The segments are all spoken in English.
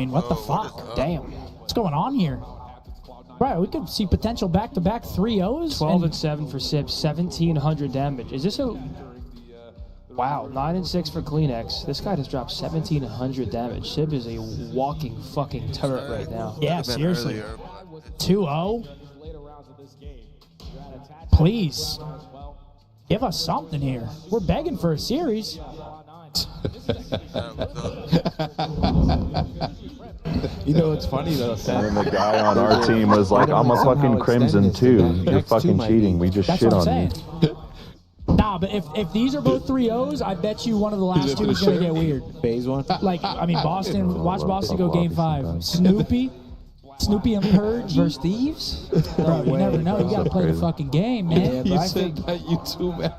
mean, what the fuck? Damn. What's going on here? Right, we could see potential back-to-back 3-0s. 12 and 7 for Sib, 1,700 damage. Is this a... Wow, 9 and 6 for Kleenex. This guy just dropped 1,700 damage. Sib is a walking fucking turret right now. Yeah, seriously. 2-0? Please. Give us something here. We're begging for a series. You know, it's funny though. And the guy on our team was like, I'm a fucking Crimson too. You're fucking cheating. We just That's shit what I'm on saying. Nah, but if these are both 3-0s, I bet you one of the last two is going to get weird. Phase one? Like, I mean, Boston, watch Boston go game 5. Snoopy and Purge Versus Thieves? Bro, you never know. You got to play the fucking game, man. You said that you too, man.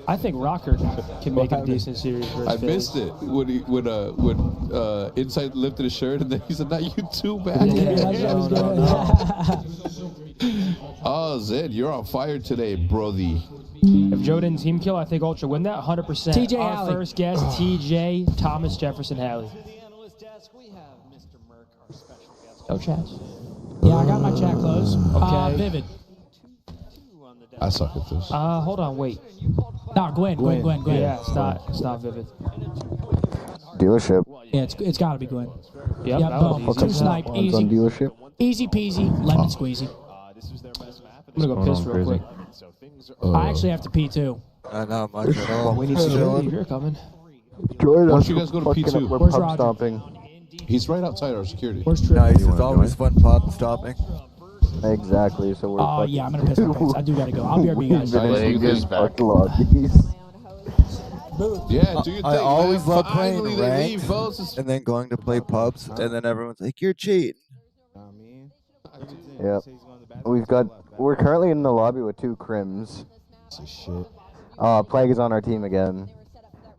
I think Rocker can make a decent series versus I Philly. missed it when Insight lifted his shirt and then he said, "Not you too, man." Yeah, that's what I was doing. Oh, Zed, you're on fire today, brothy. If Joe didn't team kill, I think Ultra win that 100%. TJ Our Halley. first guest, TJ Thomas Jefferson Halley. No chats. Yeah, I got my chat closed. Okay. Vivid. I suck at this. Hold on, wait. Nah, Gwen. Yeah, it's not Vivid. Dealership. Yeah, it's got to be Gwen. Yep, Yeah, that boom. was Two easy. snipe, On easy. dealership. Easy peasy, lemon squeezy. I'm going to go piss real quick. I actually have to pee too. Not much at all. We need some You're coming. Join Why us. don't you guys go to Fucking- P2? We're Where's pub Roger? stomping. He's right outside our security. Where's Trip? Nice, it's wanna always fun pub stopping. Exactly. So we're. Oh, fucking- yeah, I'm going to piss my pants. I do got to go. I'll be RB, guys. Vegas back. Fuck lobbies. Yeah, do your thing. I always man. love playing Finally, they ranked. leave, folks. And then going to play pubs, and then everyone's like, "You're cheating." Yep. We're currently in the lobby with 2 crims. Shit. Plague is on our team again.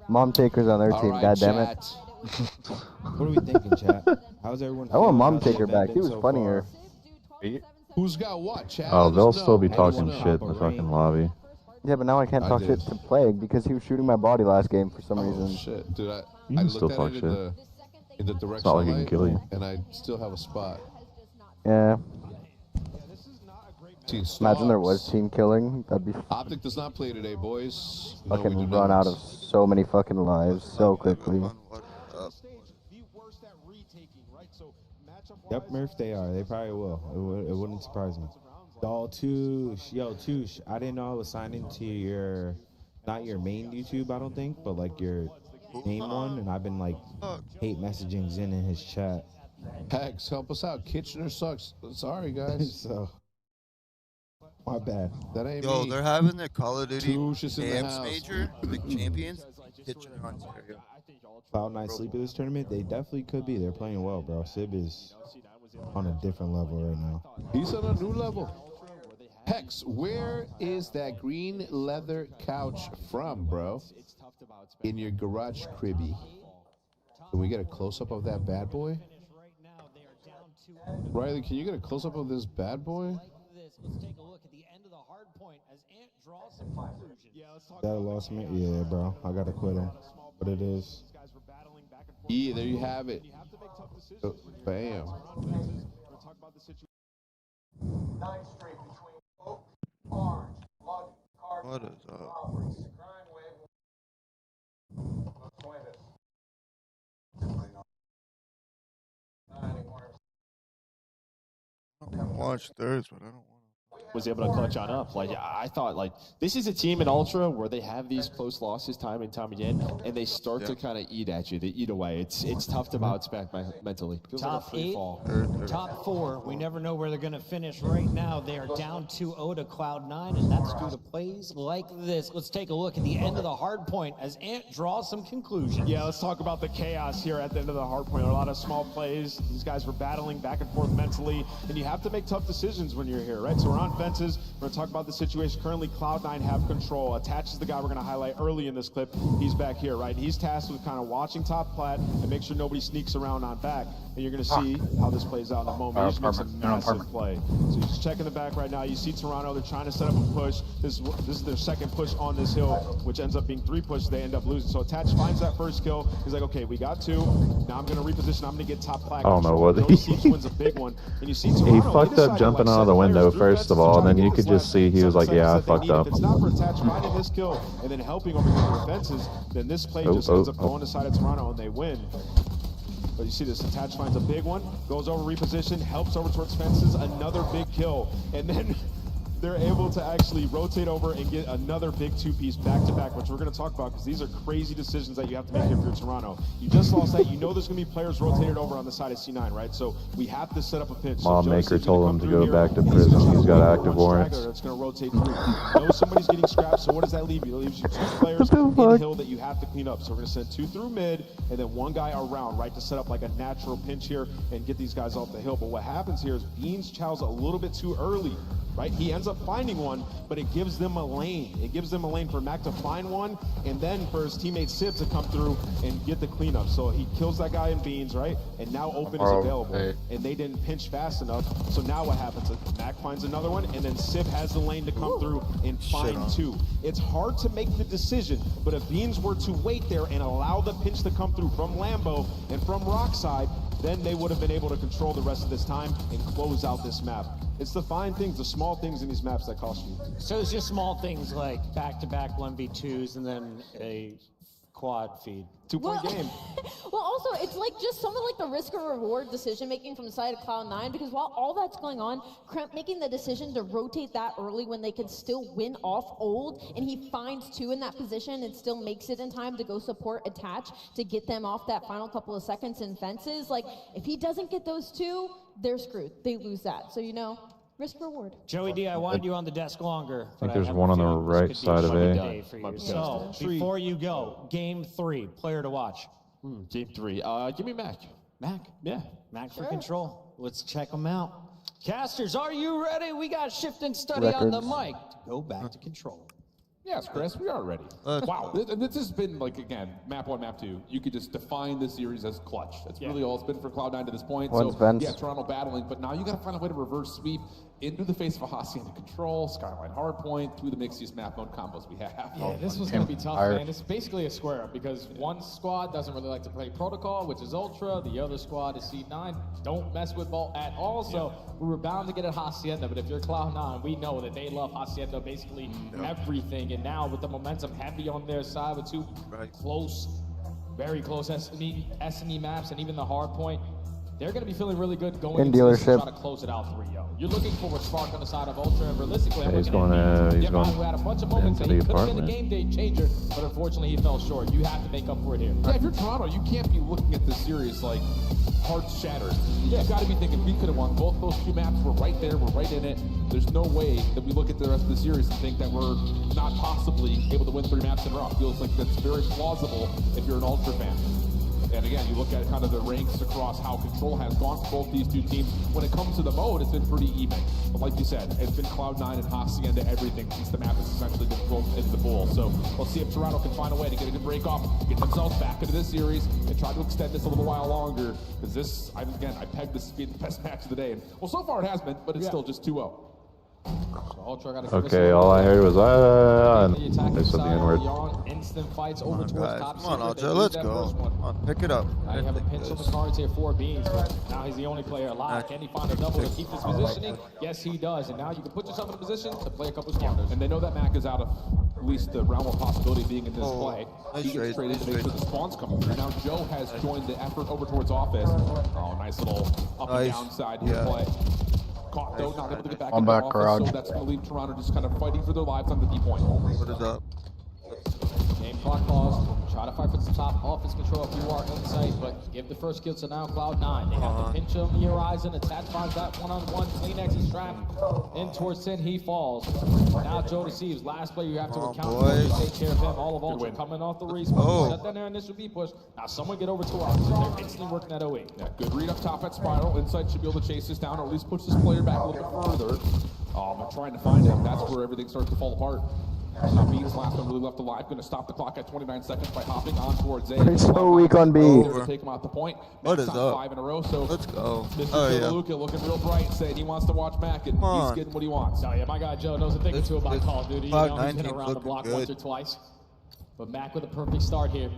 Mom Taker's on their team. All right, God damn it. chat. What are we thinking, chat? How's everyone? I want feeling Mom about the Taker event back. He was so funnier. Who's got what, chat? Oh, Let they'll us still be know. talking Anyone shit know? in the fucking lobby. Yeah, but now I can't I talk did. shit to Plague because he was shooting my body last game for some Oh, reason. shit. Dude, You I can still looked talk at it shit. in the direction It's not like he can light, kill you. and I still have a spot. Yeah. Team Imagine there Stars. was team killing. That'd be Optic does not play today, boys. No, we do fucking run not. out of so many fucking lives so quickly. Yep, Murph, they are. They probably will. It wouldn't surprise me. Doll Touche, yo, Touche. I didn't know I was signed into your, not your main YouTube, I don't think, but like your main one, and I've been like hate messaging Zin in his chat. Hex, help us out. Kitchener sucks. Sorry, guys. So, my bad. That ain't Yo, me. they're having the Call of Duty Touche is in the Champs house. major, the champions, Kitchener, Ontario. Cloud9 Sleep of this tournament, they definitely could be. They're playing well, bro. Sib is on a different level right now. He's on a new level. Hex, where is that green leather couch from, bro? In your garage cribby. Can we get a close-up of that bad boy? Riley, can you get a close-up of this bad boy? That lost me? Yeah, bro. I gotta quit him. But it is. Yeah, there you have it. Oh, bam. What is up? I can watch theirs, but I don't want to. Was able to clutch on up. Like I thought, like this is a team in Ultra where they have these close losses time and time again, and they start to kind of eat at you. They eat away. It's tough to bounce back mentally. Feels like a Top free 8, fall. top 4. We never know where they're going to finish. Right now, they are down 2-0 to Cloud9, and that's due to plays like this. Let's take a look at the end of the hard point as Ant draws some conclusions. Yeah, let's talk about the chaos here at the end of the hard point. A lot of small plays. These guys were battling back and forth mentally, and you have to make tough decisions when you're here, right? So we're on fences. We're gonna talk about the situation. Currently, Cloud9 have control. Attach is the guy we're gonna highlight early in this clip. He's back here, right? He's tasked with kind of watching top plat and make sure nobody sneaks around on back. And you're gonna see how this plays out in a moment. He just makes a massive play. So he's checking the back right now. You see Toronto, they're trying to set up a push. This is their second push on this hill, which ends up being 3 pushes. They end up losing. So Attach finds that first kill. He's like, okay, we got 2. Now I'm gonna reposition. I'm gonna get top plat. I don't know what he wins a big one. And you see Toronto, he fucked up jumping out of the window first of all, and then you could just see he was like, yeah, I fucked up. If it's not for Attach finding this kill and then helping over the defenses, then this play just ends up going to side of Toronto and they win. But you see this, Attach finds a big one, goes over reposition, helps over towards fences, another big kill. And then they're able to actually rotate over and get another big 2-piece back-to-back, which we're going to talk about because these are crazy decisions that you have to make if you're Toronto. You just lost that. You know there's going to be players rotated over on the side of C9, right? So we have to set up a pinch. Mom Maker told him to go back to prison. He's got active warrants. It's going to rotate through. You know somebody's getting scrapped, so what does that leave you? It leaves you 2 players in hill that you have to clean up. So we're going to send 2 through mid and then 1 guy around, right, to set up like a natural pinch here and get these guys off the hill. But what happens here is Beans chows a little bit too early. Right, he ends up finding one, but it gives them a lane. It gives them a lane for Mac to find one, and then for his teammate Sib to come through and get the cleanup. So he kills that guy in Beans, right? And now Open is available, and they didn't pinch fast enough. So now what happens? Mac finds another one, and then Sib has the lane to come through and find 2. It's hard to make the decision, but if Beans were to wait there and allow the pinch to come through from Lambo and from Rockside, then they would have been able to control the rest of this time and close out this map. It's the fine things, the small things in these maps that cost you. So it's just small things like back-to-back 1v2s and then a quad feed. 2-point game. Well, also, it's like just some of like the risk or reward decision making from the side of Cloud9, because while all that's going on, Kremp making the decision to rotate that early when they could still win off old, and he finds 2 in that position and still makes it in time to go support Attach to get them off that final couple of seconds in fences. Like, if he doesn't get those 2, they're screwed. They lose that. So, you know, risk reward. Joey D, I wanted you on the desk longer. I think there's one on the right side of A. So, before you go, game 3, player to watch. Game 3. Give me Mac. Mac? Yeah. Mac for control. Let's check them out. Casters, are you ready? We got Shift and Study on the mic. Go back to control. Yes, Chris, we are ready. Wow, this has been like, again, map 1, map 2. You could just define this series as clutch. That's really all it's been for Cloud9 to this point. One's so, yeah, Toronto battling, but now you got to find a way to reverse sweep into the face of a Hacienda control, Skyline hardpoint, through the mixiest map mode combos we have. Yeah, this was going to be tough, man. It's basically a square up because one squad doesn't really like to play Protocol, which is Ultra. The other squad is C9. Don't mess with Bolt at all. So we were bound to get a Hacienda, but if you're Cloud9, we know that they love Hacienda basically everything. And now with the momentum heavy on their side with 2 close, very close SME maps and even the hard point, they're going to be feeling really good going into this to try to close it out 3-0. You're looking for a spark on the side of Ultra, and realistically, I'm looking at he's going who had a bunch of moments that he could have been a apartment. game day changer, but unfortunately he fell short. You have to make up for it here. Yeah, if you're Toronto, you can't be looking at this series like hearts shattered. You've got to be thinking we could have won both those 2 maps. We're right there. We're right in it. There's no way that we look at the rest of the series and think that we're not possibly able to win 3 maps in a row. Feels like that's very plausible if you're an Ultra fan. And again, you look at kind of the ranks across how Control has gone for both these 2 teams. When it comes to the mode, it's been pretty even. But like you said, it's been Cloud9 and Hacienda everything since the map has essentially been thrown into the pool. So we'll see if Toronto can find a way to get a good break off, get themselves back into this series, and try to extend this a little while longer. Because this, I pegged this to be the best match of the day. And well, so far it has been, but it's still just 2-0. Okay, all I heard was they said the N-word. Instant fights over towards top Come on, Ultra, let's go. Come on, pick it up. Now you have a pinch on the cards here for Beans. Now he's the only player alive. Can he find a double to keep this positioning? Yes, he does. And now you can put yourself in a position to play a couple spawners. And they know that Mac is out of at least the realm of possibility of being in this play. He gets straight into make sure the spawns come through. Now Joe has joined the effort over towards office. Oh, nice little up and down side here play. Caught though, not able to get back into office, garage. so that's going to leave Toronto just kind of fighting for their lives on the D point. What is up? Game clock pause. Try to fight for the top office control if you are in sight, but give the first kill to now Cloud9. They have to pinch him, the horizon. Attach finds that one-on-one. Kleenex is trapped in towards 10. He falls. Now Joe receives. Last play you have to account for. Take care of him. All of Ultra coming off the respawn. Shut down their initial B push. Now someone get over to office. They're instantly working that 08. Yeah, good read up top at Spiral. Insight should be able to chase this down, or at least push this player back a little bit further. Oh, they're trying to find him. That's where everything starts to fall apart. Now Beans, last one really left alive. Going to stop the clock at 29 seconds by hopping on towards A. They're so weak on B. To take him out the point. What Max is on up? 5 in a row. So Let's go. Mr. Oh, Joe yeah. Luca looking real bright, saying he wants to watch Mac, and he's getting what he wants. Oh yeah, my guy Joe knows a thing or two about Call of Duty. You know, he's been Cloud9 around the looking block good. once or twice. But Mac with a perfect start here.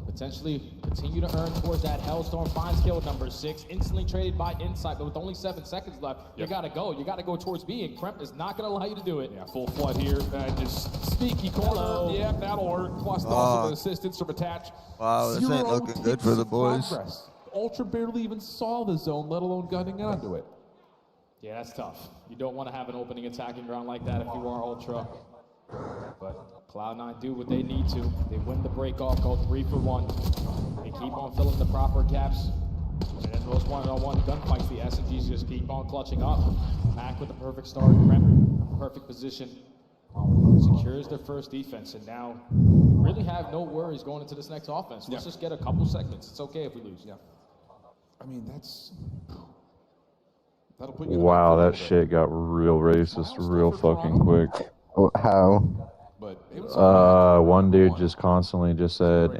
Potentially continue to earn towards that Hellstorm. Finds kill number 6. Instantly traded by Insight, but with only 7 seconds left, you gotta go. You gotta go towards B, and Kremp is not gonna allow you to do it. Yeah, full flood here. Just sneaky corner. Hello. Yeah, that'll work. Plus also the assistance from Attach. Wow, this ain't 0 looking good for the boys. progress. Ultra barely even saw the zone, let alone gunning onto it. Yeah, that's tough. You don't want to have an opening attacking ground like that if you are Ultra. But Cloud9 do what they need to. They win the break off, go 3 for 1. They keep on filling the proper gaps. And in those one-on-one gunfights, the SMGs just keep on clutching up. Mac with the perfect start, Kremp, perfect position. Secures their first defense, and now we really have no worries going into this next offense. Let's just get a couple segments. It's okay if we lose. Yeah. I mean, that'll put you in the Wow, back that foot a shit got real racist real fucking quick. Oh, how? But it was One dude just constantly just said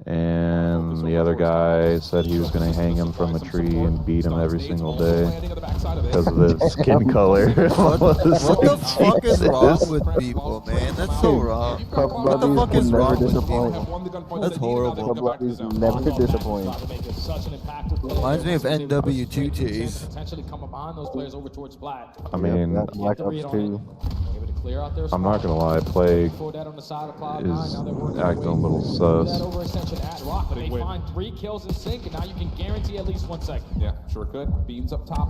and the other guy said he was going to hang him from a tree and beat him every single day because of his skin color. What the fuck is wrong with people, man? That's so wrong. What the fuck is wrong with people? That's horrible. Never disappoint. Reminds me of NW2Js. Potentially come upon those players over towards Black. I mean, That's Black Ops 2. Clear out their I'm not going to lie, Plague Throw that on the side of Cloud9. is Now they're working acting a away. little Do sus. that overextension at Rock, but they find 3 kills in sync, and now you can guarantee at least 1 second. Yeah, sure could. Beans up top,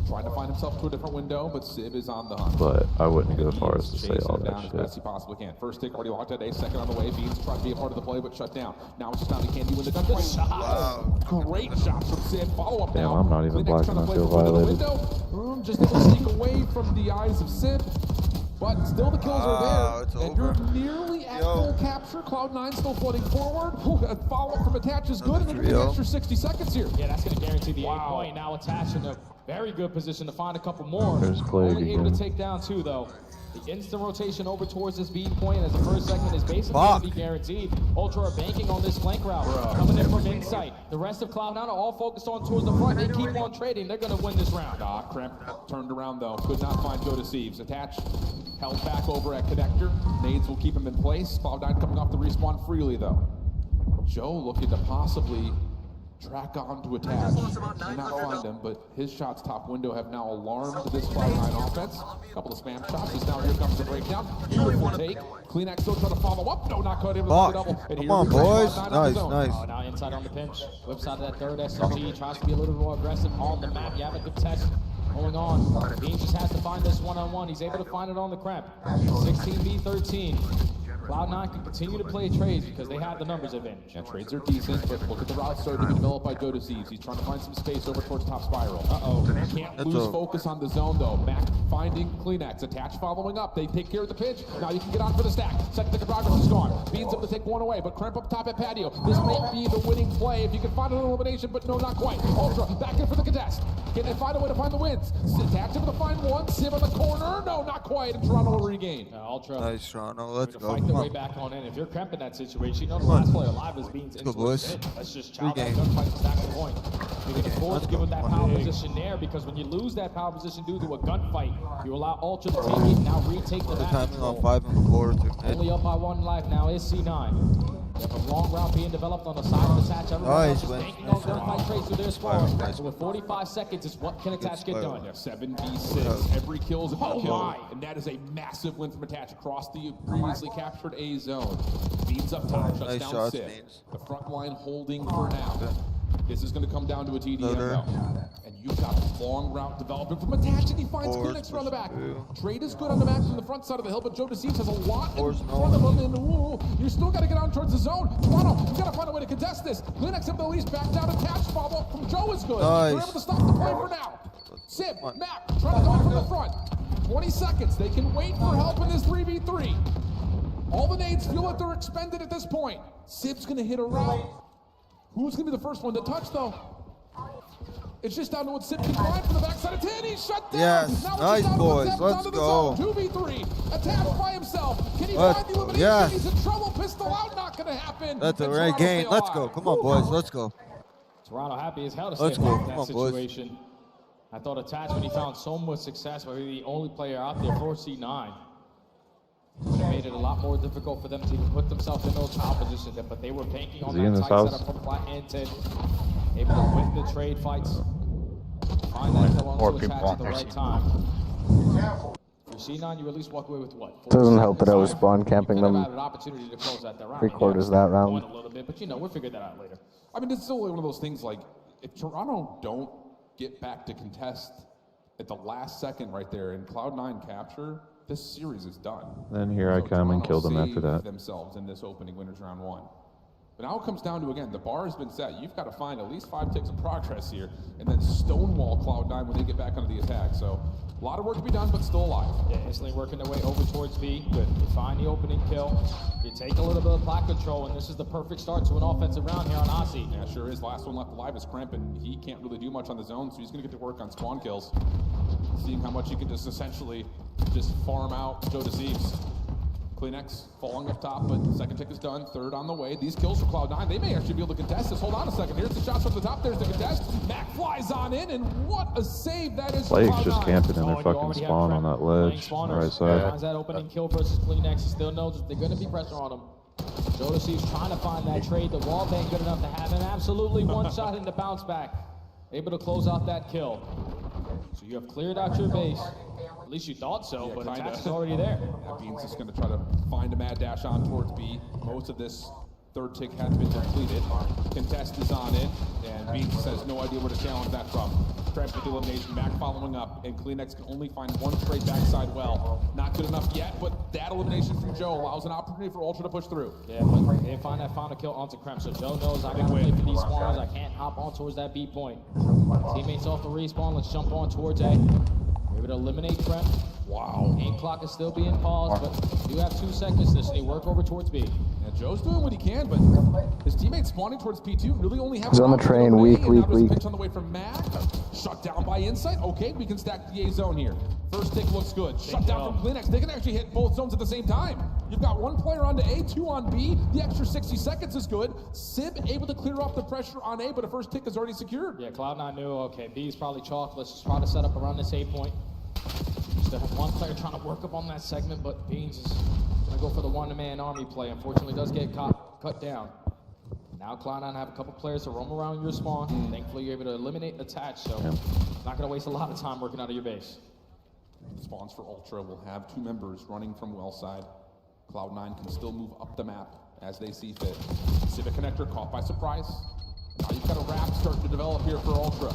trying to find himself to a different window, but Sib is on the hunt. But I wouldn't go as far as to say Chasing all him that down as best shit. he possibly can. First take already locked at A, second on the way. Beans trying to be a part of the play, but shut down. Now it's just not, he can't do with the gunfight. Wow. Great shot from Sib. Follow up Damn, now. I'm not even Kleenex black trying to enough play to feel from the violated. window. Just able to sneak away from the eyes of Sib. But still the kills are It's there, and over. you're nearly at full capture. Cloud9 still floating forward. A follow-up from Attach is good, and then we get an extra 60 seconds here. Yeah, that's going to guarantee the 8 point. Now Attach in a very good position to find a couple more. There's Plague Only able again. to take down 2, though. The instant rotation over towards this B point as the first segment is basically going to be guaranteed. Ultra are banking on this flank route. Coming in from Insight. The rest of Cloud9 are all focused on towards the front. They keep on trading. They're going to win this round. Kremp turned around though. Could not find Joe Deceives. Attach held back over at Connector. Nades will keep him in place. Cloud9 coming off the respawn freely though. Joe looking to possibly track on to Attach. Cannot find him, but his shots top window have now alarmed this Cloud9 offense. A couple of spam shots as now here comes the breakdown. Beautiful take. Kleenex still trying to follow up. No, not cut him with the double. And Come on, boys. Nice. Oh, now inside on the pinch. Whips out of that third SMG. Tries to be a little bit more aggressive on the map. You have a good test going on. Beans just has to find this one-on-one. He's able to find it on the Kremp. 16v13. Cloud9 can continue to play trades because they have the numbers advantage. Yeah, trades are decent, but look at the route starting to be developed by Joe Deceives. He's trying to find some space over towards top spiral. Can't lose focus on the zone though. Mac finding Kleenex. Attach following up. They take care of the pitch. Now you can get on for the stack. Second tick of progress is gone. Beans able to take 1 away, but Kremp up top at patio. This might be the winning play if you can find an elimination, but no, not quite. Ultra back in for the contest. Can they find a way to find the wins? Attach able to find 1. Sim in the corner. No, not quite. And Toronto will regain. Ultra. Nice, Toronto. Let's go. Fight the way back on in. If you're Kremp in that situation, you know the last player alive is Beans into boys. Let's just chow that gunfight and stack the point. You can afford to give it that power position there because when you lose that power position due to a gunfight, you allow Ultra to take it and now retake the map Timing control. on 5 and 4. Only up by 1 life now is C9. They have a long route being developed on the side of Attach. Everyone else is banking on gunfight trades through their squad. So with 45 seconds, is what can Attach get done? 7v6. Every kill is a kill. And that is a massive win from Attach across the previously captured A zone. Beans up top, shuts Nice down shots, Sid. Beans. The front line holding for now. This is going to come down to a TDM though. And you've got a long route developing from Attach, and he finds Kleenex around the back. Trade is good on the back from the front side of the hill, but Joe Deceives has a lot in front of him, and ooh, you still got to get on towards the zone. Toronto, you got to find a way to contest this. Kleenex at the least back down. Attach follow up from Joe is good. Nice. They're able to stop the play for now. Sib, Mac, trying to go in from the front. 20 seconds. They can wait for help in this 3v3. All the nades feel like they're expended at this point. Sib's going to hit a route. Who's going to be the first one to touch, though? It's just down to what Sip can find from the backside of 10. He's shut down. Yes, now nice boys. Let's go. 2v3. Attached by himself. Can he find the elimination? Yes. He's in trouble. Pistol out. Not going to happen. That's a And right Toronto game. stay Let's alive. go. Come on, boys. Let's go. Toronto happy as hell to Let's stay go. alive in Come that on, boys. situation. I thought Attached, when he found so much success, by being the only player out there for C9. It made it a lot more difficult for them to even put themselves in those foul positions, but they were banking on Is he in that this tight house? setup from Flat and Ted. Able to win the trade fights. Find that kill More onto people Attached at the on right this. time. For C9, you at least walk away with what? 4 Doesn't help that I was seconds? spawn camping You could have them had an opportunity to close out that round. 3/4 that round. Point a little bit, but you know, we'll figure that out later. I mean, it's still one of those things like if Toronto don't get back to contest at the last second right there and Cloud9 capture, this series is done. Then here I So come and Toronto kill them after saved that. themselves in this opening winners round 1. But now it comes down to, again, the bar has been set. You've got to find at least 5 ticks of progress here and then stonewall Cloud9 when they get back onto the attack. So a lot of work to be done, but still alive. Yeah, instantly working their way over towards B. Good. You find the opening kill. You take a little bit of clock control, and this is the perfect start to an offensive round here on Aussie. Yeah, sure is. Last one left alive is Kremp, and he can't really do much on the zone, so he's going to get to work on spawn kills. Seeing how much he can just essentially just farm out Joe Deceives. Kleenex falling up top, but second tick is done. Third on the way. These kills for Cloud9, they may actually be able to contest this. Hold on a second. Here's the shots from the top. There's the contest. Mac flies on in, and what a save that is for Plague's Cloud9. just camping in their fucking spawn on that ledge on the right side. Finds that opening kill versus Kleenex. He still knows that they're going to be pressure on him. Joe Deceives trying to find that trade. The wall bang good enough to have him. Absolutely one shot in the bounce back. Able to close out that kill. So you have cleared out your base. At least you thought so, Yeah, but kinda. Attached is already there. Beans is going to try to find a mad dash on towards B. Most of this third tick has been completed. Contest is on in, and Beans has no idea where to challenge that from. Kremp with the elimination, Mac following up, and Kleenex can only find one straight backside well. Not good enough yet, but that elimination from Joe allows an opportunity for Ultra to push through. Yeah, but they didn't find that final kill onto Kremp, so Joe knows I gotta play for these spawns. I can't hop on towards that B point. Teammates off the respawn, let's jump on towards A. Able to eliminate Kremp. Wow. Game clock is still being paused, but you have 2 seconds to stay work over towards B. Yeah, Joe's doing what he can, but his teammates spawning towards P2 really only have He's on the train, weak. Pitch on the way from Mac. Shut down by Insight. Okay, we can stack the A zone here. First tick looks good. Shut down from Kleenex. They can actually hit both zones at the same time. You've got one player onto A, 2 on B. The extra 60 seconds is good. Sib able to clear off the pressure on A, but a first tick is already secured. Yeah, Cloud9 knew, okay, B is probably chalk. Let's just try to set up around this A point. Still have one player trying to work up on that segment, but Beans is going to go for the one-man army play. Unfortunately, does get cut down. Now Cloud9 have a couple players to roam around your spawn. Thankfully, you're able to eliminate Attach, so not going to waste a lot of time working out of your base. Spawns for Ultra will have 2 members running from well side. Cloud9 can still move up the map as they see fit. Civic Connector caught by surprise. Now you've got a wrap starting to develop here for Ultra.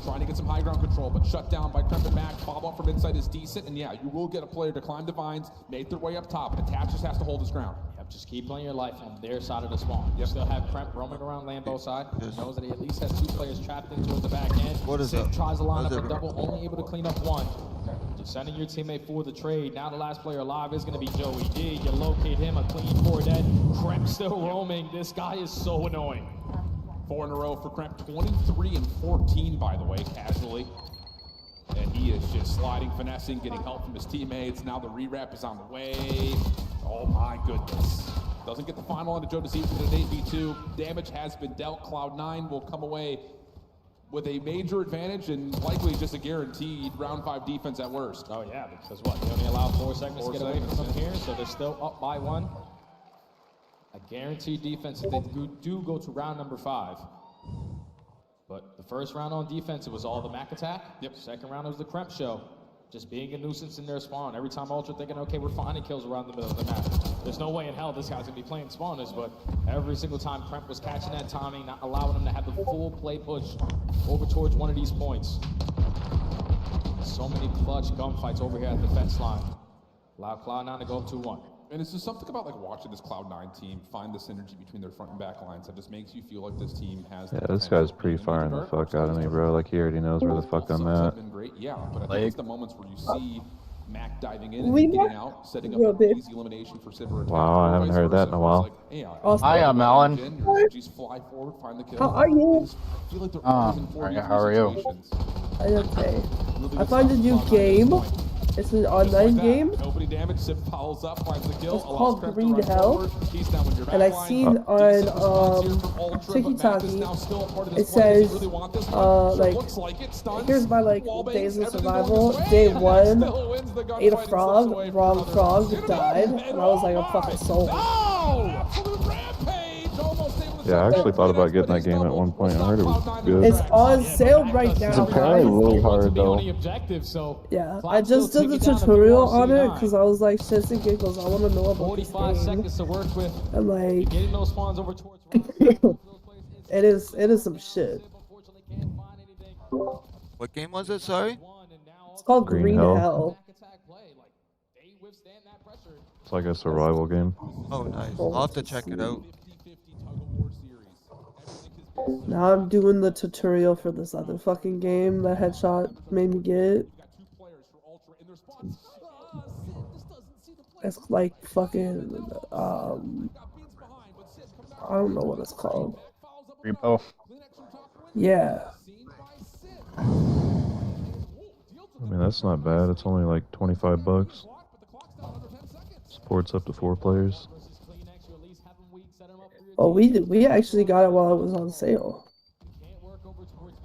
Trying to get some high ground control, but shut down by Kremp and Mac. Follow-up from inside is decent, and yeah, you will get a player to climb the vines, make their way up top. Attach just has to hold his ground. Yep, just keep playing your life on their side of the spawn. You still have Kremp roaming around Lambo side. He knows that he at least has 2 players trapped in towards the back end. What is Sid that? tries to line up How's a it double, only able to clean up 1. Just sending your teammate for the trade. Now the last player alive is going to be Joey D. You locate him, a clean 4 dead. Kremp still roaming. This guy is so annoying. 4 in a row for Kremp, 23 and 14, by the way, casually. And he is just sliding, finessing, getting help from his teammates. Now the re-wrap is on the way. Oh my goodness. Doesn't get the final onto Joe Deceives with an 8v2. Damage has been dealt. Cloud9 will come away with a major advantage and likely just a guaranteed round 5 defense at worst. Oh yeah, because what? They only allow 4 seconds to get away from here, so they're still up by 1. A guaranteed defense if they do go to round number 5. But the first round on defense, it was all the Mac attack. Yep. Second round, it was the Kremp show. Just being a nuisance in their spawn. Every time Ultra thinking, okay, we're finding kills around the middle of the map. There's no way in hell this guy's gonna be playing spawners, but every single time Kremp was catching that timing, not allowing him to have the full play push over towards one of these points. So many clutch gunfights over here at the fence line. Allow Cloud9 to go up 2-1. And it's just something about like watching this Cloud9 team find the synergy between their front and back lines that just makes you feel like this team has. Yeah, this guy's pre-firing the fuck out of me, bro. Like he already knows where the fuck I'm at. Been great, yeah, but I think it's the moments where you see Mac diving in and We getting met- out, setting Yo, up an babe. easy elimination for Sivir. Wow, I haven't heard that in a while. Hi, I'm Alan. Your SMGs fly forward, find the kill. How are you? I feel like they're always in 4v3 How are you? situations. I'm okay. I found a new game. It's an online game. Nobody damage. Sip follows up, finds the kill. It's called Allows Kremp to Green run Hell. forward. He's down with your And I backline. seen on TikTok, it says here's my days of survival. Day 1, ate a frog, wrong frog, died, and I was like, I'm fucking sold. Yeah, I actually thought about getting that game at one point. I heard it was good. It's on sale right now. It's apparently really hard though. Yeah, I just did the tutorial on it because I was like, shits and giggles, I want to know about this 45 game. seconds to work with. I'm like, Getting those spawns over towards it is some shit. What game was it? Sorry. It's called Green Green Hell. Hell. It's like a survival game. Oh, nice. I'll have to check it out. Now I'm doing the tutorial for this other fucking game that Headshot made me get. It's like fucking I don't know what it's called. Repo. Yeah. I mean, that's not bad. It's only like $25. Supports up to 4 players. Oh, we actually got it while it was on sale.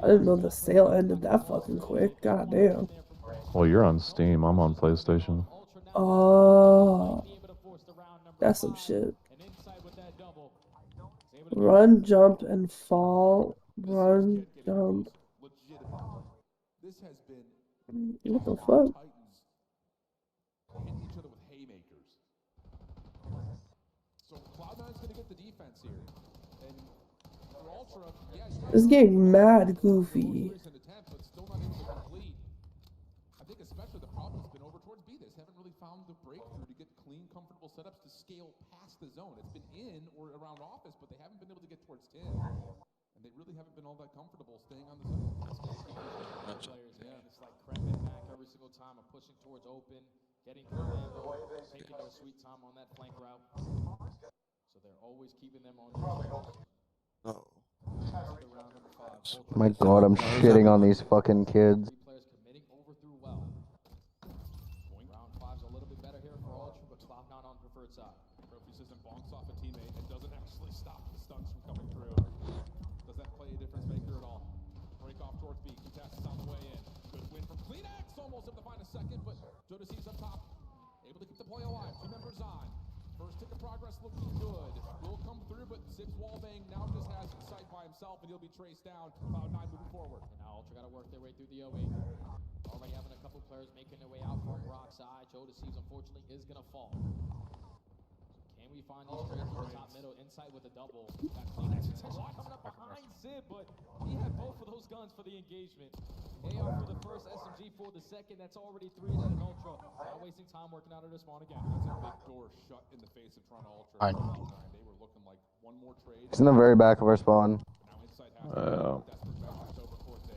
I didn't know the sale ended that fucking quick. God damn. Well, you're on Steam. I'm on PlayStation. Oh, that's some shit. Run, jump, and fall. Run, jump. What the fuck? This game mad goofy. I think especially the problem's been over towards B. They haven't really found the breakthrough to get clean, comfortable setups to scale past the zone. It's been in or around office, but they haven't been able to get towards 10. And they really haven't been all that comfortable staying on the zone. Players, yeah, it's like cramping back every single time. I'm pushing towards open, getting through ammo, taking their sweet time on that flank route. So they're always keeping them on their toes. Oh. My god, I'm shitting on these fucking kids. Players committing over through well. Round 5's a little bit better here for Ultra, but Cloud9 on preferred side. Trophy system bonks off a teammate and doesn't actually stop the stunts from coming through. Does that play a difference maker at all? Break off towards B. Contest is on the way in. Good win from CleanX. Almost able to find a second, but Jodeci's up top. Able to keep the play alive. 2 members on. First tick of progress looking good. Will come through, but Sib's wallbang now just has sight by himself, and he'll be traced down. Cloud9 moving forward. And now Ultra got to work their way through the 08. Already having a couple players making their way out from Rock's eye. Jodeci's unfortunately is going to fall. Can we find these trades from the top middle? Insight with a double. Got CleanX coming up behind Sib, but he had both of those guns for the engagement. AR for the first, SMG for the second. That's already 3 dead in Ultra. Not wasting time working out of their spawn again. That's a big door shut in the face of Toronto Ultra. Fine. They were looking like one more trade. It's in the very back of our spawn. Now Insight has desperate measures over Forte.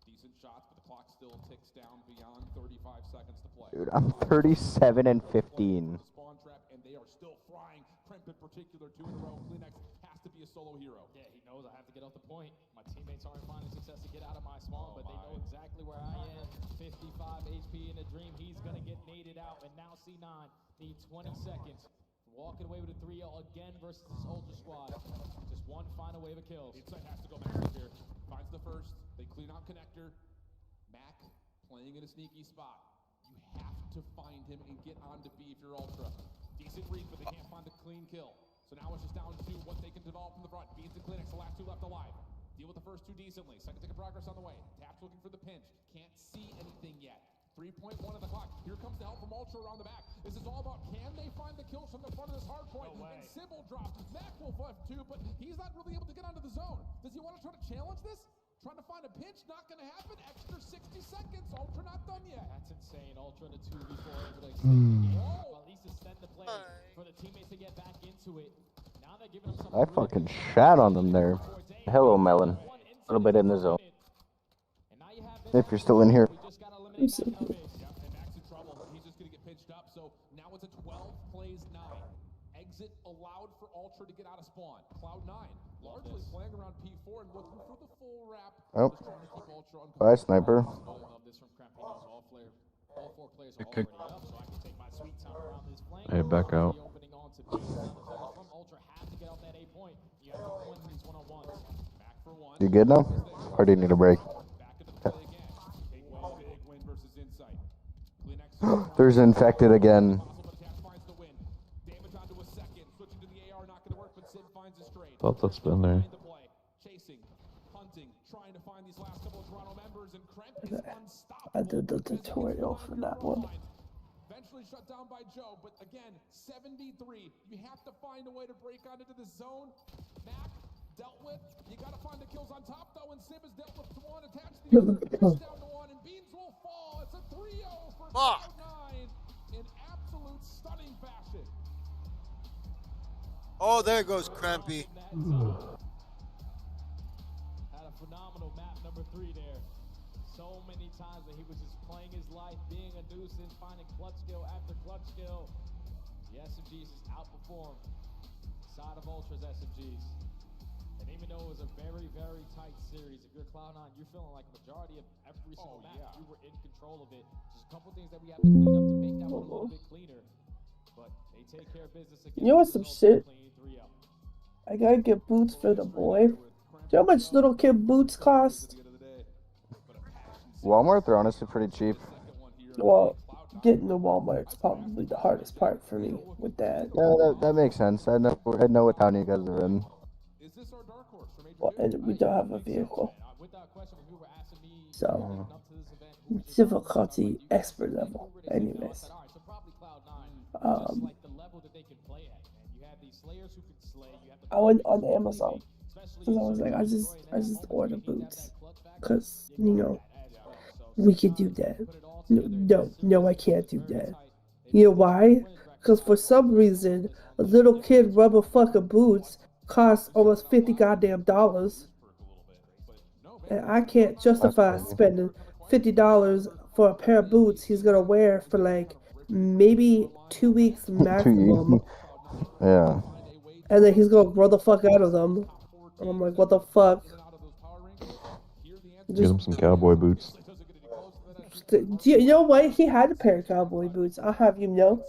Decent shots, but the clock still ticks down beyond 35 seconds to play. Dude, I'm 37 and 15. Spawn trap, and they are still frying. Kremp in particular, 2 in a row. CleanX has to be a solo hero. Yeah, he knows I have to get off the point. My teammates aren't finding success to get out of my spawn, but they know exactly where I am. 55 HP in a dream. He's going to get naded out. And now C9 needs 20 seconds. Walking away with a 3-0 again versus this Ultra squad. Just one final wave of kills. Insight has to go back here. Finds the first. They clean out connector. Mac playing in a sneaky spot. You have to find him and get on to B if you're Ultra. Decent read, but they can't find a clean kill. So now it's just down to what they can develop from the front. Beans and CleanX, the last 2 left alive. Deal with the first 2 decently. Second tick of progress on the way. Tap's looking for the pinch. Can't see anything yet. 3.1 on the clock. Here comes the help from Ultra around the back. This is all about can they find the kills from the front of this hard point. And Sib will drop. Mac will left too, but he's not really able to get onto the zone. Does he want to try to challenge this? Trying to find a pinch, not going to happen. Extra 60 seconds. Ultra not done yet. That's insane. Ultra in a 2v4 able to extend the game. Well, at least extend the play for the teammates to get back into it. Now they're giving them I fucking shat on them there. Hello, Melon. A little bit in the zone. If you're still in here. it's a 12 plays 9. Exit allowed for Ultra to get out of spawn. Cloud9 largely playing around P4 and looking for the full wrap. Oh. Just trying to keep Ultra uncomfortable. Bye, sniper. Good. Hey, back out. You good now? Or do you need a break? There's infected again. Thought that's been there. I did the tutorial for that one. Eventually shut down by Joe, but again, 73. You have to find a way to break out into the zone. Mac dealt with. You got to find the kills on top, though, and Sim has dealt with one, attached to the other. Down to one, and Beans will fall. It's a 3-0 for Cloud9 in absolute stunning fashion. Oh, there goes Crampy. Had a phenomenal map number 3 there. So many times that he was just playing his life, being a nuisance, finding clutch skill after clutch skill. The SMGs just outperformed side of Ultra's SMGs. And even though it was a very, very tight series, if you're Cloud9, you're feeling like majority of every single match, you were in control of it. Just a couple things that we have to clean up to make that one a little bit cleaner. But they take care of business again. You know what's some shit? I gotta get boots for the boy. Do you know how much little kid boots cost? Walmart, they're honestly pretty cheap. Well, getting to Walmart's probably the hardest part for me with that. Yeah, that makes sense. I know what town you guys are in. Well, and we don't have a vehicle. So, difficulty expert level. Anyways. I went on Amazon. Because I was like, I just ordered boots. Because, you know, we could do that. No, I can't do that. You know why? Because for some reason, a little kid rubber fucking boots cost almost $50 goddamn dollars. And I can't justify spending $50 for a pair of boots he's gonna wear for like maybe 2 weeks maximum. Yeah. And then he's gonna grow the fuck out of them. And I'm like, what the fuck? Get him some cowboy boots. You know what? He had a pair of cowboy boots. I'll have you know.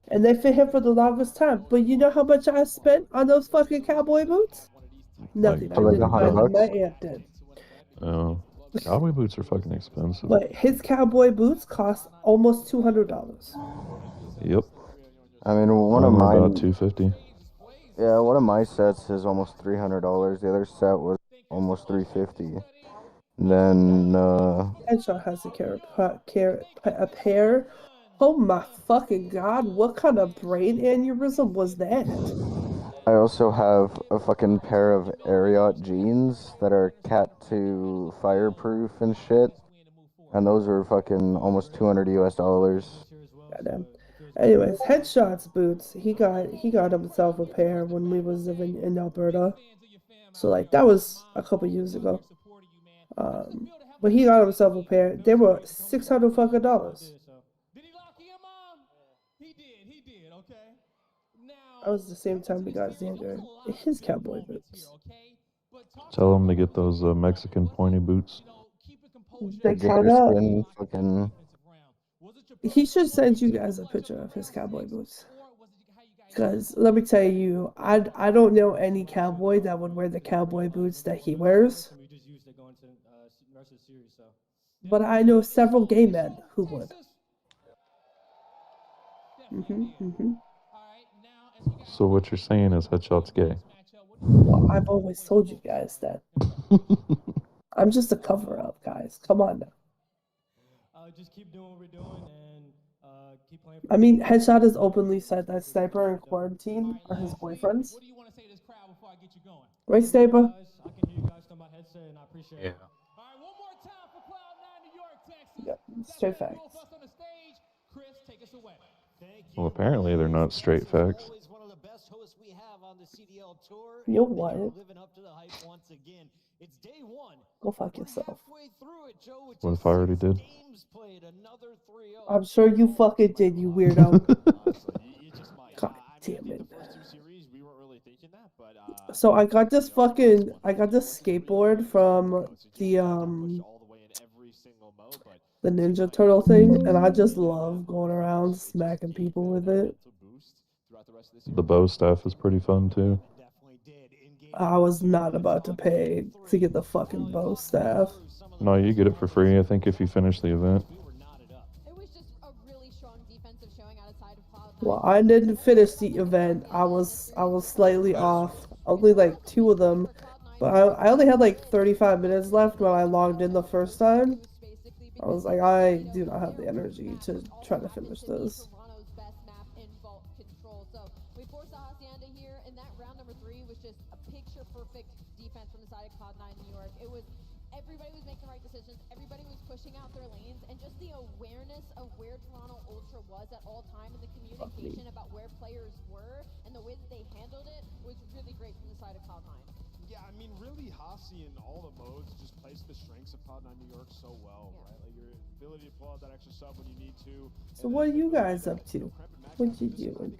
And they fit him for the longest time. But you know how much I spent on those fucking cowboy boots? Nothing. I didn't buy them. My aunt did. Oh, cowboy boots are fucking expensive. But his cowboy boots cost almost $200. Yep. I mean, one of mine about $250. Yeah, one of my sets is almost $300. The other set was almost $350. Then Headshot has a pair. Oh my fucking god! What kind of brain aneurysm was that? I also have a fucking pair of Ariat jeans that are Cat 2 fireproof and shit. And those are fucking almost $200 US. Goddamn. Anyways, Headshot's boots. He got himself a pair when we was living in Alberta. So like that was a couple years ago. But he got himself a pair. They were $600 fucking dollars. That was the same time we got Xander his cowboy boots. Tell him to get those Mexican pointy boots. They kinda. He should send you guys a picture of his cowboy boots. Because let me tell you, I don't know any cowboy that would wear the cowboy boots that he wears. But I know several gay men who would. So what you're saying is Headshot's gay? Well, I've always told you guys that. I'm just a cover-up, guys. Come on now. Just keep doing what we're doing and keep playing. I mean, Headshot has openly said that Sniper and Quarantine are his boyfriends. What do you want to say to this crowd before I get you going? Right, Sniper? I can hear you guys through my headset and I appreciate it. All right, one more time for Cloud9 New York, Texas. Yep, straight facts. Chris, take us away. Well, apparently they're not straight facts. best host we have on the CDL tour. You know and they are what? living up to the hype once again. It's day one. Go fuck yourself. Halfway through it, Joe, with What just if I already 6 did? games played, another 3-0. I'm sure you fucking did, you weirdo. God damn it. So I got this skateboard from the Ninja Turtle thing, and I just love going around smacking people with it. The bow staff is pretty fun too. I was not about to pay to get the fucking bow staff. No, you get it for free, I think, if you finish the event. Well, I didn't finish the event. I was slightly off. Only like 2 of them. But I only had like 35 minutes left when I logged in the first time. I was like, I do not have the energy to try to finish this. We forced the Hacienda here, and that round number 3 was just a picture-perfect defense from the side of Cloud9 New York. It was everybody was making the right decisions, everybody was pushing out their lanes, and just the awareness of where Toronto Ultra was at all time, and the communication about where players were and the way that they handled it was really great from the side of Cloud9. Yeah, I mean, really, Hasi in all the modes just plays the strengths of Cloud9 New York so well, right? Like your ability to pull out that extra sub when you need to. So what are you guys up to? What you doing?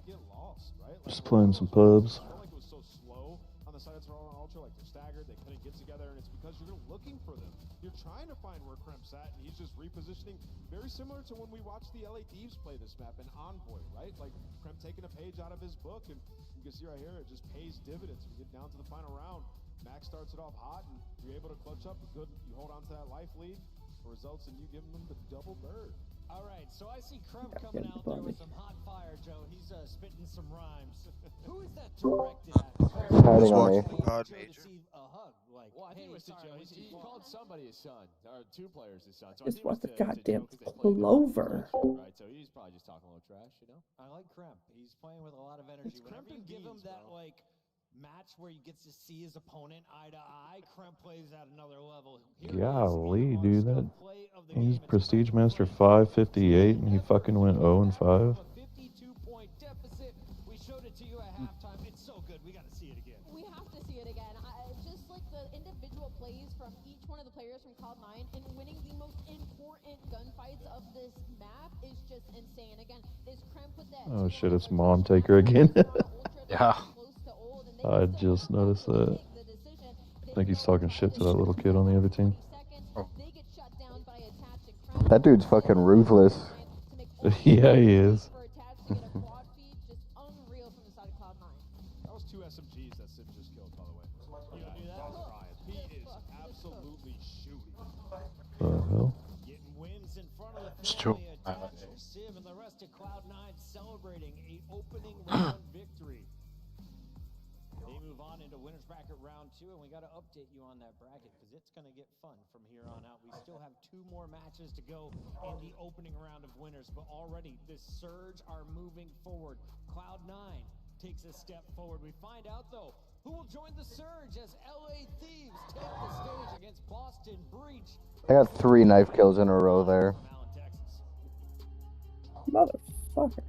Just playing some pubs. Like it was so slow on the side of Toronto Ultra, like they're staggered, they couldn't get together, and it's because you're looking for them. You're trying to find where Kremp's at, and he's just repositioning, very similar to when we watched the LA Thieves play this map in Envoy, right? Like Kremp taking a page out of his book, and you can see right here, it just pays dividends. We get down to the final round. Max starts it off hot, and you're able to clutch up a good, you hold on to that life lead, results in you giving them the double bird. All right, so I see Kremp coming out there with some hot fire, Joe. He's spitting some rhymes. Who is that directed at? Hiding on me. A hug, like, well, I think it was to Joe. He called somebody his son, or 2 players his son. So Just watch the goddamn clover. Right, so he's probably just talking a little trash, you know? I like Kremp. He's playing with a lot of energy. Whenever you give him that, like, match where you get to see his opponent eye to eye, Kremp plays at another level. Golly, dude, that he's Prestige Master 558 and he fucking went 0-5. 52-point deficit. We showed it to you at halftime. It's so good. We got to see it again. We have to see it again. Just like the individual plays from each one of the players from Cloud9 and winning the most important gunfights of this map is just insane. Again, this Kremp with that. Oh shit, it's Mom Taker again. Yeah. I just noticed that. I think he's talking shit to that little kid on the other team. That dude's fucking ruthless. Yeah, he is. That was 2 SMGs that Sim just killed, by the way. He is absolutely shooting. The hell? It's true. Sim and the rest of Cloud9 celebrating a opening round victory. They move on into winners bracket round 2, and we got to update you on that bracket because it's going to get fun from here on out. We still have 2 more matches to go in the opening round of winners, but already this Surge are moving forward. Cloud9 takes a step forward. We find out though who will join the Surge as LA Thieves take the stage against Boston Breach. I got 3 knife kills in a row there. Motherfucker.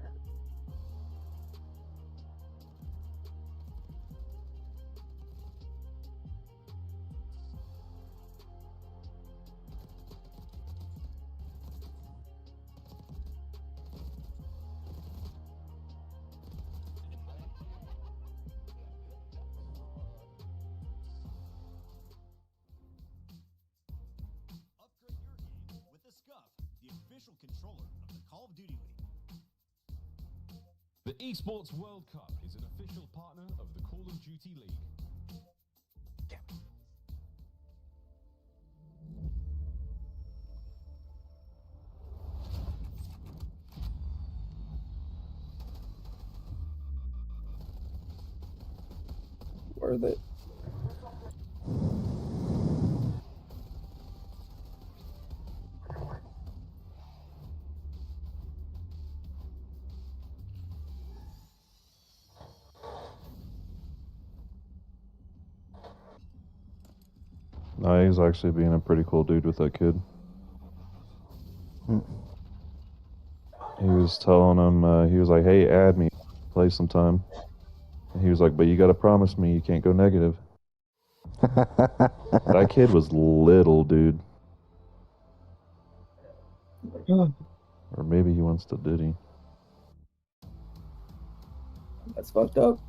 Controller of the Call of Duty League. The Esports World Cup is an official partner of the Call of Duty League. Worth it. No, he's actually being a pretty cool dude with that kid. He was telling him, he was like, hey, add me, play sometime. And he was like, but you gotta promise me you can't go negative. That kid was little, dude. Or maybe he wants to Diddy. That's fucked up.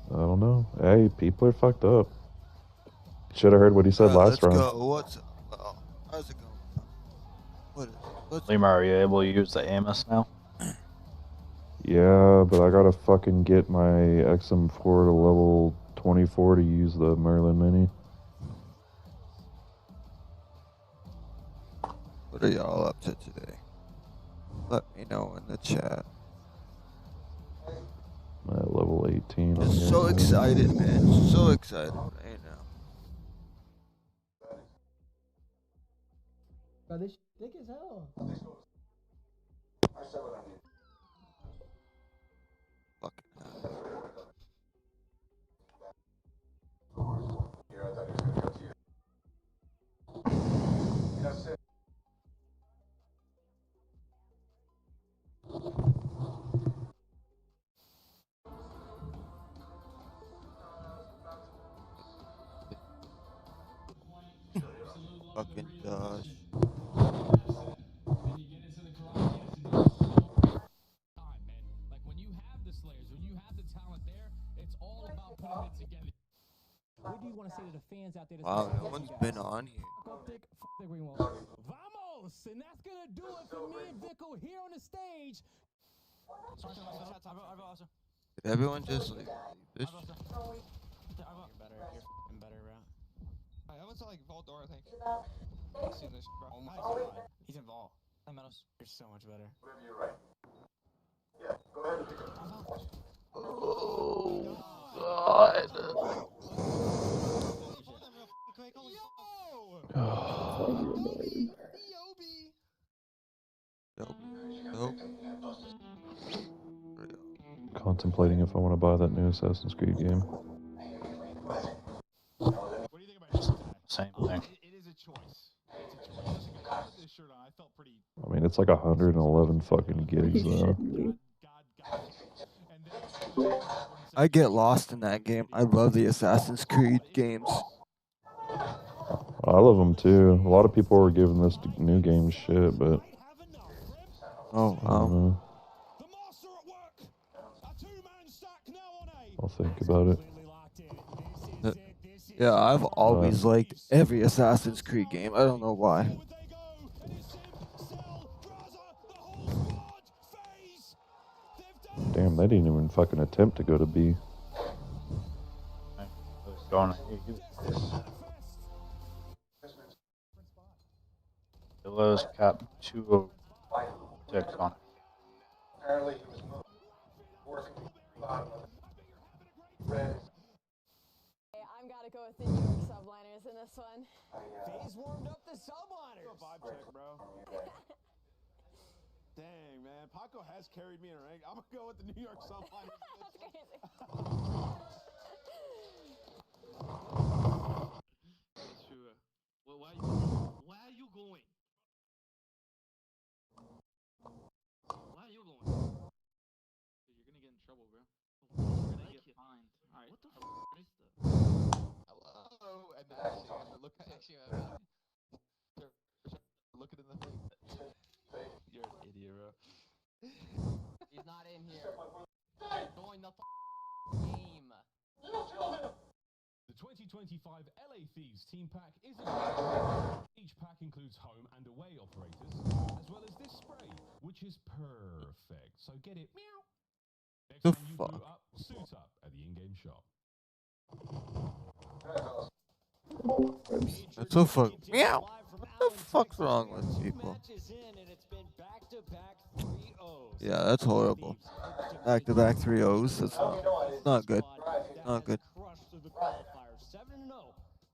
I don't know. Hey, people are fucked up. Should have heard what he said last round. Let's go. What's up? How's it going? What is it? Lima, are you able to use the Amos now? Yeah, but I gotta fucking get my XM4 to level 24 to use the Merlin Mini. What are y'all up to today? Let me know in the chat. I'm at level 18. Just so excited, man. So excited right now. Bro, this thick as hell. Fucking fucking gosh. What do you want to say to the fans out there? Wow, no one's been on here. Vamos! And that's going to do it for me and Vico here on the stage. Did everyone just like leave this? You're better, bro. I went to like Vault Door, I think. I've seen this, bro. Oh my god. He's in Vault. You're so much better. Whatever you're right. Yeah, go ahead and pick up. Oh, God. Contemplating if I want to buy that new Assassin's Creed game. Same thing. It is a choice. It's a choice. With this shirt on, I felt pretty. I mean, it's like 111 fucking gigs though. I get lost in that game. I love the Assassin's Creed games. I love them too. A lot of people were giving this new game shit, but oh I don't know. I'll think about it. Yeah, I've always liked every Assassin's Creed game. I don't know why. Damn, they didn't even fucking attempt to go to B. Going. Belows cap 206 on it. Apparently he was working red. I'm gotta go with the New York subliners in this one. Phase warmed up the subliners. Vibe check, bro. Dang, man. Paco has carried me in a rank. I'm going to go with the New York Subliners. That's crazy. That's true. Well, why are you going? Why are you going? Dude, you're gonna get in trouble, bro. You're gonna get fined. Alright. What the fuck is that? Hello. And then actually, look at look it in the face. You're an idiot, bro. He's not in here. Join the game. The 2025 LA Thieves Team Pack is available. Each pack includes home and away operators, as well as this spray, which is perfect. So get it, meow. Next time you boot up, suit up at the in-game shop. That's so fuck. Meow. What the fuck's wrong with people? Yeah, that's horrible. Back-to-back 3-0s. That's not good. Not good.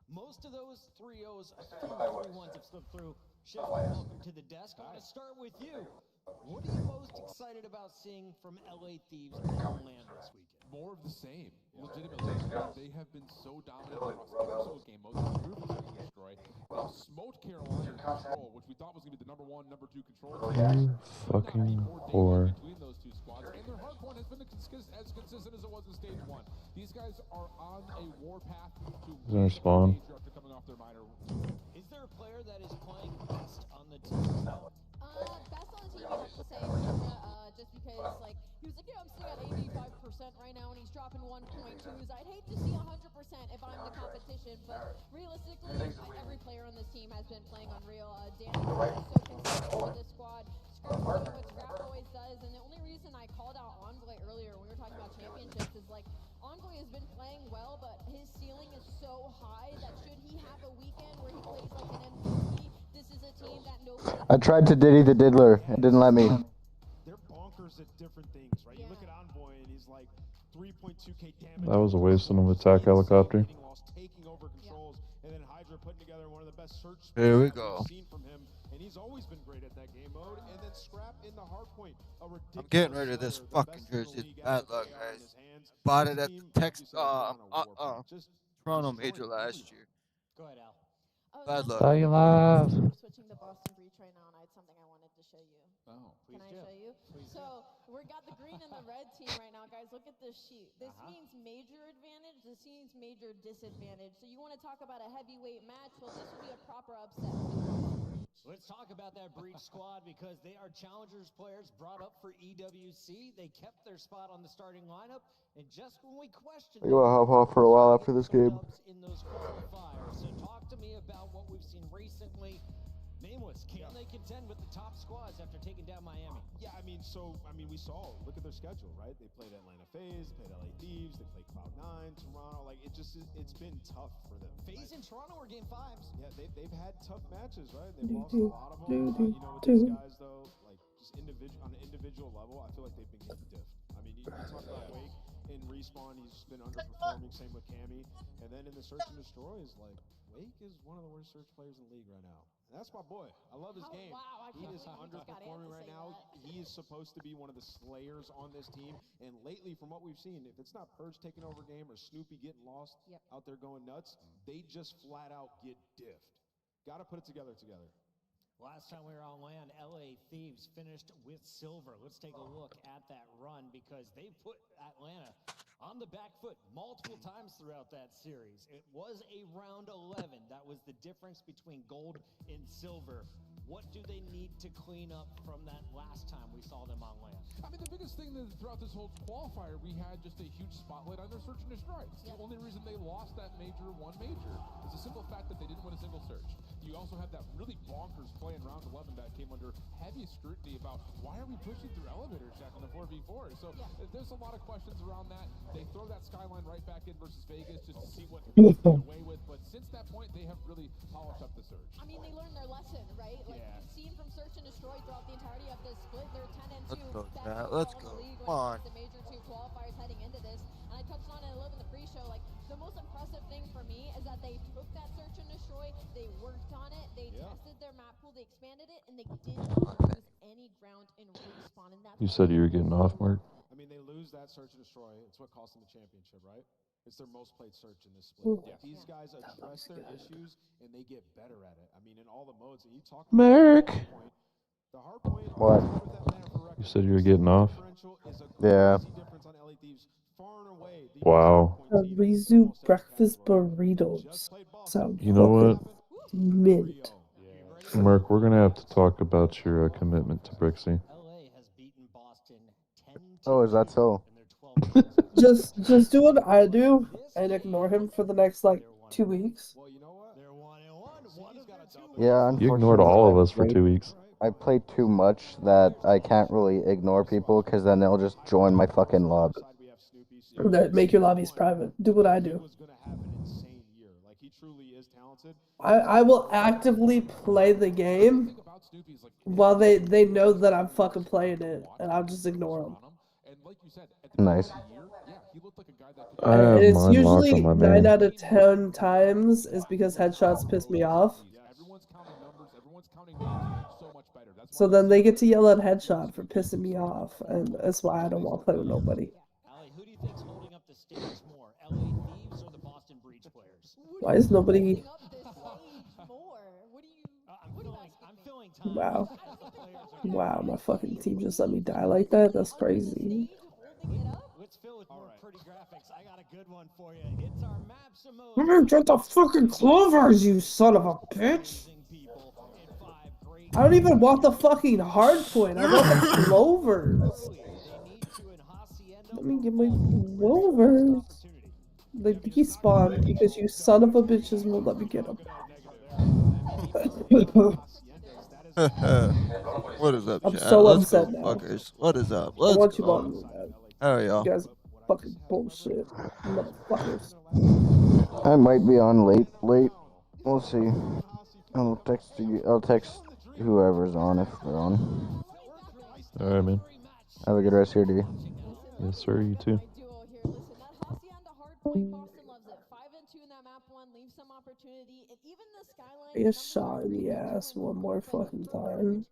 Most of those 3-0s, 3-1s have slipped through. Chef, welcome to the desk. I'm going to start with you. What are you most excited about seeing from LA Thieves on land this weekend? More of the same. Legitimately, they have been so dominant across every single game. Most improvements have been destroyed. They've smoked Carolina control, which we thought was going to be the number 1, number 2 control. You fucking whore. Between those two squads, and their hard point has been as consistent as it was in stage 1. These guys are on a war path to Gonna spawn. after coming off their minor. Is there a player that is playing best on the team? Best on the team, I have to say, just because, like, he was like, I'm sitting at 85% right now, and he's dropping 1.2s. I'd hate to see 100% if I'm the competition, but realistically, every player on this team has been playing unreal. Danny is so consistent with this squad. Scrap's doing what Scrap always does, and the only reason I called out Envoy earlier when we were talking about championships is, like, Envoy has been playing well, but his ceiling is so high that should he have a weekend where he plays like an MVP, this is a team that nobody... I tried to Diddy the Diddler. It didn't let me. They're bonkers at different things, right? You look at Envoy and he's like 3.2k damage. That was a waste of an attack helicopter. Taking over controls, and then Hydra putting together one of the best search Here we go. I've seen from him, and he's always been great at that game mode. And then Scrap in the hard point. I'm getting rid of this fucking jersey. Bad luck, guys. Bought it at the Toronto Major last year. Go ahead, Al. Bad luck. Stay alive. Switching to Boston Breach right now, and I had something I wanted to show you. Oh, Can I show you? So we got the green and the red team right now, guys. Look at this sheet. This means major advantage. This means major disadvantage. So you want to talk about a heavyweight match? Well, this would be a proper upset. Let's talk about that Breach squad because they are challengers players brought up for EWC. They kept their spot on the starting lineup, and just when we questioned I'm gonna hop off for a while after this game. in those qualifiers. So talk to me about what we've seen recently. Nameless, can they contend with the top squads after taking down Miami? Yeah, I mean, we saw, look at their schedule, right? They played Atlanta FaZe, played LA Thieves, they played Cloud9, Toronto. Like, it's been tough for them. FaZe and Toronto were game 5s. Yeah, they've had tough matches, right? They've lost a lot of them. You know, with these guys, though, like, just on an individual level, I feel like they've been getting diffed. I mean, you talk about Wake in Respawn, he's been underperforming, same with Cammy. And then in the Search and Destroy, is like, Wake is one of the worst search players in the league right now. And that's my boy. I love his game. Wow, he is underperforming right now. He is supposed to be one of the slayers on this team. And lately, from what we've seen, if it's not Purge taking over game or Snoopy getting lost out there going nuts, they just flat out get diffed. Got to put it together. Last time we were on land, LA Thieves finished with silver. Let's take a look at that run because they put Atlanta on the back foot multiple times throughout that series. It was a round 11. That was the difference between gold and silver. What do they need to clean up from that last time we saw them on land? I mean, the biggest thing that throughout this whole qualifier, we had just a huge spotlight on their search and destroy. It's the only reason they lost that one major is the simple fact that they didn't win a single search. You also have that really bonkers play in round 11 that came under heavy scrutiny about why are we pushing through elevator shack in the 4v4? So there's a lot of questions around that. They throw that skyline right back in versus Vegas just to see what they can get away with. But since that point, they have really polished up the search. I mean, they learned their lesson, right? Like, we've seen from Search and Destroy throughout the entirety of this split, they're 10-2. Let's go. Come on. The major 2 qualifiers heading into this. And I touched on it a little in the pre-show. Like, the most impressive thing for me is that they took that Search and Destroy, they worked on it, they tested their map pool, they expanded it, and they did not lose any ground in Respawn. And that's You said you were getting off, Mark? I mean, they lose that Search and Destroy. It's what cost them the championship, right? It's their most played search in this split. These guys address their issues, and they get better at it. I mean, in all the modes, and you talk about Mark. the hard point. What? You said you were getting off? Yeah. Wow. Rizu breakfast burritos. Sound You know what? mint. Mark, we're going to have to talk about your commitment to Brixie. Oh, is that so? Just do what I do and ignore him for the next like 2 weeks. Yeah, You ignored all of us for unfortunately, 2 weeks. I play too much that I can't really ignore people because then they'll just join my fucking lobby. That make your lobbies private. Do what I do. I will actively play the game while they know that I'm fucking playing it, and I'll just ignore them. Nice. I have And it's mine locked usually on my 9 main. out of 10 times is because headshots piss me off. So then they get to yell at headshot for pissing me off, and that's why I don't want to play with nobody. Who do you think's holding up the stage more, LA Thieves or the Boston Breach players? Why is nobody? Wow. Wow, my fucking team just let me die like that? That's crazy. Let's fill with more pretty graphics. I got a good one for you. It's our maps of mode. Come here, get the fucking clovers, you son of a bitch! I don't even want the fucking hard point. I want the clovers. Let me get my clovers. They despawned because you son of a bitches won't let me get them. What is up, I'm chat? so Let's upset go, now. fuckers. What is up? I Let's want you go. on me, man. How are y'all? You guys are fucking bullshit, motherfuckers. I might be on late. We'll see. I'll text you. I'll text whoever's on if they're on. All right, man. Have a good rest of your day. Yes, sir. You too. Be a shot in the ass one more fucking time.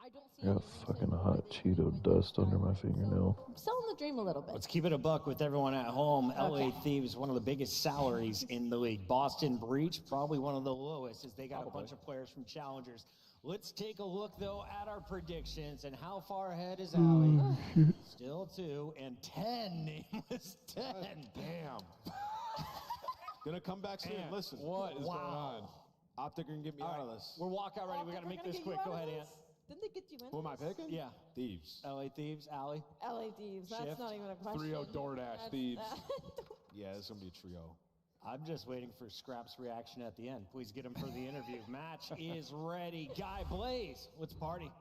I got fucking hot Cheeto dust under my fingernail. I'm selling the dream a little bit. Let's keep it a buck with everyone at home. LA Thieves, one of the biggest salaries in the league. Boston Breach, probably one of the lowest, as they got a bunch of players from Challengers. Let's take a look, though, at our predictions and how far ahead is Allie. Still 2 and 10. Nameless 10. Damn. Gonna come back soon. Ant, Listen. what is going on? Optic gonna get me out of this. We're walkout ready. We got to make this quick. Go ahead, Ant. Didn't they get you in? Who am I picking? Yeah. Thieves. LA Thieves, Allie. LA Thieves. That's Shift. not even a question. 3-0 DoorDash Thieves. Yeah, it's gonna be a trio. I'm just waiting for Scrap's reaction at the end. Please get him for the interview. Match is ready. Guy Blaze, let's party.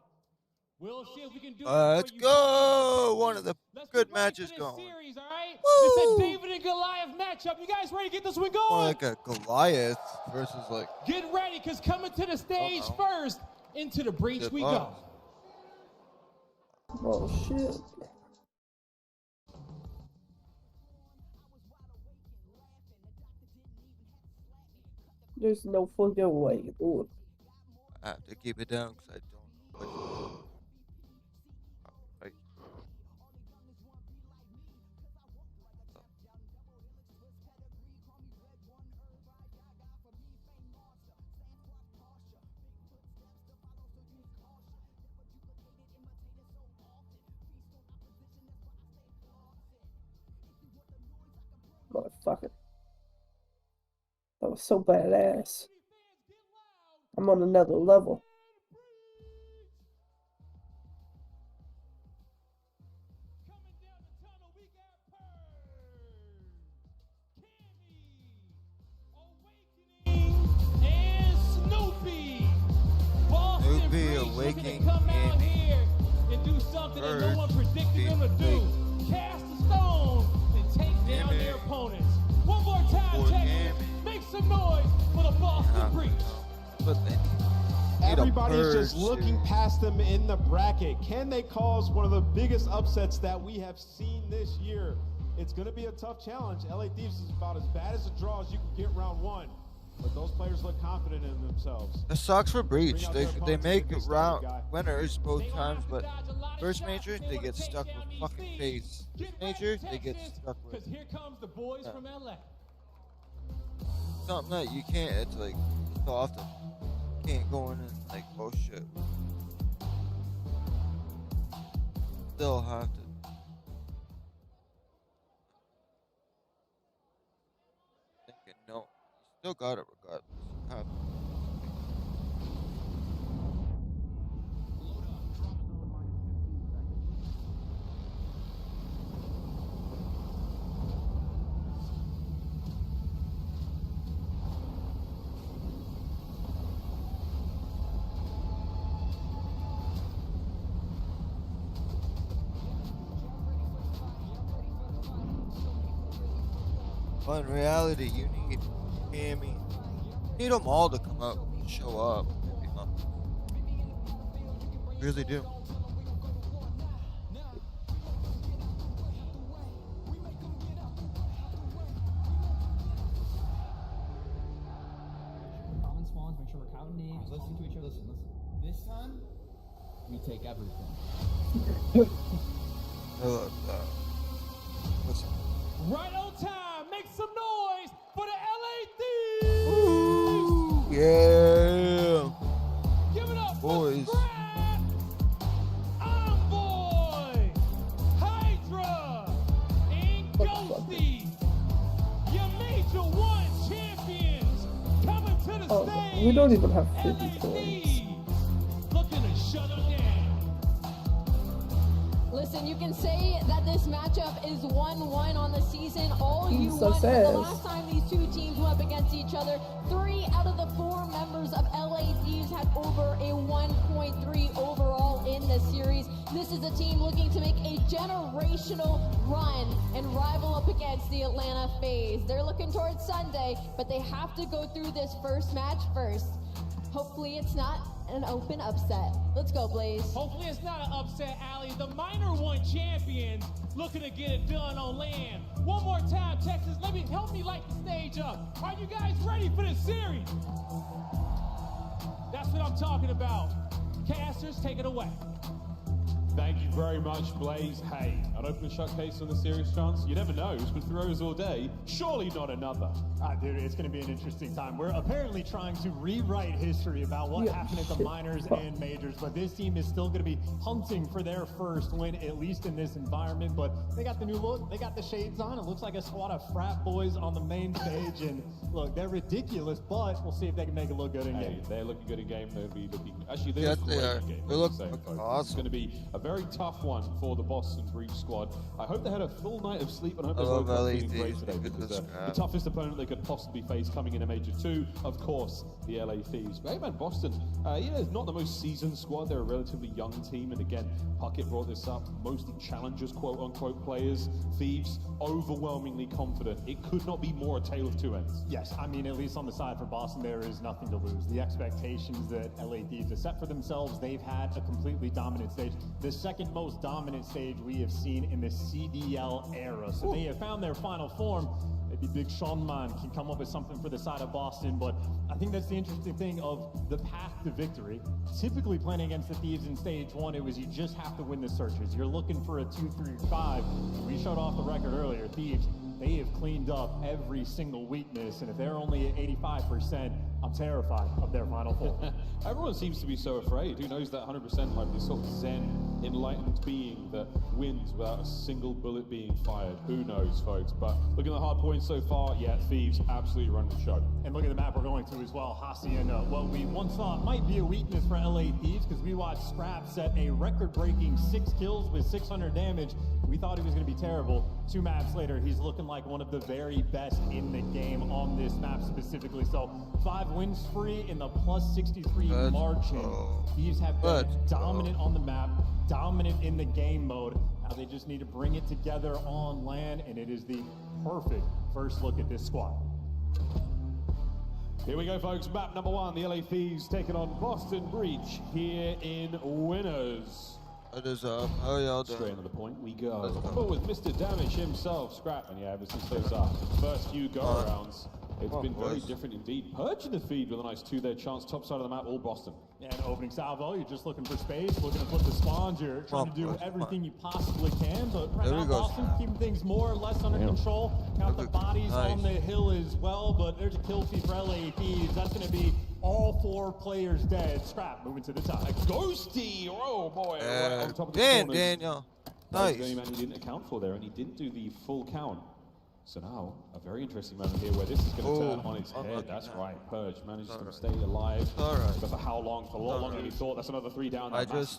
We'll see if we can do Let's go! One of the good matches going. series, all right? Woo! It's a David and Goliath matchup. You guys ready to get this one going? More like a Goliath versus like. Get ready, because coming to the stage first, into the breach Good we luck. go. Oh shit. There's no fucking way, dude. I have to keep it down because I don't know. Motherfucker. That was so badass. I'm on another level. And Snoopy. Boston Snoopy Breach awakening looking to come out in here and do something that no one predicted them to do. Cast a stone and take down their opponents. One more time, check. Make some noise for the Boston Breach. But then Everybody's just looking past them in the bracket. Can they cause one of the biggest upsets that we have seen this year? It's going to be a tough challenge. LA Thieves is about as bad as a draw as you can get round one. But those players look confident in themselves. it sucks for Breach. They make round winners both times, but first major they get stuck with fucking face. This major they get stuck with. Because here comes the boys from LA. Something that you can't. It's like so often you can't go in and like, oh shit. Still have to. Thinking no, you still got it regardless. You have to. But in reality, you need Cammy. You need them all to come out and show up. You really do. Common spawns, make sure we're counting names, listening to each other. Listen. This time, we take everything. Listen. Right on time. Make some noise for the LA Thieves. We don't even have 50 points. Looking to shut them down. Listen, you can say that this matchup is 1-1 on the season all you So want, but says. the last time these two teams went up against each other, 3 out of the 4 members of LA Thieves had over a 1.3 overall in the series. This is a team looking to make a generational run and rival up against the Atlanta FaZe. They're looking towards Sunday, but they have to go through this first match first. Hopefully it's not an open upset. Let's go, Blaze. Hopefully it's not an upset, Allie. The Minor 1 champions looking to get it done on land. One more time, Texas. Help me light the stage up. Are you guys ready for the series? That's what I'm talking about. Casters, take it away. Thank you very much, Blaze. Hey, an open shut case on the series chance? You never know. Who's been throws all day? Surely not another. Dude, it's going to be an interesting time. We're apparently trying to rewrite history about what happened at the minors and majors, but this team is still going to be hunting for their first win, at least in this environment. But they got the new look, they got the shades on. It looks like a squad of frat boys on the main stage, and look, they're ridiculous, but we'll see if they can make it look good in game. They're looking good in game. They'll be looking. Actually, they're Yes, they great are. in game. They look awesome. It's going to be a very tough one for the Boston Brief squad. I hope they had a full night of sleep, and I hope they woke up feeling great today, because the toughest opponent they could possibly face coming in a Major 2, of course, the LA Thieves. But hey man, Boston, it's not the most seasoned squad. They're a relatively young team, and again, Puckett brought this up, mostly challengers, quote-unquote players. Thieves, overwhelmingly confident. It could not be more a tale of two ends. Yes, I mean, at least on the side for Boston, there is nothing to lose. The expectations that LA Thieves have set for themselves, they've had a completely dominant stage. The second most dominant stage we have seen in the CDL era. So they have found their final form. Maybe Big Sean Man can come up with something for the side of Boston, but I think that's the interesting thing of the path to victory. Typically playing against the Thieves in stage 1, it was you just have to win the searches. You're looking for a 2-3-5. We showed off the record earlier. Thieves, they have cleaned up every single weakness, and if they're only at 85%, I'm terrified of their final form. Everyone seems to be so afraid. Who knows that 100% like this sort of zen, enlightened being that wins without a single bullet being fired? Who knows, folks? But looking at the hard points so far, yeah, Thieves absolutely run the show. And look at the map we're going to as well. Hacienda, what we once thought might be a weakness for LA Thieves, because we watched Scrap set a record-breaking 6 kills with 600 damage. We thought he was going to be terrible. 2 maps later, he's looking like one of the very best in the game on this map specifically. So 5 wins free in the plus 63 margin. Thieves have been dominant on the map, dominant in the game mode. Now they just need to bring it together on land, and it is the perfect first look at this squad. Here we go, folks. Map number 1, the LA Thieves taking on Boston Breach here in Winners. It is up. How y'all doing? Straight into the point we go. Oh, with Mr. Damage himself, Scrap. And yeah, ever since those first few go-arounds, it's been very different indeed. Purge in the feed with a nice 2 there. Chance top side of the map, all Boston. And opening salvo, you're just looking for space, looking to put the spawns. You're trying to do everything you possibly can, but right now Boston keeping things more or less under control. Count the bodies on the hill as well, but there's a kill feed for LA Thieves. That's going to be all 4 players dead. Scrap moving to the top. Ghosty! Oh boy! Right on top of the Damn, corners. Daniel. Nice. The only man he didn't account for there, and he didn't do the full count. So now, a very interesting moment here where this is going to turn on its head. That's right. Purge manages to stay alive. But for how long? For a lot longer than he thought. That's another 3 down.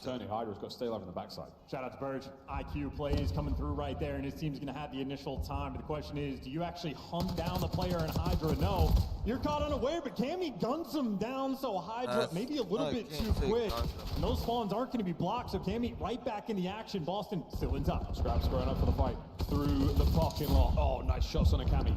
Turning. Hydra's got to stay alive on the backside. Shout out to Purge. IQ plays coming through right there, and his team's going to have the initial time. But the question is, do you actually hunt down the player in Hydra? No. You're caught unaware, but Cammy guns him down, so Hydra maybe a little bit too quick. And those spawns aren't going to be blocked, so Cammy right back in the action. Boston still in top. Scrap's going up for the fight through the parking lot. Oh, nice shots on a Cammy.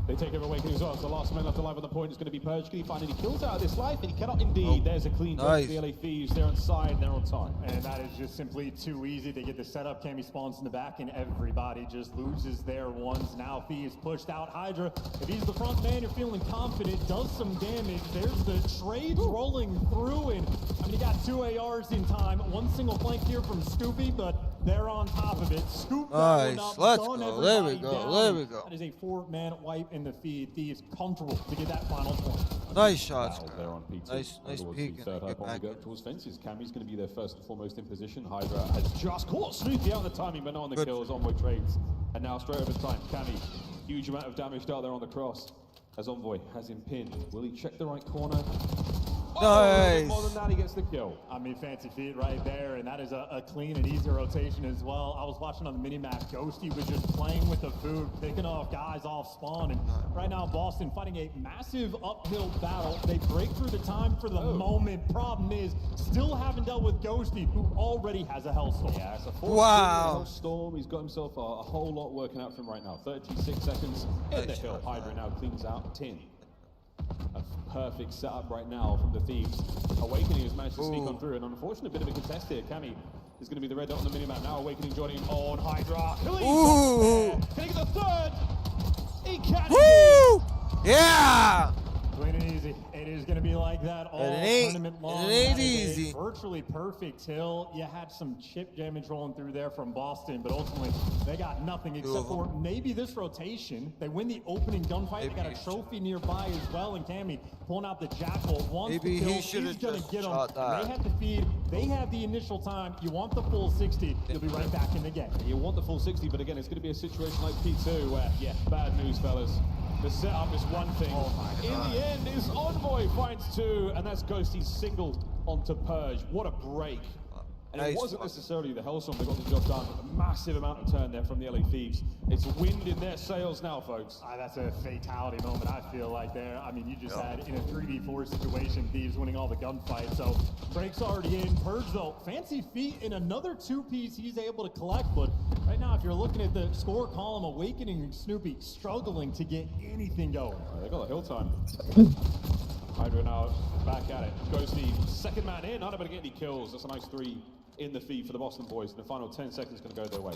They take him away as well. So the last man left alive on the point is going to be Purge. Can he find any kills out of this life? And he cannot indeed. There's a clean break for the LA Thieves. They're on side, they're on time. And that is just simply too easy. They get the setup. Cammy spawns in the back, and everybody just loses their ones. Now Thieves pushed out Hydra. If he's the front man, you're feeling confident. Does some damage. There's the trades rolling through, and I mean, he got 2 ARs in time. 1 single flank here from Scoopy, but they're on top of it. Scoop that one up. Let's go. There we go. Down. There we go. That is a 4-man wipe in the feed. Thieves comfortable to get that final point. Nice shots. There on PT. Nice peek. Third high point go towards fences. Cammy's going to be there first and foremost in position. Hydra has just caught Snooky out on the timing, but not on the kills. Envoy trades. And now straight over time. Cammy, huge amount of damage out there on the cross. As Envoy has him pinned. Will he check the right corner? Nice. More than that, he gets the kill. I mean, fancy feet right there, and that is a clean and easy rotation as well. I was watching on the mini-map. Ghosty was just playing with the food, picking off guys off spawn, and right now Boston fighting a massive uphill battle. They break through the time for the moment. Problem is, still haven't dealt with Ghosty, who already has a Hellstorm. Yeah, it's a Hellstorm. He's got himself a whole lot working out for him right now. 36 seconds in the hill. Hydra now cleans out 10. A perfect setup right now from the Thieves. Awakening has managed to sneak on through. An unfortunate bit of a contest here. Cammy is going to be the red dot on the minimap now. Awakening joining on Hydra. Can he get the third? He can. Woo! Yeah! Clean and easy. It is going to be like that all tournament long. It ain't That is a easy. Virtually perfect hill. You had some chip damage rolling through there from Boston, but ultimately they got nothing except for maybe this rotation. They win the opening gunfight. They got a trophy nearby as well, and Cammy pulling out the Jackal. Maybe he should have just shot that. They had the feed. They had the initial time. You want the full 60. You'll be right back in the game. You want the full 60, but again, it's going to be a situation like P2 where, yeah, bad news, fellas. The setup is one thing. In the end, his Envoy finds 2, and that's Ghosty's single onto Purge. What a break. And it wasn't necessarily the Hellstorm that got the job done. A massive amount of turn there from the LA Thieves. It's wind in their sails now, folks. That's a fatality moment, I feel like there. I mean, you just had, in a 3v4 situation, Thieves winning all the gunfights. So, break's already in. Purge, though, fancy feet in another 2-piece he's able to collect. But right now, if you're looking at the score column, Awakening and Snoopy struggling to get anything going. They got the hill time. Hydra now back at it. Ghosty, second man in, not able to get any kills. That's a nice 3 in the feed for the Boston boys. And the final 10 seconds going to go their way.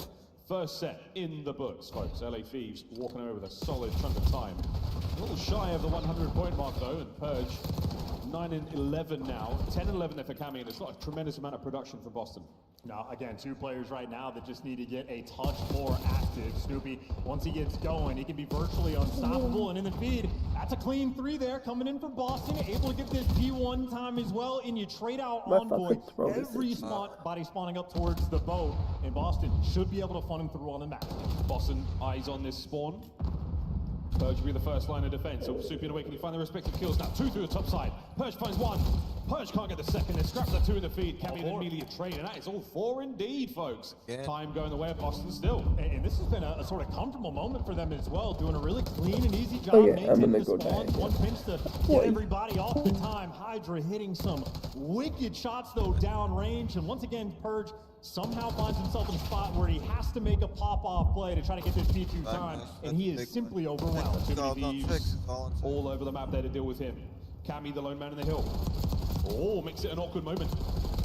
First set in the books, folks. LA Thieves walking away with a solid chunk of time. A little shy of the 100-point mark, though, and Purge 9 and 11 now. 10 and 11 there for Cammy, and it's not a tremendous amount of production for Boston. Now, again, 2 players right now that just need to get a touch more active. Snoopy, once he gets going, he can be virtually unstoppable. And in the feed, that's a clean 3 there coming in for Boston. Able to get this P1 time as well. And you trade out Envoy. Every body spawning up towards the boat. And Boston should be able to fund him through on the map. Boston eyes on this spawn. Purge will be the first line of defense. So Snoopy and Awakening find their respective kills. Now 2 through the top side. Purge finds 1. Purge can't get the second. They scrap the 2 in the feed. Cammy and immediately a trade. And that is all 4 indeed, folks. Time going the way of Boston still. And this has been a sort of comfortable moment for them as well. Doing a really clean and easy job. I'm gonna the go spawns. back. 1 pinch to get everybody off the time. Hydra hitting some wicked shots, though, down range. And once again, Purge somehow finds himself in a spot where he has to make a pop-off play to try to get this P2 time, and he is simply overwhelmed. Too many Thieves all over the map there to deal with him. Cammy, the lone man in the hill. Oh, makes it an awkward moment.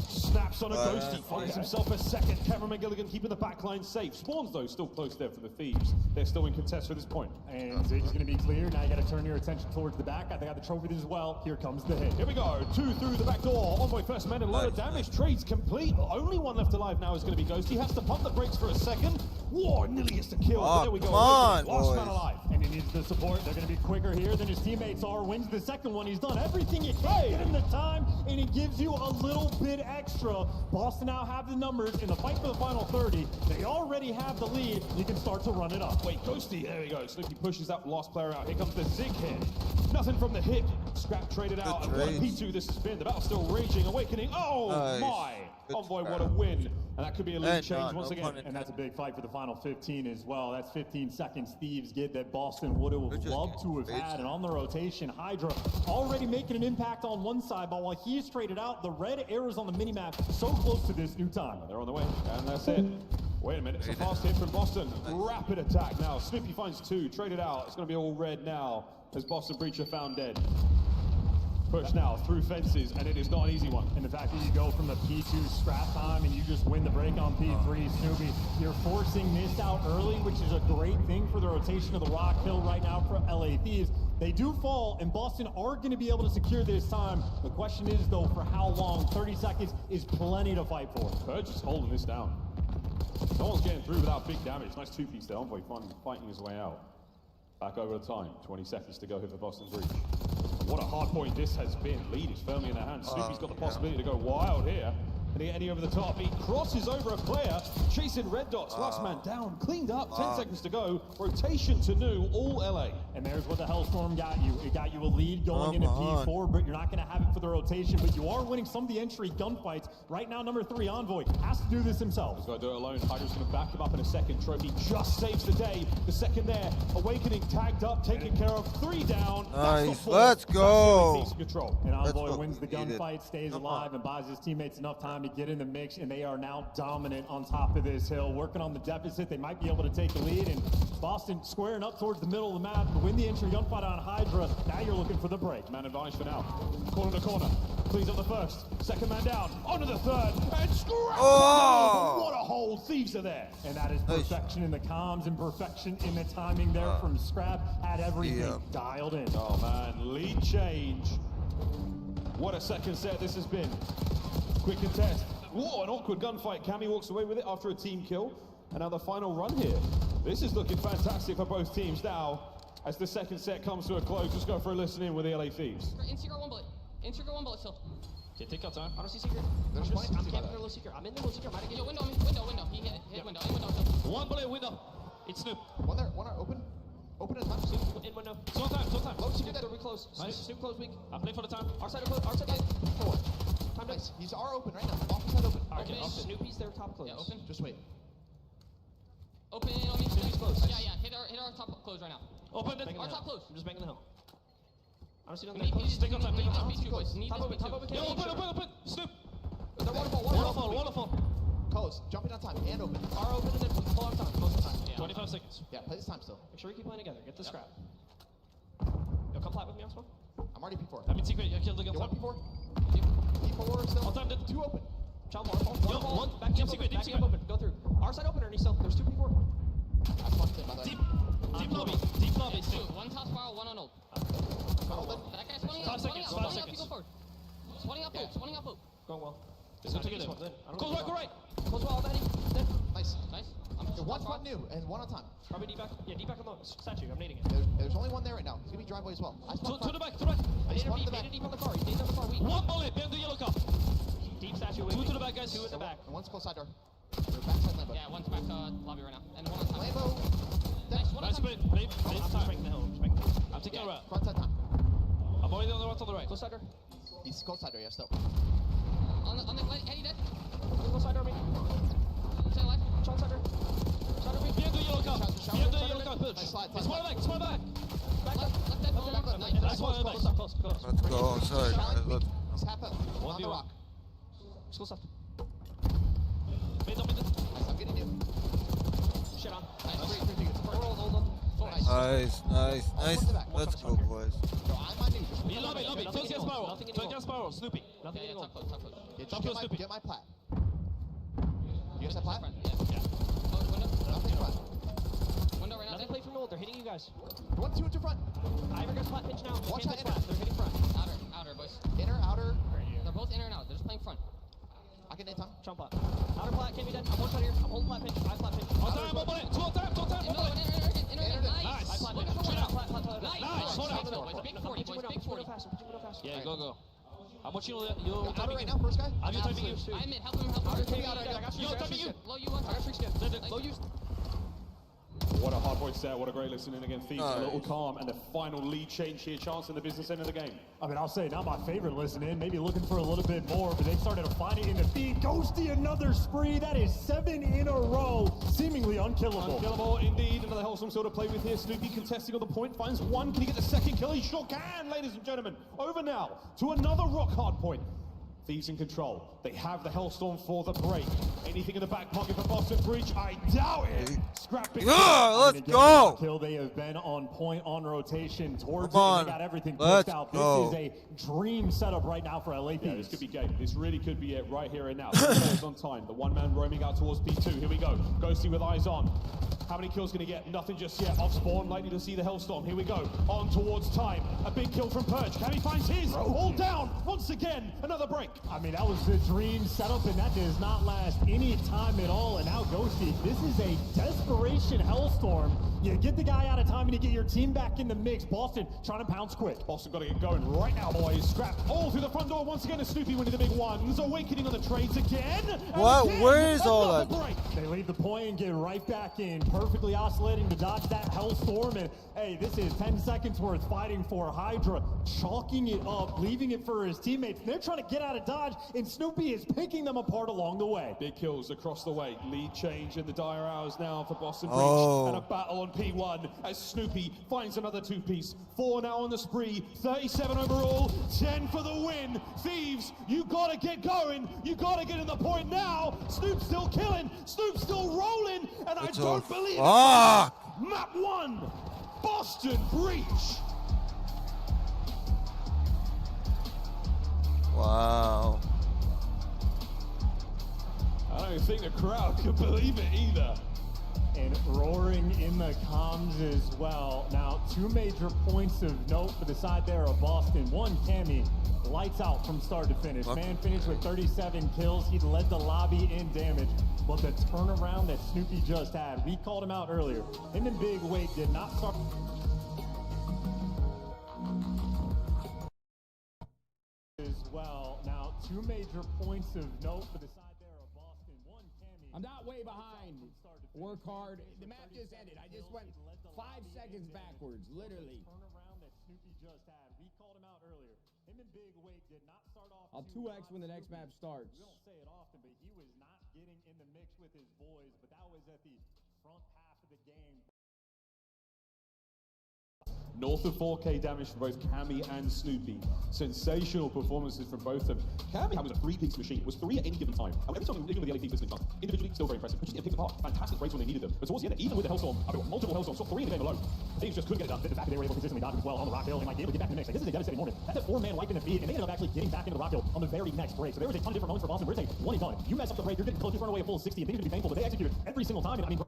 Snaps on a Ghosty, finds himself a second. Cameron McGilligan keeping the backline safe. Spawns, though, still close there for the Thieves. They're still in contest at this point. And Zig's going to be clear. Now you got to turn your attention towards the back. They got the trophy as well. Here comes the hit. Here we go. 2 through the back door. Envoy first man and a lot of damage. Trades complete. Only one left alive now is going to be Ghosty. Has to pump the brakes for a second. Whoa, nearly gets the kill. But there we go. Last man alive. And he needs the support. They're going to be quicker here than his teammates are. Wins the second one. He's done everything he can. Get him the time, and he gives you a little bit extra. Boston now have the numbers in the fight for the final 30. They already have the lead. You can start to run it up. Wait, Ghosty. There we go. Snoopy pushes that last player out. Here comes the Zig hit. Nothing from the hit. Scrap traded out. And what a P2 this has been. The battle's still raging. Awakening. Oh, my. Envoy, what a win. And that could be a lead change once again. And that's a big fight for the final 15 as well. That's 15 seconds Thieves get that Boston would have loved to have had. And on the rotation, Hydra already making an impact on one side, but while he's traded out, the red arrows on the minimap so close to this new time. They're on the way, and that's it. Wait a minute, it's a fast hit from Boston. Rapid attack now. Snoopy finds 2, traded out. It's going to be all red now as Boston Breacher found dead. Push now through fences, and it is not an easy one. And the fact that you go from the P2 scrap time and you just win the break on P3, Snoopy, you're forcing this out early, which is a great thing for the rotation of the Rock Hill right now for LA Thieves. They do fall, and Boston are going to be able to secure this time. The question is, though, for how long? 30 seconds is plenty to fight for. Purge is holding this down. Someone's getting through without big damage. Nice 2-piece there. Envoy fighting his way out. Back over the time. 20 seconds to go here for Boston's Breach. What a hard point this has been. Lead is firmly in their hands. Snoopy's got the possibility to go wild here. And any over the top, he crosses over a player, chasing red dots. Last man down, cleaned up, 10 seconds to go. Rotation to new, all LA. And there's what the Hellstorm got you. It got you a lead going into P4, but you're not going to have it for the rotation. But you are winning some of the entry gunfights. Right now, number 3, Envoy, has to do this himself. He's got to do it alone. Hydra's going to back him up in a second. Trophy just saves the day. The second there, Awakening tagged up, taken care of. 3 down. Nice, let's go. Control. And Envoy wins the gunfight, stays alive, and buys his teammates enough time to get in the mix, and they are now dominant on top of this hill, working on the deficit. They might be able to take the lead, and Boston squaring up towards the middle of the map to win the entry gunfight on Hydra. Now you're looking for the break. Man advantage for now. Corner to corner. Cleans up the first. Second man down. Onto the third. And scrap! Oh! What a hold. Thieves are there. And that is perfection in the comms and perfection in the timing there from Scrap. Had everything dialed in. Oh, man. Lead change. What a second set this has been. Quick contest. Whoa, an awkward gunfight. Cammy walks away with it after a team kill. And now the final run here. This is looking fantastic for both teams now. As the second set comes to a close, just go for a listen in with the LA Thieves. In secret, 1 bullet. In secret, 1 bullet still. Okay, take your time. I don't see secret. There's I'm plenty. camping in the low secret. I'm in the low secret. Might get window. Window. He hit window. In window still. 1 bullet window. It's Snoop. One there. Open. Open at a time. Snoop in window. So time. Low secret. We close. Nice. Snoop close weak. I play for the time. Our side open. Our side dead. Forward. Time nice. He's R open right now. Off the side open. Okay, Snoopy's there top close. Yeah, open. Just wait. Open on me. Snoopy's close. Yeah. Hit our top close right now. Open it. Our top close. I'm just making the hill. I don't see nothing. Take your time. Top open. Open. Snoop. Waterfall. Close. Jumping on time and open. R open and then pull on time. Close on time. Yeah. 25 seconds. Yeah, play this time still. Make sure we keep playing together. Get the scrap. Yo, come flat with me on spawn. I'm already P4. I'm in secret. I killed the gun. You want P4? P4 still. On time. 2 open. Child waterfall. One. Back deep secret. Open. Go through. Our side open, Ernie still. There's 2 P4. That's one thing, by the way. Deep lobby. Deep lobby. Two. 1 top spiral, 1 on old. That guy's spawning up. 5 seconds. 5 seconds. Spawning up hoop. Going well. Let's go together. Close right. Close well, Benny. Nice. I'm one spot new and 1 on time. Probably deep back. Yeah, deep back on the statue. I'm nading it. There's only 1 there right now. It's gonna be driveway as well. To the back. I need deep on the car. He's deep on the car. 1 bullet behind the yellow car. Deep statue. 2 to the back, guys. 2 in the back. And 1's close side door. Backside Lambo. Yeah, 1's back lobby right now. And 1 on time. Lambo. Nice. 1 on Nice time. split. I'm making the hill. I'm taking a route. Front side time. I'm already on the right to the right. Close side door. He's close side door, yeah, still. On the left. Hey, dead. Close side door, me. Stay alive. Shot side door. Side door, me. Behind the yellow car. Behind the yellow car. Push. It's one back. Back left dead. That's one back. Close. Let's go outside. He's half up. On the rock. Let's go left. Middle. Nice, I'm getting you. Shit on. Nice. Let's go, boys. Yo, I'm on you. Lobby. First gas spiral. Snoopy. Nothing in Top close. Get my plat. You guys have plat? Yeah. Nothing front. Window right now. They play from old. They're hitting you guys. 1, 2 to front. Ivor goes flat pitch now. Watch that flat. They're hitting front. Outer, boys. Inner, outer. They're both inner and out. They're just playing front. I can name time. Jump plat. Outer plat can't be dead. I'm 1 shot here. I'm holding plat pitch. I plat pitch. On time, on bullet. 2 on time. Inner. Nice. I plat pitch. Plat. Nice. Big 40, boys. Big 40. Yeah, go. How much you outer right now, first guy? I'm timing you. I'm in. Help him. Outer, I got you. Yo, timing you. Low you one. I got free scan. Low you. What a hard point set. What a great listening again. Thieves a little calm. And the final lead change here. Chance in the business end of the game. I mean, I'll say not my favorite listening. Maybe looking for a little bit more, but they started to find it in the feed. Ghosty, another spree. That is 7 in a row. Seemingly unkillable. Unkillable indeed. Another Hellstorm still to play with here. Snoopy contesting on the point. Finds 1. Can he get the second kill? He sure can, ladies and gentlemen. Over now to another rock hard point. Thieves in control. They have the Hellstorm for the break. Anything in the back pocket for Boston Breach? I doubt it. Scrapping. Let's go. Kill. They have been on point on rotation towards Come on. it. They got everything Let's pushed out. go. This is a dream setup right now for LAP. Yeah, this could be game. This really could be it right here and now. Players on time. The 1 man roaming out towards P2. Here we go. Ghosty with eyes on. How many kills can he get? Nothing just yet. Off spawn, likely to see the Hellstorm. Here we go. On towards time. A big kill from Purge. Can he find his? All down. Once again, another break. I mean, that was the dream setup, and that does not last any time at all. And now Ghosty, this is a desperation Hellstorm You get the guy out of time and you get your team back in the mix. Boston trying to pounce quick. Boston got to get going right now, boys. Scrap all through the front door. Once again, a Snoopy winning the big ones. Awakening on the trades again. What? Where is all that? They leave the point and get right back in. Perfectly oscillating to dodge that Hellstorm. And hey, this is 10 seconds worth fighting for. Hydra chalking it up, leaving it for his teammates. They're trying to get out of dodge, and Snoopy is picking them apart along the way. Big kills across the way. Lead change in the dire hours now for Boston Breach. Oh. And a battle on P1 as Snoopy finds another 2-piece. 4 now on the spree. 37 overall. 10 for the win. Thieves, you gotta get going. You gotta get in the point now. Snoop's still killing. Snoop's still rolling. And I don't believe it. Map 1. Boston Breach. Wow. I don't think the crowd could believe it either. And roaring in the comms as well. Now, 2 major points of note for the side there of Boston. One, Cammy, lights out from start to finish. Man finished with 37 kills. He led the lobby in damage. But the turnaround that Snoopy just had, we called him out earlier. Him and Big Wait did not start. As well. Now, 2 major points of note for the side there of Boston. One, Cammy. I'm not way behind. Work hard. The map just ended. I just went 5 seconds backwards, literally. Turnaround that Snoopy just had. We called him out earlier. Him and Big Wait did not start off. I'll 2x when the next map starts. We don't say it often, but he was not getting in the mix with his boys. But that was at the front half of the game. North of 4K damage from both Cammy and Snoopy. Sensational performances from both of them. Cammy was a 3-piece machine. It was 3 at any given time. Every time we were the LAPs this time, individually, still very impressive. But just picked apart. Fantastic breaks when they needed them. But towards the end, even with the Hellstorm, multiple Hellstorms, saw 3 in the game alone. Things just couldn't get it done. At the back, they were able to consistently dodge as well on the rock hill and like be able to get back in the mix. Like, this is a devastating moment. That's a 4-man wipe in the feed, and they ended up actually getting back into the rock hill on the very next break. So there was a ton of different moments for Boston. We're saying, one is done. You mess up the break, you're getting close, you're running away a full 60, and things are going to be painful, but they executed every single time. And I mean,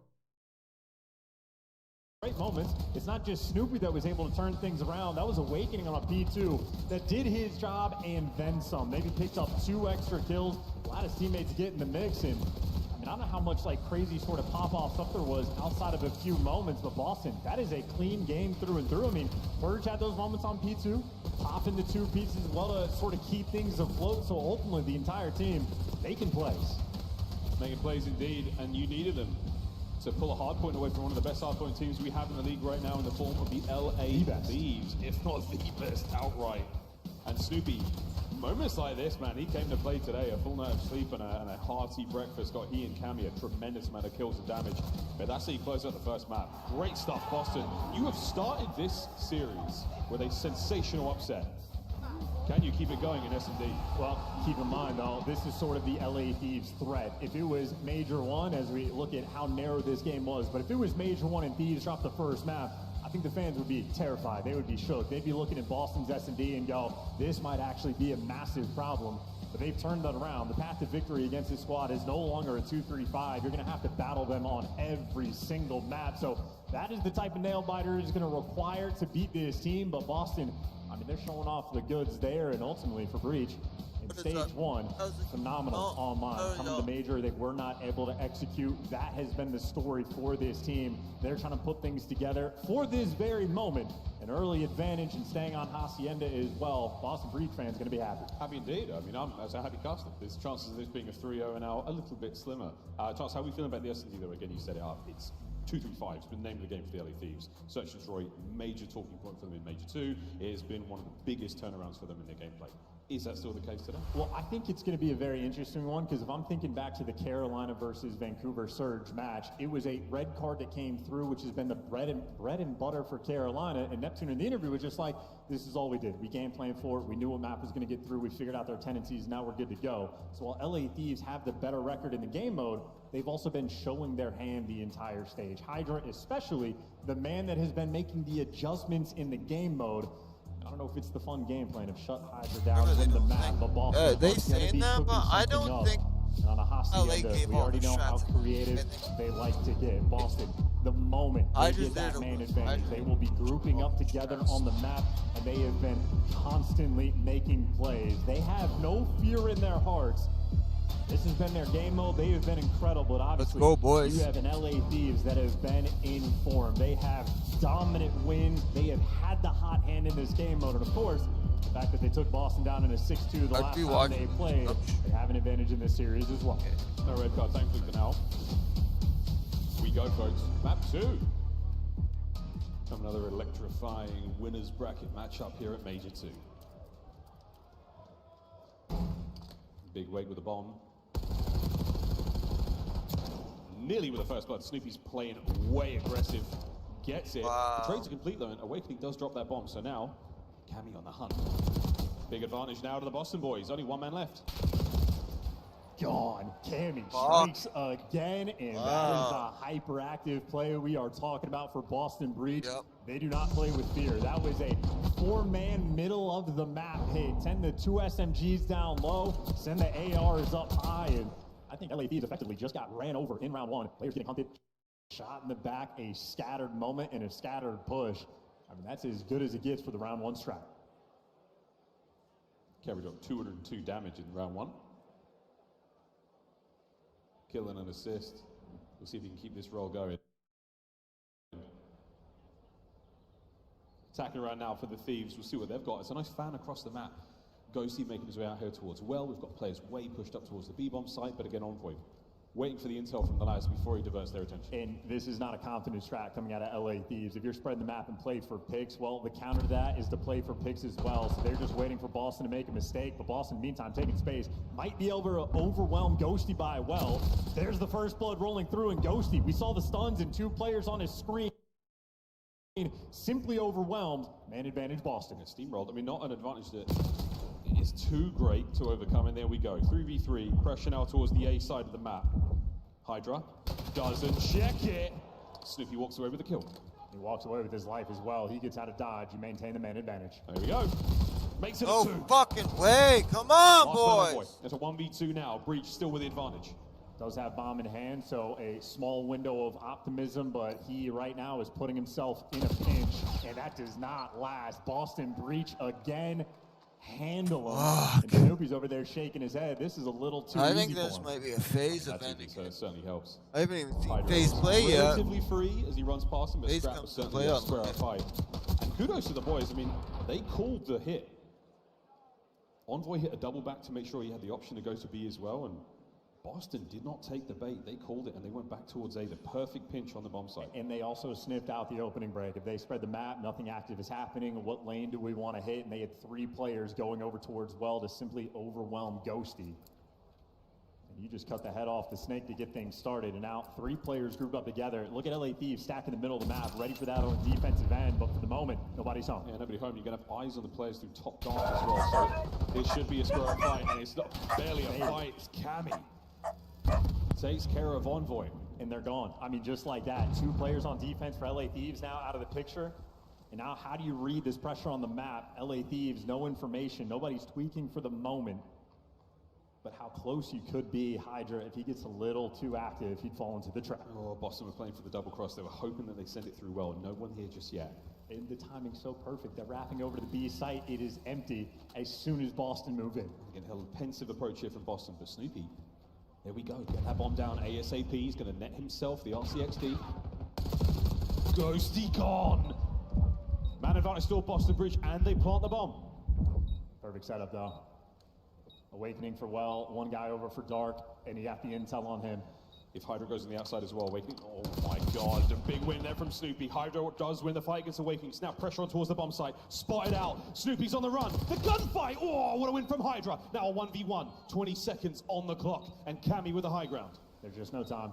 great moments. It's not just Snoopy that was able to turn things around. That was Awakening on a P2 that did his job and then some. Maybe picked up 2 extra kills. A lot of his teammates get in the mix, and I mean, I don't know how much like crazy sort of pop-off stuff there was outside of a few moments, but Boston, that is a clean game through and through. I mean, Purge had those moments on P2, popping the 2 pieces as well to sort of keep things afloat. So ultimately, the entire team making plays. Making plays indeed, and you needed them to pull a hard point away from one of the best hard point teams we have in the league right now in the form of the LA Thieves, if not the best outright. And Snoopy, moments like this, man, he came to play today, a full night of sleep and a hearty breakfast, got he and Cammy a tremendous amount of kills and damage. But that's how you close out the first map. Great stuff, Boston. You have started this series with a sensational upset. Can you keep it going in S&D? Well, keep in mind, though, this is sort of the LA Thieves threat. If it was Major 1, as we look at how narrow this game was, but if it was Major 1 and Thieves dropped the first map, I think the fans would be terrified. They would be shook. They'd be looking at Boston's S&D and go, this might actually be a massive problem. But they've turned that around. The path to victory against this squad is no longer a 2-3-5. You're going to have to battle them on every single map. So that is the type of nail-biter is going to require to beat this team. But Boston, I mean, they're showing off the goods there, and ultimately for Breach, in stage 1, phenomenal online. Coming to Major, they were not able to execute. That has been the story for this team. They're trying to put things together for this very moment. An early advantage and staying on Hacienda as well. Boston Breach fans going to be happy. Happy indeed. I mean, I'm as a happy caster. There's chances of this being a 3-0 and now a little bit slimmer. Chance, how are we feeling about the S&D though? Again, you set it up. It's 2-3-5. It's been the name of the game for the LA Thieves. Search and Destroy, major talking point for them in Major 2. It has been one of the biggest turnarounds for them in their gameplay. Is that still the case today? Well, I think it's going to be a very interesting one because if I'm thinking back to the Carolina versus Vancouver Surge match, it was a red card that came through, which has been the bread and butter for Carolina. And Neptune in the interview was just like, this is all we did. We game planned for it. We knew what map was going to get through. We figured out their tendencies. Now we're good to go. So while LA Thieves have the better record in the game mode, they've also been showing their hand the entire stage. Hydra, especially, the man that has been making the adjustments in the game mode. I don't know if it's the fun game plan of shut Hydra down from the map, but Boston they saying that, but I don't think on a Hacienda, we already know how creative they like to get. Boston, the moment they get that main advantage, they will be grouping up together on the map, and they have been constantly making plays. They have no fear in their hearts This has been their game mode. They have been incredible. But obviously, Let's go, boys. You have an LA Thieves that have been in form. They have dominant wins. They have had the hot hand in this game mode. And of course, the fact that they took Boston down in a 6-2 the last time they played, they have an advantage in this series as well. No red card, thankfully for now. We go, folks. Map 2. Another electrifying winners bracket matchup here at Major 2. Big wake with a bomb. Nearly with the first blood. Snoopy's playing way aggressive. Gets it. Wow. The trades are complete though, and Awakening does drop that bomb. So now, Cammy on the hunt. Big advantage now to the Boston boys. Only one man left. Gone. Cammy strikes again, and that is the hyperactive play we are talking about for Boston Breach. They do not play with fear. That was a 4-man middle of the map hit. Send the 2 SMGs down low, send the ARs up high, and I think LA Thieves effectively just got ran over in round 1. Players getting hunted, shot in the back, a scattered moment, and a scattered push. I mean, that's as good as it gets for the round 1 strat. Carried up 202 damage in round 1. Kill and an assist. We'll see if he can keep this roll going. Attacking around now for the Thieves. We'll see what they've got. It's a nice fan across the map. Ghosty making his way out here towards well. We've got players way pushed up towards the B-bomb site, but again, Envoy waiting for the intel from the lads before he diverts their attention. And this is not a confidence strat coming out of LA Thieves. If you're spreading the map and play for picks, well, the counter to that is to play for picks as well. So they're just waiting for Boston to make a mistake, but Boston, meantime, taking space, might be able to overwhelm Ghosty by well. There's the first blood rolling through, and Ghosty, we saw the stuns and 2 players on his screen. Simply overwhelmed. Man advantage Boston. Yeah, steamrolled. I mean, not an advantage that is too great to overcome, and there we go. 3v3, pressure now towards the A side of the map. Hydra doesn't check it. Snoopy walks away with the kill. He walks away with his life as well. He gets out of dodge. You maintain the man advantage. There we go. Makes it a 2. No fucking way. Come on, boys. It's a 1v2 now. Breach still with the advantage. Does have bomb in hand, so a small window of optimism, but he right now is putting himself in a pinch, and that does not last. Boston Breach again. Handle him. And Snoopy's over there shaking his head. This is a little too easy. I think this might be a phase of ending. So it certainly helps. I haven't even seen phase play yet. Relatively free as he runs past him, but Phase Scrap comes was to certainly play a on square the up fight. And kudos to the boys. I mean, they called the hit. Envoy hit a double back to make sure he had the option to go to B as well, and Boston did not take the bait. They called it, and they went back towards A, the perfect pinch on the bomb site. And they also sniffed out the opening break. If they spread the map, nothing active is happening. What lane do we want to hit? And they had 3 players going over towards well to simply overwhelm Ghosty. And you just cut the head off the snake to get things started. And now 3 players grouped up together. Look at LA Thieves stacked in the middle of the map, ready for that on the defensive end. But for the moment, nobody's home. Yeah, nobody home. You're going to have eyes on the players through top dark as well. So it should be a square up fight, and it's not barely a fight. It's Cammy. Takes care of Envoy. And they're gone. I mean, just like that. 2 players on defense for LA Thieves now out of the picture. And now how do you read this pressure on the map? LA Thieves, no information. Nobody's tweaking for the moment. But how close you could be, Hydra, if he gets a little too active, he'd fall into the trap. Oh, Boston were playing for the double cross. They were hoping that they sent it through well. No one here just yet. And the timing's so perfect. They're wrapping over to the B site. It is empty as soon as Boston move in. Again, a pensive approach here from Boston, but Snoopy, there we go. Get that bomb down ASAP. He's going to net himself the RCXD. Ghosty gone. Man advantage still Boston Bridge, and they plant the bomb. Perfect setup, though. Awakening for well. 1 guy over for dark, and you got the intel on him. If Hydra goes on the outside as well, Awakening. Oh my god, a big win there from Snoopy. Hydra does win the fight against Awakening. Snap pressure on towards the bomb site. Spotted out. Snoopy's on the run. The gunfight. Oh, what a win from Hydra. Now a 1v1. 20 seconds on the clock. And Cammy with the high ground. There's just no time.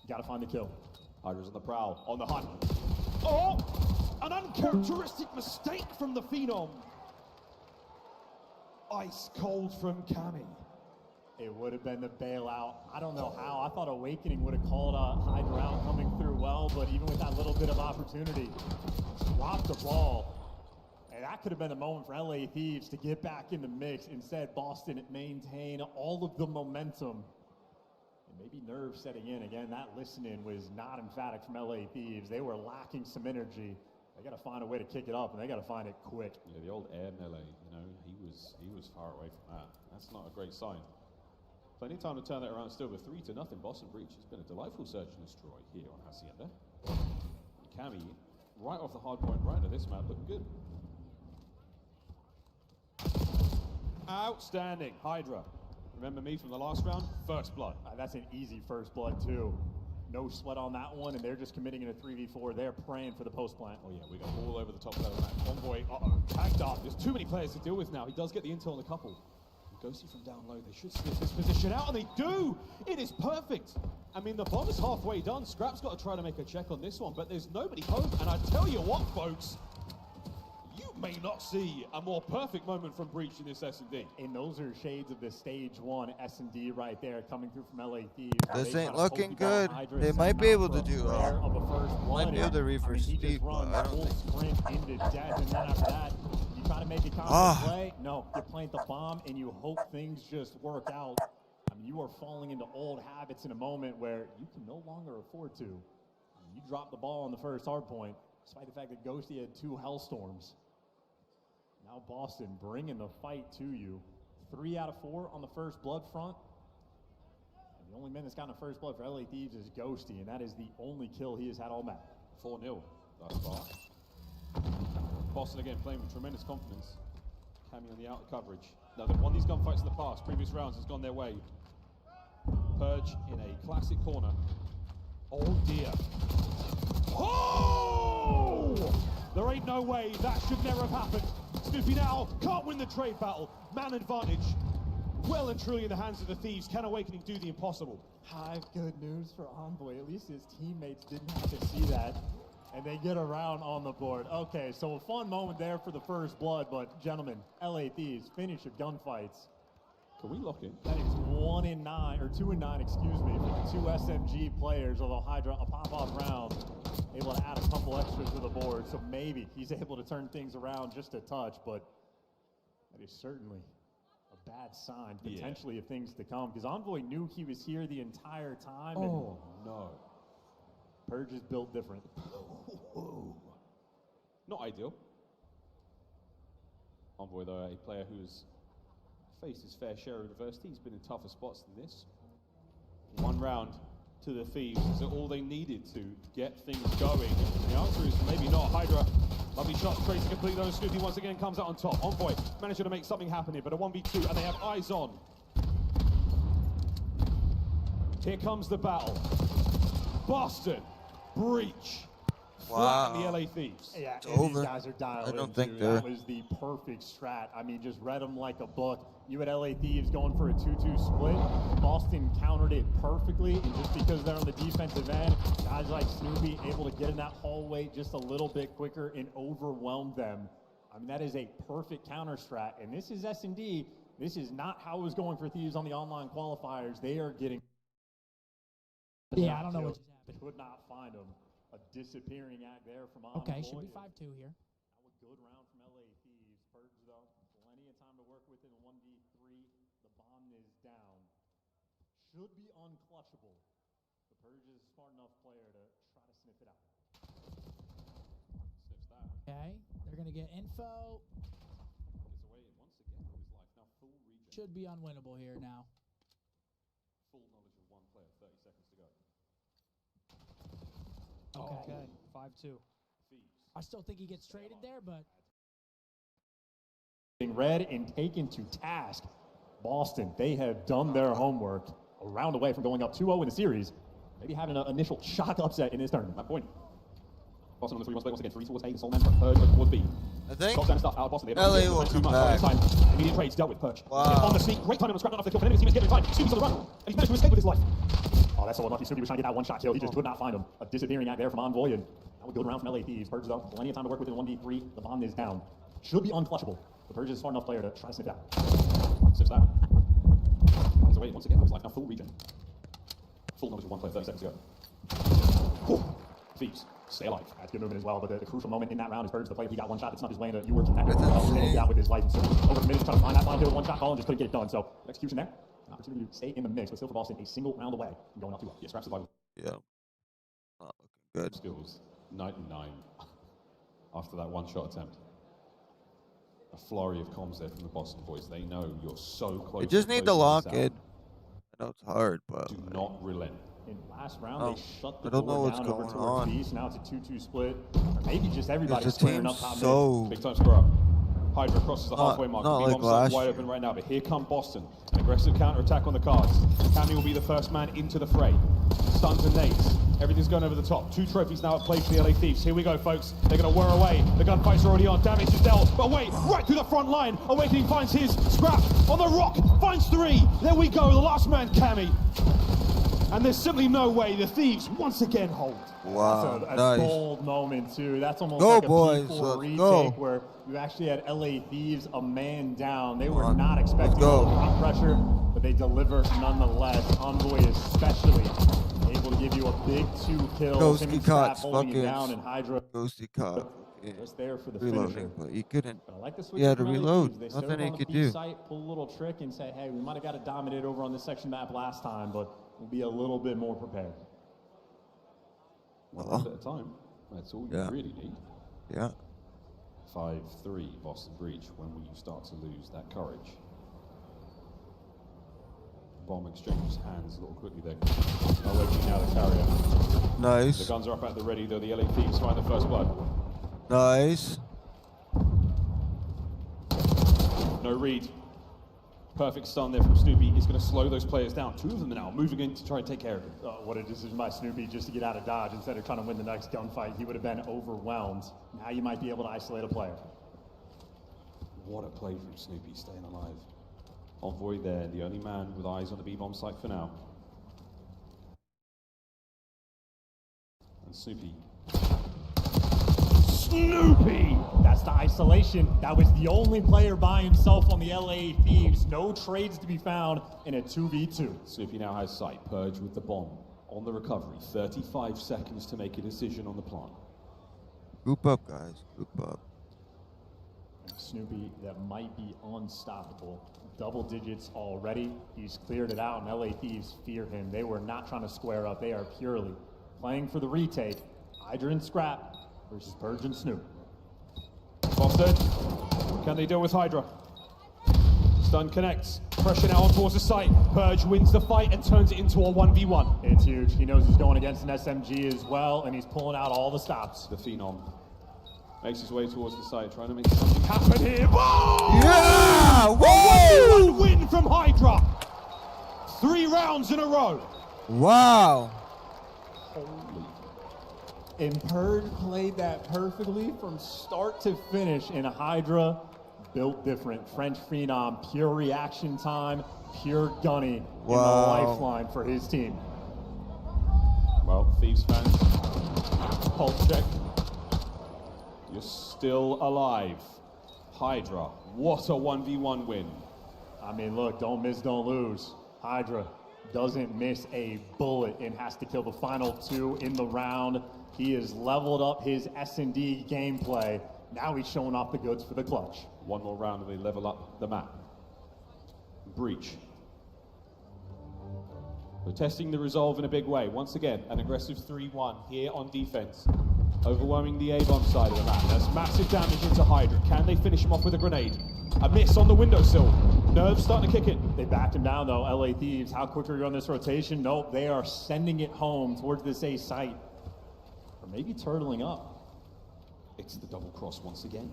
You gotta find the kill. Hydra's on the prowl. On the hunt. Oh! An uncharacteristic mistake from the Phenom. Ice cold from Cammy. It would have been the bailout. I don't know how. I thought Awakening would have called Hydra out coming through well, but even with that little bit of opportunity, dropped the ball. And that could have been the moment for LA Thieves to get back in the mix. Instead, Boston maintain all of the momentum. And maybe nerves setting in. Again, that listening was not emphatic from LA Thieves. They were lacking some energy. They got to find a way to kick it up, and they got to find it quick. Yeah, the old air melee, you know, he was far away from that. That's not a great sign. Plenty of time to turn that around still with 3-0. Boston Breach has been a delightful search and destroy here on Hacienda. Cammy, right off the hard point, right into this map, looking good. Outstanding. Hydra. Remember me from the last round? First blood. That's an easy first blood, too. No sweat on that one, and they're just committing in a 3v4. They're praying for the post plant. Oh, yeah, we got all over the top of that map. Envoy, tagged up. There's too many players to deal with now. He does get the intel on the couple. Ghosty from down low. They should sniff this position out, and they do! It is perfect! I mean, the bomb is halfway done. Scrap's got to try to make a check on this one, but there's nobody home. And I tell you what, folks, you may not see a more perfect moment from Breach in this S&D. And those are shades of the stage 1 S&D right there coming through from LA Thieves. This ain't looking good. They might be able to do might be able to reverse speed, but I don't think. Sprint into death, and then after that, you try to make a confident play. No, you plant the bomb and you hope things just work out. I mean, you are falling into old habits in a moment where you can no longer afford to. You drop the ball on the first hard point, despite the fact that Ghosty had 2 Hellstorms. Now Boston bringing the fight to you. 3 out of 4 on the first blood front. And the only man that's gotten a first blood for LA Thieves is Ghosty, and that is the only kill he has had all map. 4-0 thus far. Boston again playing with tremendous confidence. Cammy on the outer coverage. Now they've won these gunfights in the past. Previous rounds has gone their way. Purge in a classic corner. Oh dear. Oh! There ain't no way that should never have happened. Snoopy now can't win the trade battle. Man advantage. Well and truly in the hands of the Thieves. Can Awakening do the impossible? I've good news for Envoy. At least his teammates didn't have to see that. And they get around on the board. Okay, so a fun moment there for the first blood, but gentlemen, LA Thieves, finish of gunfights. Can we lock in? That is 1 in 9, or 2 in 9, excuse me, for the 2 SMG players, although Hydra, a pop-off round, able to add a couple extras to the board, so maybe he's able to turn things around just a touch, but that is certainly a bad sign, potentially, of things to come, because Envoy knew he was here the entire time. Oh, no. Purge is built different. Not ideal. Envoy, though, a player who's faced his fair share of adversity. He's been in tougher spots than this. 1 round to the Thieves. Is it all they needed to get things going? The answer is maybe not. Hydra, lovely shot, straight to complete those. Snoopy once again comes out on top. Envoy managing to make something happen here, but a 1v2, and they have eyes on. Here comes the battle. Boston Breach. Wow. The LA Thieves. Yeah, It's and over. these guys are dialed I don't in, think too. they're- That was the perfect strat. I mean, just read them like a book. You had LA Thieves going for a 2-2 split. Boston countered it perfectly, and just because they're on the defensive end, guys like Snoopy able to get in that hallway just a little bit quicker and overwhelm them. I mean, that is a perfect counter strat, and this is S&D. This is not how it was going for Thieves on the online qualifiers. They are getting... Yeah, I don't know what just happened. Could not find them. A disappearing act there from Okay, Envoy. should be 5-2 here. Now a good round from LA Thieves. Purge, though, plenty of time to work with in a 1v3. The bomb is down. Should be unclutchable. The Purge is a smart enough player to try to sniff it out. Sniffs that. Okay, they're gonna get info. Gets away once again with his life. Now full regen. Should be unwinnable here now. Full knowledge of 1 player. 30 seconds to go. Okay, 5-2. I still think he gets traded there, but Being read and taken to task. Boston, they have done their homework. A round away from going up 2-0 in the series. Maybe having an initial shock upset in this tournament. My point. Boston on the 3-1 split once again. 3 towards A, Soul Man, Purge towards B. I think Top down stuff out of Boston. LA will come back. Immediate trades dealt with Purge. Wow. On the sneak, great timing on scrap, not off the kill. Enemies teammates getting in time. Snoopy's on the run, and he's managed to escape with his life. Oh, that's so unlucky. Snoopy was trying to get that 1-shot kill. He just could not find him. A disappearing act there from Envoy, and that would go around from LA Thieves. Purge, though, plenty of time to work with in 1v3. The bomb is down. Should be unclutchable. The Purge is a smart enough player to try to sniff it out. Sniffs that. Gets away once again with his life. Now full regen. Full knowledge of 1 player. 30 seconds to go. Thieves. Stay alive. That's good movement as well, but the crucial moment in that round is Purge, the player he got 1 shot that snuck his way into you were connected. Out with his life. So over the minutes trying to find that final kill with 1-shot call and just couldn't get it done. So execution there. An opportunity to stay in the mix, but still for Boston, a single round away from going up 2-0. Yeah, scrap survival. Yeah. Not looking good. Skills. 99 after that 1-shot attempt. A flurry of comms there from the Boston boys. They know you're so close. They just to need to closing lock this out. it. I know it's hard, but do not relent. In last round, they shut the I don't know door what's down over going towards on. Beast. Now it's a 2-2 split. Or maybe just everybody It's the squaring team up top so- Big time square up. Hydra crosses the Not- halfway mark. not like B-bomb's last wide year. open right now, but here come Boston. An aggressive counter-attack on the cards. Cammy will be the first man into the fray. Stuns and nades. Everything's going over the top. 2 trophies now at play for the LA Thieves. Here we go, folks. They're going to whir away. The gunfight's already on. Damage is dealt. But wait, right through the front line. Awakening finds his. Scrap on the rock. Finds 3. There we go. The last man, Cammy. And there's simply no way the Thieves once again hold. Wow, That's a nice. bold moment, too. That's almost Go, like a boys, P4 let's retake go. where you actually had LA Thieves a man down. They were on, not let's expecting go. all the front pressure, but they deliver nonetheless. Envoy especially able to give you a big 2 kills. Him Ghosty and Scrap cuts, holding you fucking down, and Hydra Ghosty cut. just there for the Reloading, finishing. but he couldn't. But I like the switch He had to from LA reload. Thieves. They Nothing serve he on the could B do. site, pull a little trick and say, hey, we might have got it dominated over on this section map last time, but we'll be a little bit more prepared. One round at a time. That's all you Yeah. really need. Yeah. 5-3 Boston Breach. When will you start to lose that courage? Bomb exchanges hands a little quickly there. Awakening now the carrier. Nice. The guns are up at the ready, though the LA Thieves find the first blood. Nice. No read. Perfect stun there from Snoopy. He's going to slow those players down. 2 of them now moving in to try and take care of it. What a decision by Snoopy just to get out of dodge instead of trying to win the next gunfight. He would have been overwhelmed. Now you might be able to isolate a player. What a play from Snoopy, staying alive. Envoy there, the only man with eyes on the B-bomb site for now. And Snoopy. Snoopy! That's the isolation. That was the only player by himself on the LA Thieves. No trades to be found in a 2v2. Snoopy now has sight. Purge with the bomb. On the recovery. 35 seconds to make a decision on the plant. Group up, guys. Group up. Snoopy that might be unstoppable. Double digits already. He's cleared it out, and LA Thieves fear him. They were not trying to square up. They are purely playing for the retake. Hydra and Scrap versus Purge and Snoop. Boston, can they deal with Hydra? Stun connects. Pressure now on towards the site. Purge wins the fight and turns it into a 1v1. It's huge. He knows he's going against an SMG as well, and he's pulling out all the stops. The Phenom makes his way towards the site, trying to make something happen here. Boom! Yeah! A Woo! 1v1 win from Hydra. 3 rounds in a row. Wow. And Purge played that perfectly from start to finish, and Hydra built different. French Phenom, pure reaction time, pure gunny, Wow. in the lifeline for his team. Well, Thieves fans, pulse check. You're still alive. Hydra, what a 1v1 win. I mean, look, don't miss, don't lose. Hydra doesn't miss a bullet and has to kill the final 2 in the round. He has leveled up his S&D gameplay. Now he's showing off the goods for the clutch. 1 more round and they level up the map. Breach. We're testing the resolve in a big way. Once again, an aggressive 3-1 here on defense. Overwhelming the A-bomb side of the map. There's massive damage into Hydra. Can they finish him off with a grenade? A miss on the windowsill. Nerves starting to kick in. They backed him down though, LA Thieves. How quick are you on this rotation? Nope, they are sending it home towards this A site. Or maybe turtling up. It's the double cross once again.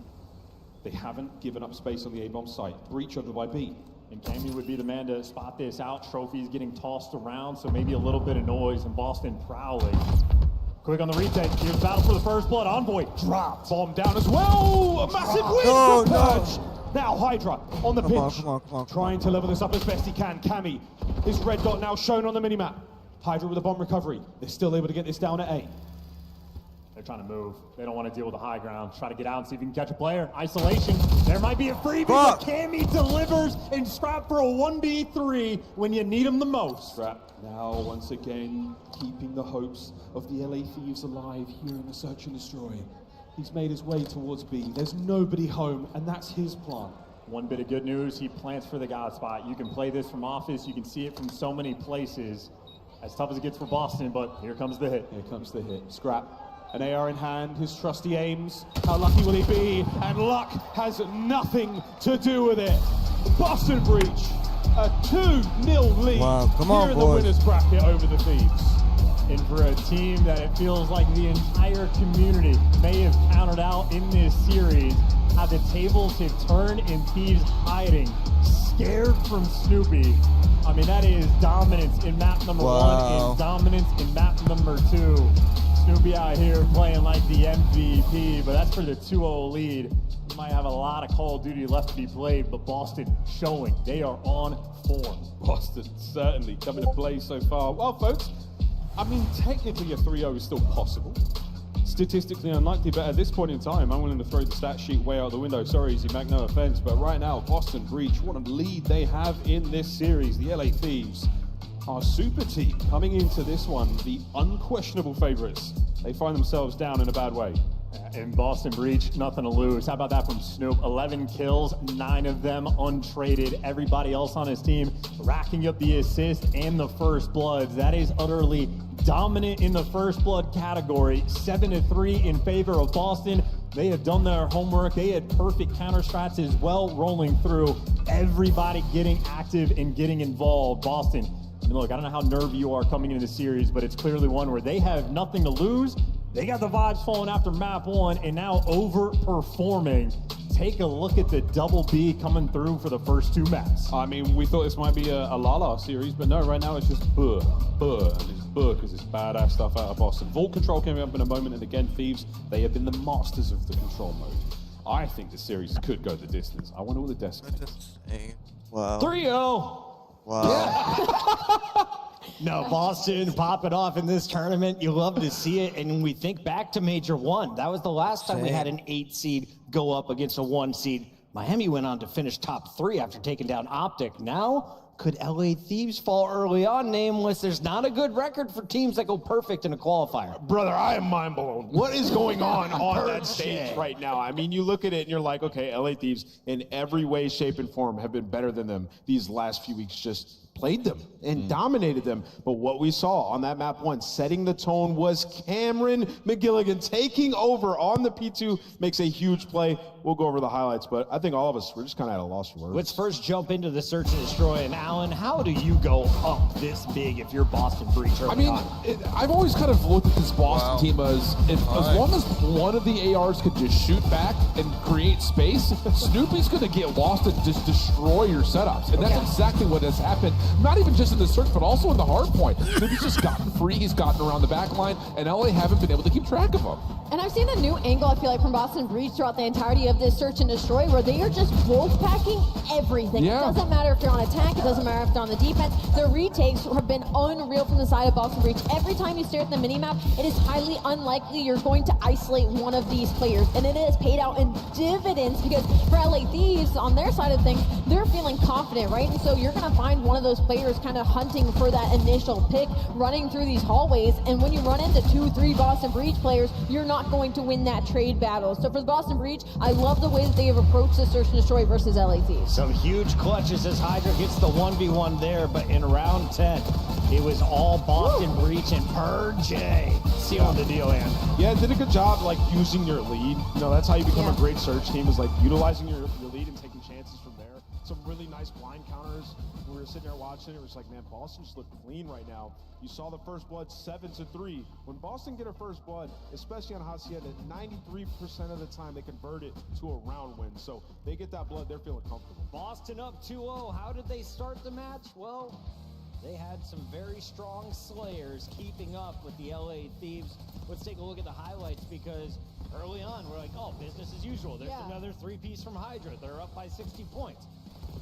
They haven't given up space on the A-bomb site. Breach over by B. And Cammy would be the man to spot this out. Trophies getting tossed around, so maybe a little bit of noise, and Boston prowling. Quick on the retake. Here's battle for the first blood. Envoy dropped. Bomb down as well. A massive win No, for no. Purge. Now Hydra on the pinch. Come on. Trying to level this up as best he can. Cammy, his red dot now shown on the minimap. Hydra with a bomb recovery. They're still able to get this down at A. They're trying to move. They don't want to deal with the high ground. Try to get out and see if you can catch a player. Isolation. There might be a freebie, but Cammy delivers and Scrap for a 1v3 when you need him the most. Scrap now once again keeping the hopes of the LA Thieves alive here in the search and destroy. He's made his way towards B. There's nobody home, and that's his plan. One bit of good news, he plants for the God spot. You can play this from office. You can see it from so many places. As tough as it gets for Boston, but here comes the hit. Here comes the hit. Scrap. An AR in hand, his trusty aims. How lucky will he be? And luck has nothing to do with it. Boston Breach a 2-0 lead. Wow, come on, here in the boys. winners bracket over the Thieves. And for a team that it feels like the entire community may have counted out in this series, how the tables have turned and Thieves hiding, scared from Snoopy. I mean, that is dominance in map number 1 and dominance in map number 2. Snoopy out here playing like the MVP, but that's for the 2-0 lead. You might have a lot of Call of Duty left to be played, but Boston showing they are on form. Boston certainly coming to play so far. Well, folks, I mean, technically a 3-0 is still possible. Statistically unlikely, but at this point in time, I'm willing to throw the stat sheet way out the window. Sorry, Easy Mac, no offense, but right now, Boston Breach, what a lead they have in this series. The LA Thieves, our super team, coming into this one, the unquestionable favorites. They find themselves down in a bad way. In Boston Breach, nothing to lose. How about that from Snoop? 11 kills, 9 of them untraded. Everybody else on his team racking up the assist and the first bloods. That is utterly dominant in the first blood category. 7-3 in favor of Boston. They have done their homework. They had perfect counter strats as well rolling through. Everybody getting active and getting involved. Boston, I mean, look, I don't know how nervy you are coming into the series, but it's clearly one where they have nothing to lose. They got the vibes flowing after map 1 and now overperforming. Take a look at the double B coming through for the first 2 maps. I mean, we thought this might be a Lala series, but no, right now it's just and it's because it's badass stuff out of Boston. Vault Control coming up in a moment, and again, Thieves, they have been the masters of the control mode. I think the series could go the distance. I wonder what the destiny is. Wow. 3-0. Wow. No, Boston popping off in this tournament. You love to see it. And when we think back to Major 1, that was the last time we had an 8 seed go up against a 1 seed. Miami went on to finish top 3 after taking down Optic. Now, could LA Thieves fall early on? Nameless, there's not a good record for teams that go perfect in a qualifier. Brother, I am mind blown. What is going on that stage right now? I mean, you look at it and you're like, okay, LA Thieves in every way, shape, and form have been better than them these last few weeks. Just played them and dominated them. But what we saw on that map 1, setting the tone, was Cameron McGilligan taking over on the P2, makes a huge play. We'll go over the highlights, but I think all of us, we're just kind of at a loss for words. Let's first jump into the search and destroy. And Alan, how do you go up this big if you're Boston Breach early I mean, on? I've always kind of looked at this Boston team as long as one of the ARs could just shoot back and create space, Snoopy's going to get lost and just destroy your setups. And that's exactly what has happened, not even just in the search, but also in the hard point. Snoopy's just gotten free, he's gotten around the back line, and LA haven't been able to keep track of him. And I've seen a new angle, I feel like, from Boston Breach throughout the entirety of this search and destroy, where they are just wolf packing everything. Yeah. It doesn't matter if they're on attack, it doesn't matter if they're on the defense. The retakes have been unreal from the side of Boston Breach. Every time you stare at the minimap, it is highly unlikely you're going to isolate one of these players. And it has paid out in dividends, because for LA Thieves, on their side of things, they're feeling confident, right? And so you're going to find one of those players kind of hunting for that initial pick, running through these hallways. And when you run into 2-3 Boston Breach players, you're not going to win that trade battle. So for the Boston Breach, I love the way that they have approached the search and destroy versus LA Thieves. Some huge clutches as Hydra gets the 1v1 there, but in round 10, it was all Boston Breach and Purge sealing the deal in. Yeah, did a good job like using your lead. You know, that's how you become a great search team, is like utilizing your lead and taking chances from there. Some really nice blind counters. We were sitting there watching it. It was like, man, Boston just looked clean right now. You saw the first blood 7-3. When Boston get a first blood, especially on Hacienda, 93% of the time they convert it to a round win. So they get that blood, they're feeling comfortable. Boston up 2-0. How did they start the match? Well, they had some very strong slayers keeping up with the LA Thieves. Let's take a look at the highlights, because early on we're like, oh, business as usual. There's another 3-piece from Hydra. They're up by 60 points.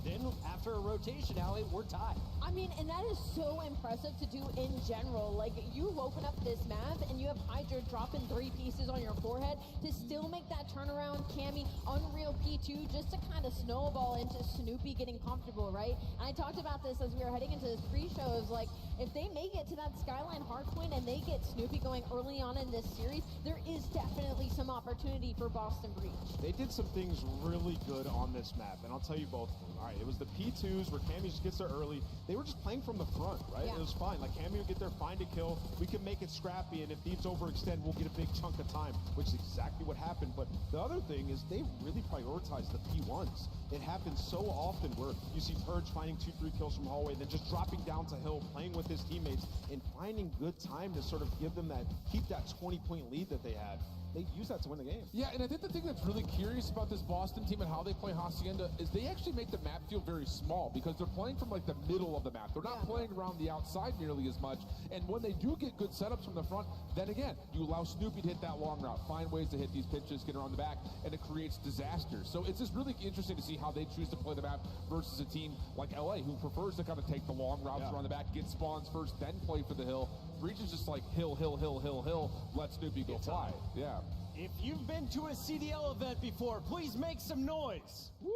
Then, after a rotation, Allie, we're tied. I mean, and that is so impressive to do in general. Like, you open up this map and you have Hydra dropping 3 pieces on your forehead to still make that turnaround, Cammy, unreal P2, just to kind of snowball into Snoopy getting comfortable, right? And I talked about this as we were heading into this pre-show. It was like, if they make it to that Skyline hardpoint and they get Snoopy going early on in this series, there is definitely some opportunity for Boston Breach. They did some things really good on this map, and I'll tell you both of them. All right, it was the P2s where Cammy just gets there early. They were just playing from the front, right? It was fine. Like, Cammy would get there, find a kill. We can make it scrappy, and if Thieves overextend, we'll get a big chunk of time, which is exactly what happened. But the other thing is they really prioritized the P1s. it happens so often where you see Purge finding 2-3 kills from hallway, then just dropping down to hill, playing with his teammates, and finding good time to sort of give them that, keep that 20-point lead that they had. They use that to win the game. Yeah, and I think the thing that's really curious about this Boston team and how they play Hacienda is they actually make the map feel very small because they're playing from like the middle of the map. They're not playing around the outside nearly as much. And when they do get good setups from the front, then again, you allow Snoopy to hit that long route, find ways to hit these pitches, get around the back, and it creates disasters. So it's just really interesting to see how they choose to play the map versus a team like LA who prefers to kind of take the long routes around the back, get spawns first, then play for the hill. Breach is just like hill, hill, hill, hill, hill, let Snoopy go fly. Yeah. If you've been to a CDL event before, please make some noise. Woo,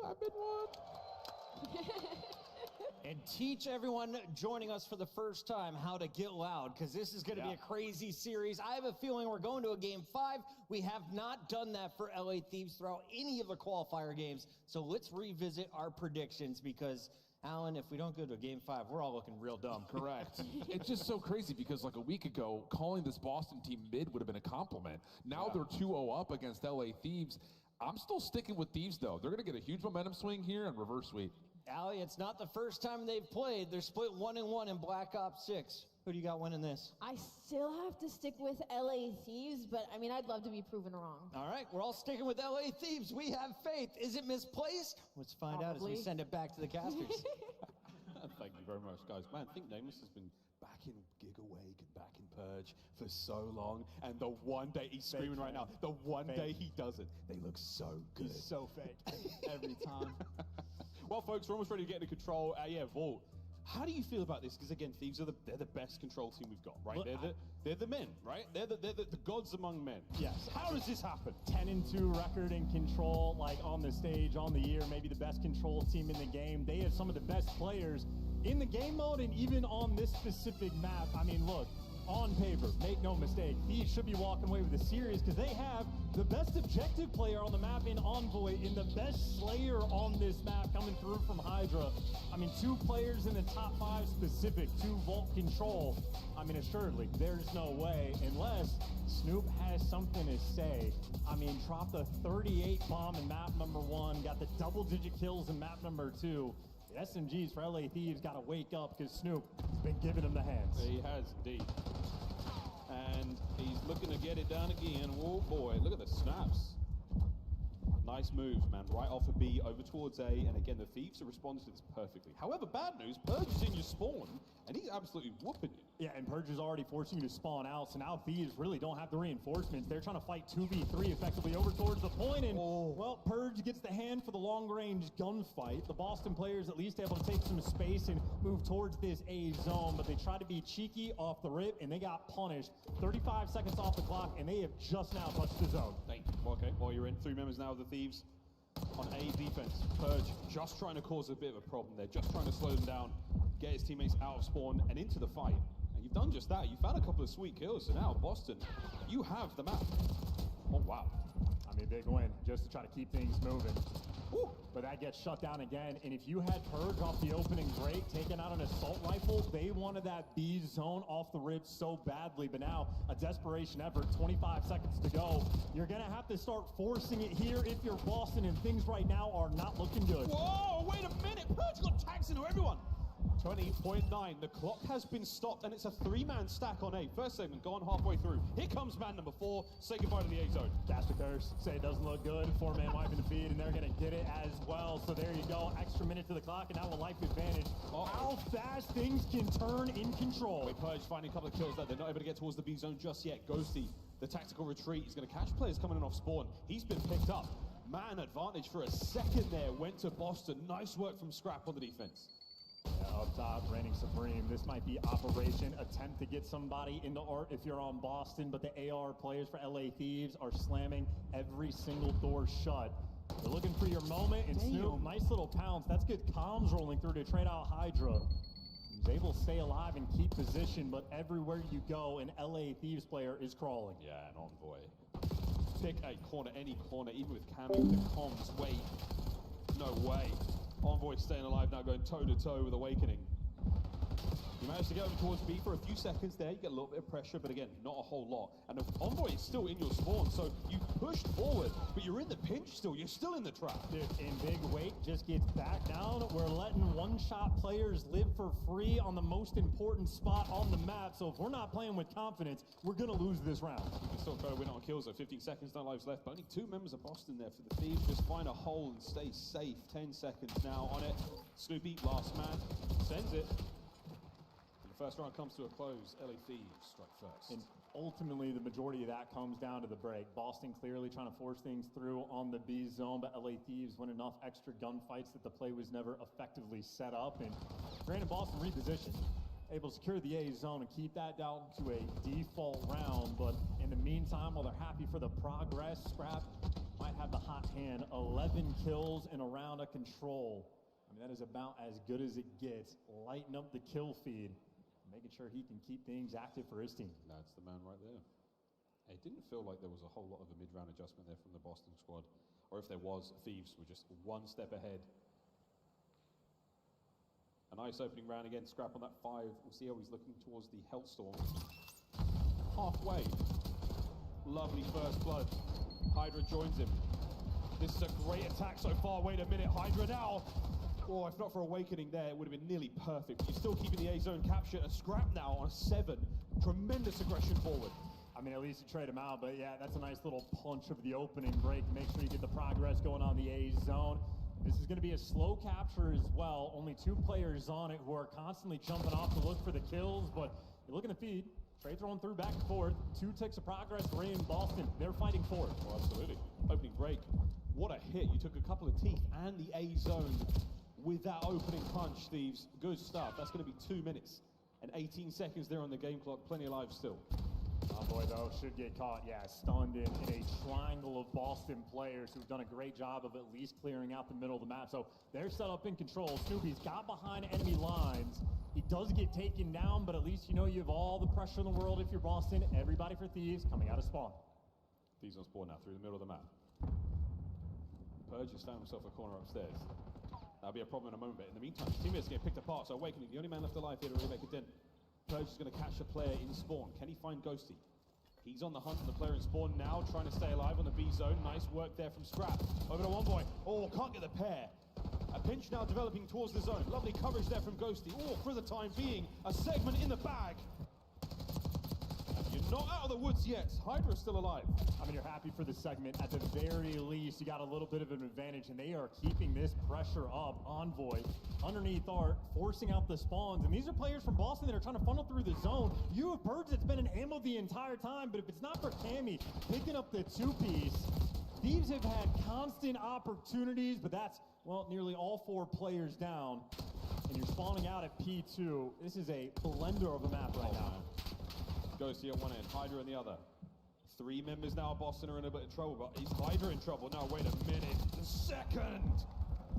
I've been one. And teach everyone joining us for the first time how to get loud, because this is going to be a crazy series. I have a feeling we're going to a game 5. We have not done that for LA Thieves throughout any of the qualifier games. So let's revisit our predictions, because Alan, if we don't go to a game 5, we're all looking real dumb. Correct. It's just so crazy because like a week ago, calling this Boston team mid would have been a compliment. Now they're 2-0 up against LA Thieves. I'm still sticking with Thieves, though. They're going to get a huge momentum swing here and reverse sweep. Allie, it's not the first time they've played. They're split 1-1 in Black Ops 6. Who do you got winning this? I still have to stick with LA Thieves, but I mean, I'd love to be proven wrong. All right, we're all sticking with LA Thieves. We have faith. Is it misplaced? Let's find out as we send it back to the casters. Thank you very much, guys. Man, I think Nameless has been back in Gigawake and back in Purge for so long, and the one day he's screaming right now, the one day he does it, they look so good. He's so fake every time. Well, folks, we're almost ready to get into control. Yeah, Vault. How do you feel about this? Because again, Thieves are they're the best control team we've got, right? Look, they're the men, right? They're the gods among men. Yes. How does this happen? 10-2 record in control, like on the stage, on the year, maybe the best control team in the game. They have some of the best players in the game mode and even on this specific map. I mean, look, on paper, make no mistake, Thieves should be walking away with the series because they have the best objective player on the map in Envoy and the best Slayer on this map coming through from Hydra. I mean, 2 players in the top 5 specific to Vault Control. I mean, assuredly, there's no way unless Snoop has something to say. I mean, dropped a 38 bomb in map number 1, got the double-digit kills in map number 2. The SMGs for LA Thieves got to wake up because Snoop has been giving them the hands. He has indeed. And he's looking to get it down again. Oh boy, look at the snaps. Nice moves, man. Right off of B, over towards A, and again, the Thieves are responding to this perfectly. However, bad news, Purge is in your spawn, and he's absolutely whooping you. Yeah, and Purge is already forcing you to spawn out, so now Thieves really don't have the reinforcements. They're trying to fight 2v3 effectively over towards the point, and, well, Purge gets the hand for the long-range gunfight. The Boston players at least able to take some space and move towards this A zone, but they try to be cheeky off the rip, and they got punished. 35 seconds off the clock, and they have just now touched the zone. Thank you. Okay, well, you're in 3 members now of the Thieves on A defense. Purge just trying to cause a bit of a problem there, just trying to slow them down, get his teammates out of spawn and into the fight. And you've done just that. You've had a couple of sweet kills, so now Boston, you have the map. Oh, wow. I mean, big win, just to try to keep things moving. Woo. But that gets shut down again, and if you had Purge off the opening break, taking out an assault rifle, they wanted that B zone off the rib so badly, but now a desperation effort, 25 seconds to go. You're gonna have to start forcing it here if you're Boston, and things right now are not looking good. Whoa, wait a minute, Purge got tags into everyone. 20.9, the clock has been stopped, and it's a 3-man stack on A. First segment gone halfway through. Here comes man number 4, say goodbye to the A zone. Cast a curse, say it doesn't look good, 4-man wiping the feed, and they're gonna get it as well. So there you go, extra minute to the clock, and now a life advantage. How fast things can turn in control. Wait, Purge finding a couple of kills there. They're not able to get towards the B zone just yet. Ghosty, the tactical retreat, he's gonna catch players coming in off spawn. He's been picked up. Man advantage for a second there, went to Boston. Nice work from Scrap on the defense. Yeah, up top, reigning supreme. This might be operation attempt to get somebody into art if you're on Boston, but the AR players for LA Thieves are slamming every single door shut. They're looking for your moment, and Snoop, nice little pounce. That's good comms rolling through to trade out Hydra. He's able to stay alive and keep position, but everywhere you go, an LA Thieves player is crawling. Yeah, an Envoy. Pick a corner, any corner, even with Cammy, the comms, wait. No way. Envoy staying alive now, going toe-to-toe with Awakening. You managed to get over towards B for a few seconds there. You get a little bit of pressure, but again, not a whole lot. And the Envoy is still in your spawn, so you pushed forward, but you're in the pinch still. You're still in the trap. Dude, and Big Wake just gets back down. We're letting one-shot players live for free on the most important spot on the map. So if we're not playing with confidence, we're going to lose this round. You can still try to win on kills, though. 15 seconds, no lives left. But only 2 members of Boston there for the Thieves. Just find a hole and stay safe. 10 seconds now on it. Snoopy, last man, sends it. And the first round comes to a close. LA Thieves strike first. And ultimately, the majority of that comes down to the break. Boston clearly trying to force things through on the B zone, but LA Thieves win enough extra gunfights that the play was never effectively set up. And granted, Boston repositioned, able to secure the A zone and keep that down to a default round. But in the meantime, while they're happy for the progress, Scrap might have the hot hand. 11 kills in a round of control. I mean, that is about as good as it gets. Lighten up the kill feed, making sure he can keep things active for his team. That's the man right there. It didn't feel like there was a whole lot of a mid-round adjustment there from the Boston squad. Or if there was, Thieves were just one step ahead. A nice opening round again. Scrap on that 5. We'll see how he's looking towards the Hellstorm. Halfway. Lovely first blood. Hydra joins him. This is a great attack so far. Wait a minute, Hydra now. Oh, if not for Awakening there, it would have been nearly perfect. But you're still keeping the A-zone capture. A Scrap now on a 7. Tremendous aggression forward. I mean, at least you trade him out, but yeah, that's a nice little punch of the opening break. Make sure you get the progress going on the A-zone. This is going to be a slow capture as well. Only 2 players on it who are constantly jumping off to look for the kills, but you're looking to feed. Trey throwing through back and forth. 2 ticks of progress. Ray and Boston, they're fighting for it. Oh, absolutely. Opening break. What a hit. You took a couple of teeth and the A-zone with that opening punch, Thieves. Good stuff. That's going to be 2 minutes and 18 seconds there on the game clock. Plenty of lives still. Boy, though, should get caught. Yeah, stunned in a triangle of Boston players who've done a great job of at least clearing out the middle of the map. So they're set up in control. Snoopy's got behind enemy lines. He does get taken down, but at least you know you have all the pressure in the world if you're Boston. Everybody for Thieves coming out of spawn. Thieves on spawn now through the middle of the map. Purge has found himself a corner upstairs. That'll be a problem in a moment. But in the meantime, his teammates get picked apart. So Awakening, the only man left alive here to really make a dent. Purge is going to catch a player in spawn. Can he find Ghosty? He's on the hunt for the player in spawn now, trying to stay alive on the B zone. Nice work there from Scrap. Over to one boy. Oh, can't get the pair. A pinch now developing towards the zone. Lovely coverage there from Ghosty. Oh, for the time being, a segment in the bag. And you're not out of the woods yet. Hydra's still alive. I mean, you're happy for the segment. At the very least, you got a little bit of an advantage, and they are keeping this pressure up. Envoy underneath Art, forcing out the spawns. And these are players from Boston that are trying to funnel through the zone. You have Birds that's been in ammo the entire time, but if it's not for Cammy picking up the 2-piece, Thieves have had constant opportunities, but that's, well, nearly all 4 players down. And you're spawning out at P2. This is a blender of a map right now. Ghosty at one end, Hydra on the other. 3 members now of Boston are in a bit of trouble, but is Hydra in trouble? No, wait a minute. The second!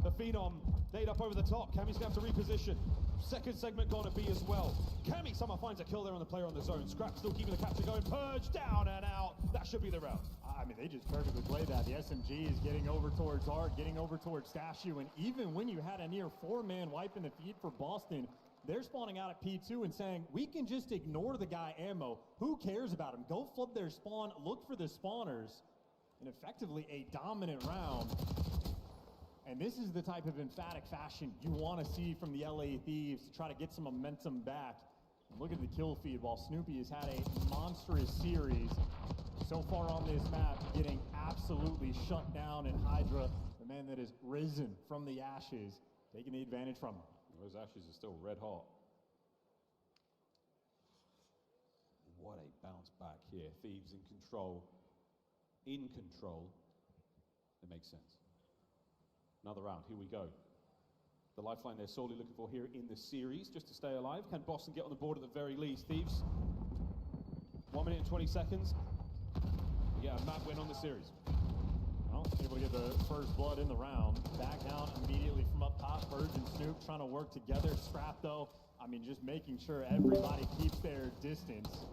The Phenom, laid up over the top. Cammy's going to have to reposition. Second segment going to be as well. Cammy somehow finds a kill there on the player on the zone. Scrap still keeping the capture going. Purge down and out. That should be the round. I mean, they just perfectly played that. The SMG is getting over towards Art, getting over towards Stashu, and even when you had a near 4-man wipe in the feed for Boston, they're spawning out at P2 and saying, we can just ignore the guy ammo. Who cares about him? Go flood their spawn, look for the spawners, and effectively a dominant round. And this is the type of emphatic fashion you want to see from the LA Thieves to try to get some momentum back. And look at the kill feed while Snoopy has had a monstrous series so far on this map, getting absolutely shut down, and Hydra, the man that has risen from the ashes, taking the advantage from him. Those ashes are still red hot. What a bounce back here. Thieves in control. In control. It makes sense. Another round. Here we go. The lifeline they're sorely looking for here in the series, just to stay alive. Can Boston get on the board at the very least? Thieves, 1 minute and 20 seconds. Yeah, a map win on the series. Well, able to get the first blood in the round. Back down immediately from up top. Birds and Snoop trying to work together. Scrap, though, I mean, just making sure everybody keeps their distance.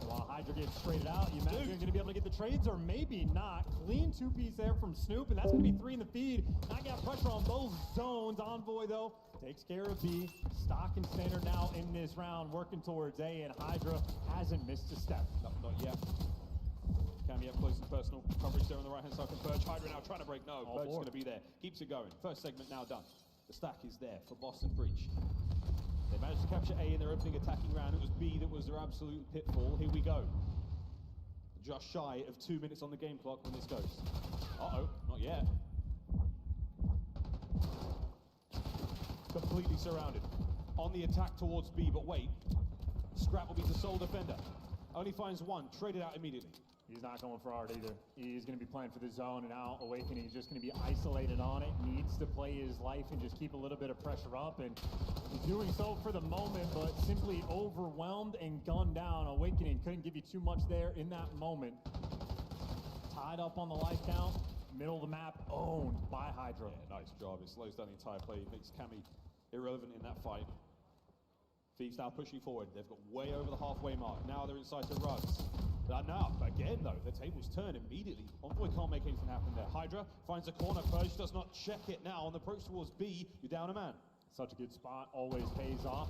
While Hydra gets traded out, you imagine you're going to be able to get the trades, or maybe not. Clean 2-piece there from Snoop, and that's going to be 3 in the feed. Not got pressure on both zones. Envoy, though, takes care of B. Stock and standard now in this round, working towards A, and Hydra hasn't missed a step. Not yet. Cammy up close and personal. Coverage there on the right-hand side from Purge. Hydra now trying to break. No, Purge is going to be there. Keeps it going. First segment now done. The stack is there for Boston Breach. They managed to capture A in their opening attacking round. It was B that was their absolute pitfall. Here we go. Just shy of 2 minutes on the game clock when this goes. Uh-oh, not yet. Completely surrounded. On the attack towards B, but wait. Scrap will be the sole defender. Only finds one, traded out immediately. He's not going for hard either. He's going to be playing for the zone, and now Awakening is just going to be isolated on it. Needs to play his life and just keep a little bit of pressure up, and he's doing so for the moment, but simply overwhelmed and gunned down. Awakening couldn't give you too much there in that moment. Tied up on the life count, middle of the map, owned by Hydra. Yeah, nice job. It slows down the entire play. It makes Cammy irrelevant in that fight. Thieves now pushing forward. They've got way over the halfway mark. Now they're inside to Rugs. Now, again though, the tables turn immediately. Envoy can't make anything happen there. Hydra finds a corner. Purge does not check it now. On the approach towards B, you're down a man. Such a good spot, always pays off.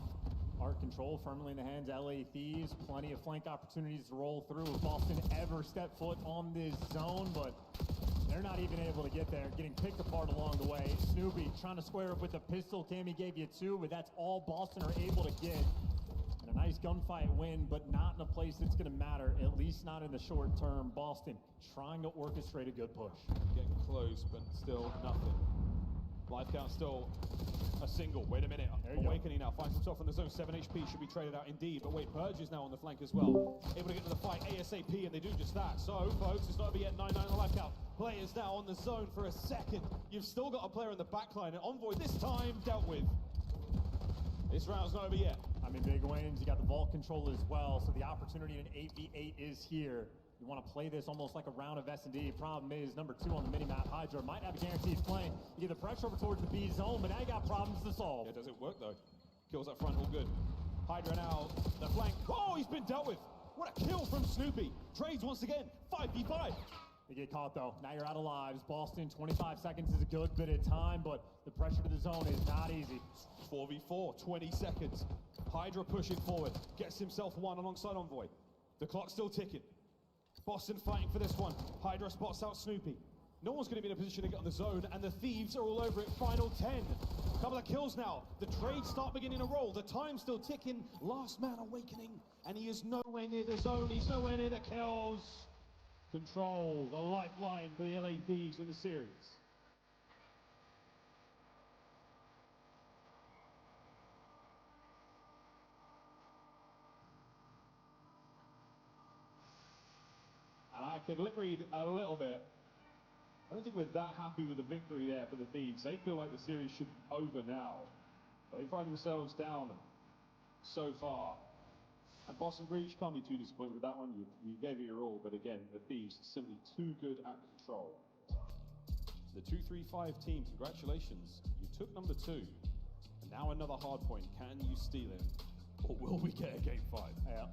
Arc control firmly in the hands of LA Thieves. Plenty of flank opportunities to roll through if Boston ever step foot on this zone, but they're not even able to get there. Getting picked apart along the way. Snoopy trying to square up with the pistol. Cammy gave you 2, but that's all Boston are able to get. And a nice gunfight win, but not in a place that's going to matter, at least not in the short term. Boston trying to orchestrate a good push. Getting close, but still nothing. Life count still a single. Wait a minute. Awakening now finds himself in the zone. 7 HP should be traded out indeed. But wait, Purge is now on the flank as well. Able to get to the fight ASAP, and they do just that. So, folks, it's not over yet. 9-9 on the life count. Players now on the zone for a second. You've still got a player in the backline, and Envoy this time dealt with. This round's not over yet. I mean, big wins. You got the vault control as well, so the opportunity in an 8v8 is here. You want to play this almost like a round of S&D. Problem is, number 2 on the minimap, Hydra might have a guaranteed flank. You get the pressure over towards the B zone, but now you got problems to solve. Yeah, does it work though? Kills up front, all good. Hydra now, the flank. Oh, he's been dealt with. What a kill from Snoopy. Trades once again, 5v5. You get caught though. Now you're out of lives. Boston, 25 seconds is a good bit of time, but the pressure to the zone is not easy. 4v4, 20 seconds. Hydra pushing forward, gets himself one alongside Envoy. The clock's still ticking. Boston fighting for this one. Hydra spots out Snoopy. No one's going to be in a position to get on the zone, and the Thieves are all over it. Final 10. Couple of kills now. The trades start beginning to roll. The time's still ticking. Last man awakening, and he is nowhere near the zone. He's nowhere near the kills. Control, the lifeline for the LA Thieves in the series. And I can lip read a little bit. I don't think we're that happy with the victory there for the Thieves. They feel like the series should be over now. But they find themselves down so far. And Boston Breach can't be too disappointed with that one. You gave it your all, but again, the Thieves are simply too good at control. The 2-3-5 team, congratulations. You took number 2. And now another hard point. Can you steal it? Or will we get a game 5?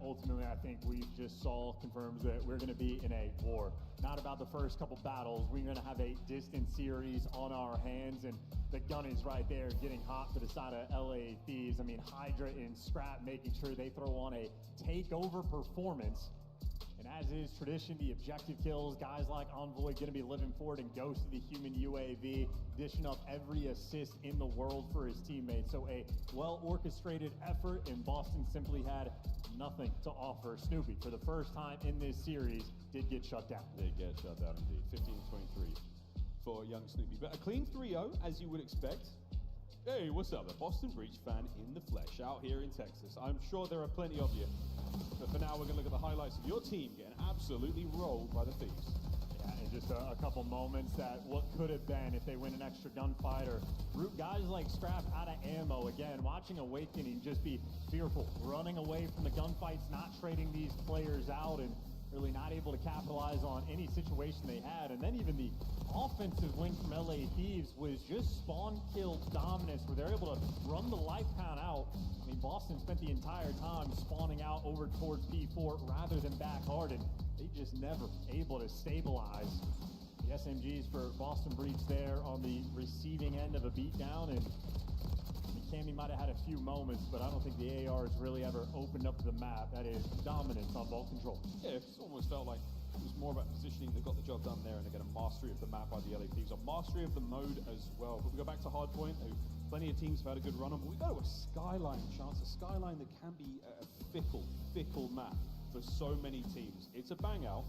Ultimately, I think we just saw confirms that we're going to be in a war. Not about the first couple battles. We're going to have a distant series on our hands, and the gun is right there getting hot for the side of LA Thieves. I mean, Hydra and Scrap making sure they throw on a takeover performance. And as is tradition, the objective kills, guys like Envoy going to be living for it, and Ghost of the Human UAV, dishing up every assist in the world for his teammates. So a well-orchestrated effort, and Boston simply had nothing to offer. Snoopy, for the first time in this series, did get shut down. Did get shut down indeed. 15-23 for young Snoopy. But a clean 3-0, as you would expect. Hey, what's up? A Boston Breach fan in the flesh out here in Texas. I'm sure there are plenty of you. But for now, we're going to look at the highlights of your team getting absolutely rolled by the Thieves. Yeah, and just a couple moments that what could have been if they win an extra gunfight or root guys like Scrap out of ammo. Again, watching Awakening just be fearful, running away from the gunfights, not trading these players out, and really not able to capitalize on any situation they had. And then even the offensive wing from LA Thieves was just spawn kill dominance, where they're able to run the life count out. I mean, Boston spent the entire time spawning out over towards P4 rather than back hard, and they just never able to stabilize. The SMGs for Boston Breach there on the receiving end of a beatdown, and Cammy might have had a few moments, but I don't think the AR has really ever opened up the map. That is dominance on ball control. Yeah, it's almost felt like It was more about positioning. They got the job done there, and they get a mastery of the map by the LA Thieves, a mastery of the mode as well. But we go back to Hardpoint, who plenty of teams have had a good run on, but we go to a Skyline chance, a Skyline that can be a fickle map for so many teams. It's a bang out,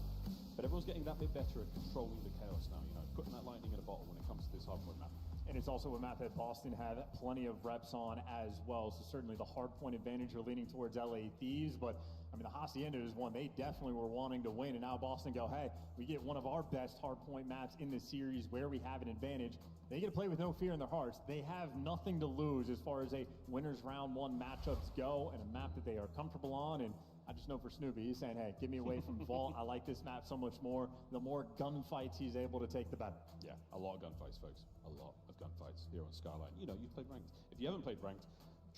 but everyone's getting that bit better at controlling the chaos now, you know, putting that lightning in a bottle when it comes to this Hardpoint map. And it's also a map that Boston had plenty of reps on as well. So certainly the hardpoint advantage are leaning towards LA Thieves, but I mean, the Hacienda is one they definitely were wanting to win, and now Boston go, hey, we get one of our best hardpoint maps in the series where we have an advantage. They get to play with no fear in their hearts. They have nothing to lose as far as a winners round one matchups go, and a map that they are comfortable on. And I just know for Snoopy, he's saying, hey, get me away from Vault. I like this map so much more. The more gunfights he's able to take, the better. Yeah, a lot of gunfights, folks. A lot of gunfights here on Skyline. You know, you've played Ranked. If you haven't played Ranked,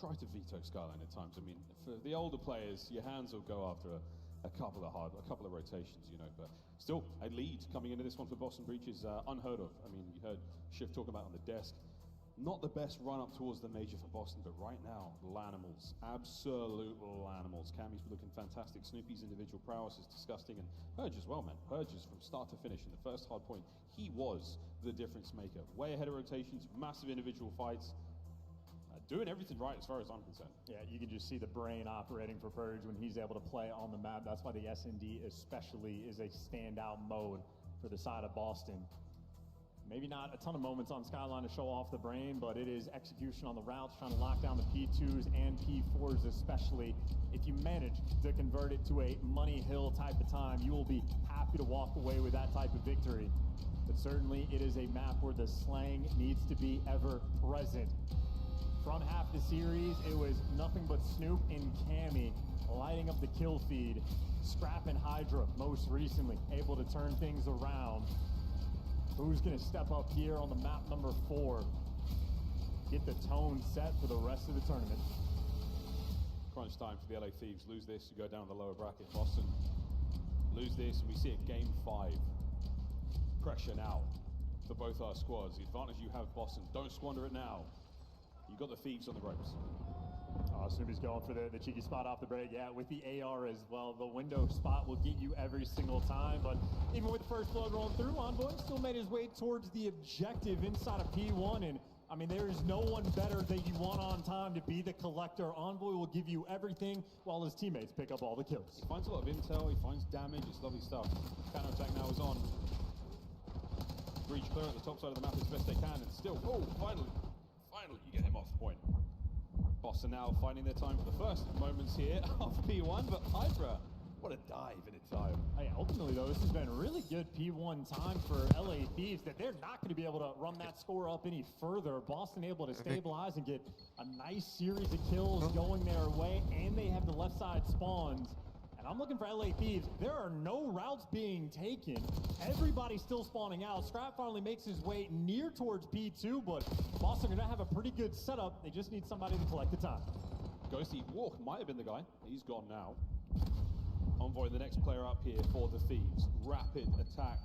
try to veto Skyline at times. I mean, for the older players, your hands will go after a couple of rotations, you know, but still a lead coming into this one for Boston Breach is unheard of. I mean, you heard Shift talking about on the desk. Not the best run up towards the major for Boston, but right now, Lanimals, absolute Lanimals. Cammy's looking fantastic. Snoopy's individual prowess is disgusting, and Purge as well, man. Purge is from start to finish in the first hard point. He was the difference maker. Way ahead of rotations, massive individual fights. Doing everything right as far as I'm concerned. Yeah, you can just see the brain operating for Purge when he's able to play on the map. That's why the S&D especially is a standout mode for the side of Boston. Maybe not a ton of moments on Skyline to show off the brain, but it is execution on the routes, trying to lock down the P2s and P4s especially. If you manage to convert it to a Money Hill type of time, you will be happy to walk away with that type of victory. But certainly it is a map where the slang needs to be ever present. Front half of the series, it was nothing but Snoop and Cammy lighting up the kill feed. Scrap and Hydra, most recently, able to turn things around. Who's going to step up here on the map number 4? Get the tone set for the rest of the tournament. Crunch time for the LA Thieves. Lose this, you go down the lower bracket. Boston lose this, and we see it game 5. Pressure now for both our squads. The advantage you have, Boston. Don't squander it now. You got the Thieves on the ropes. Snoopy's going for the cheeky spot off the break. Yeah, with the AR as well. The window spot will get you every single time, but even with the first blood rolling through, Envoy still made his way towards the objective inside of P1, and I mean, there is no one better that you want on time to be the collector. Envoy will give you everything while his teammates pick up all the kills. He finds a lot of intel, he finds damage, it's lovely stuff. Counter-attack now is on. Breach clear at the top side of the map as best they can, and still, oh, finally, you get him off the point. Boston now finding their time for the first moments here of P1, but Hydra, what a dive in its time. Hey, ultimately though, this has been really good P1 time for LA Thieves, that they're not going to be able to run that score up any further. Boston able to stabilize and get a nice series of kills going their way, and they have the left side spawns. And I'm looking for LA Thieves. There are no routes being taken. Everybody's still spawning out. Scrap finally makes his way near towards P2, but Boston are going to have a pretty good setup. They just need somebody to collect the time. Ghosty Walk might have been the guy. He's gone now. Envoy, the next player up here for the Thieves. Rapid attack.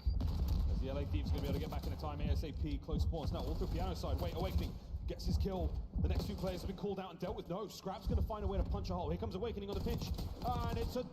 As the LA Thieves going to be able to get back in a time ASAP. Close spawns now. All through piano side. Wait, Awakening gets his kill. The next 2 players have been called out and dealt with. No, Scrap's going to find a way to punch a hole. Here comes Awakening on the pinch. And it's a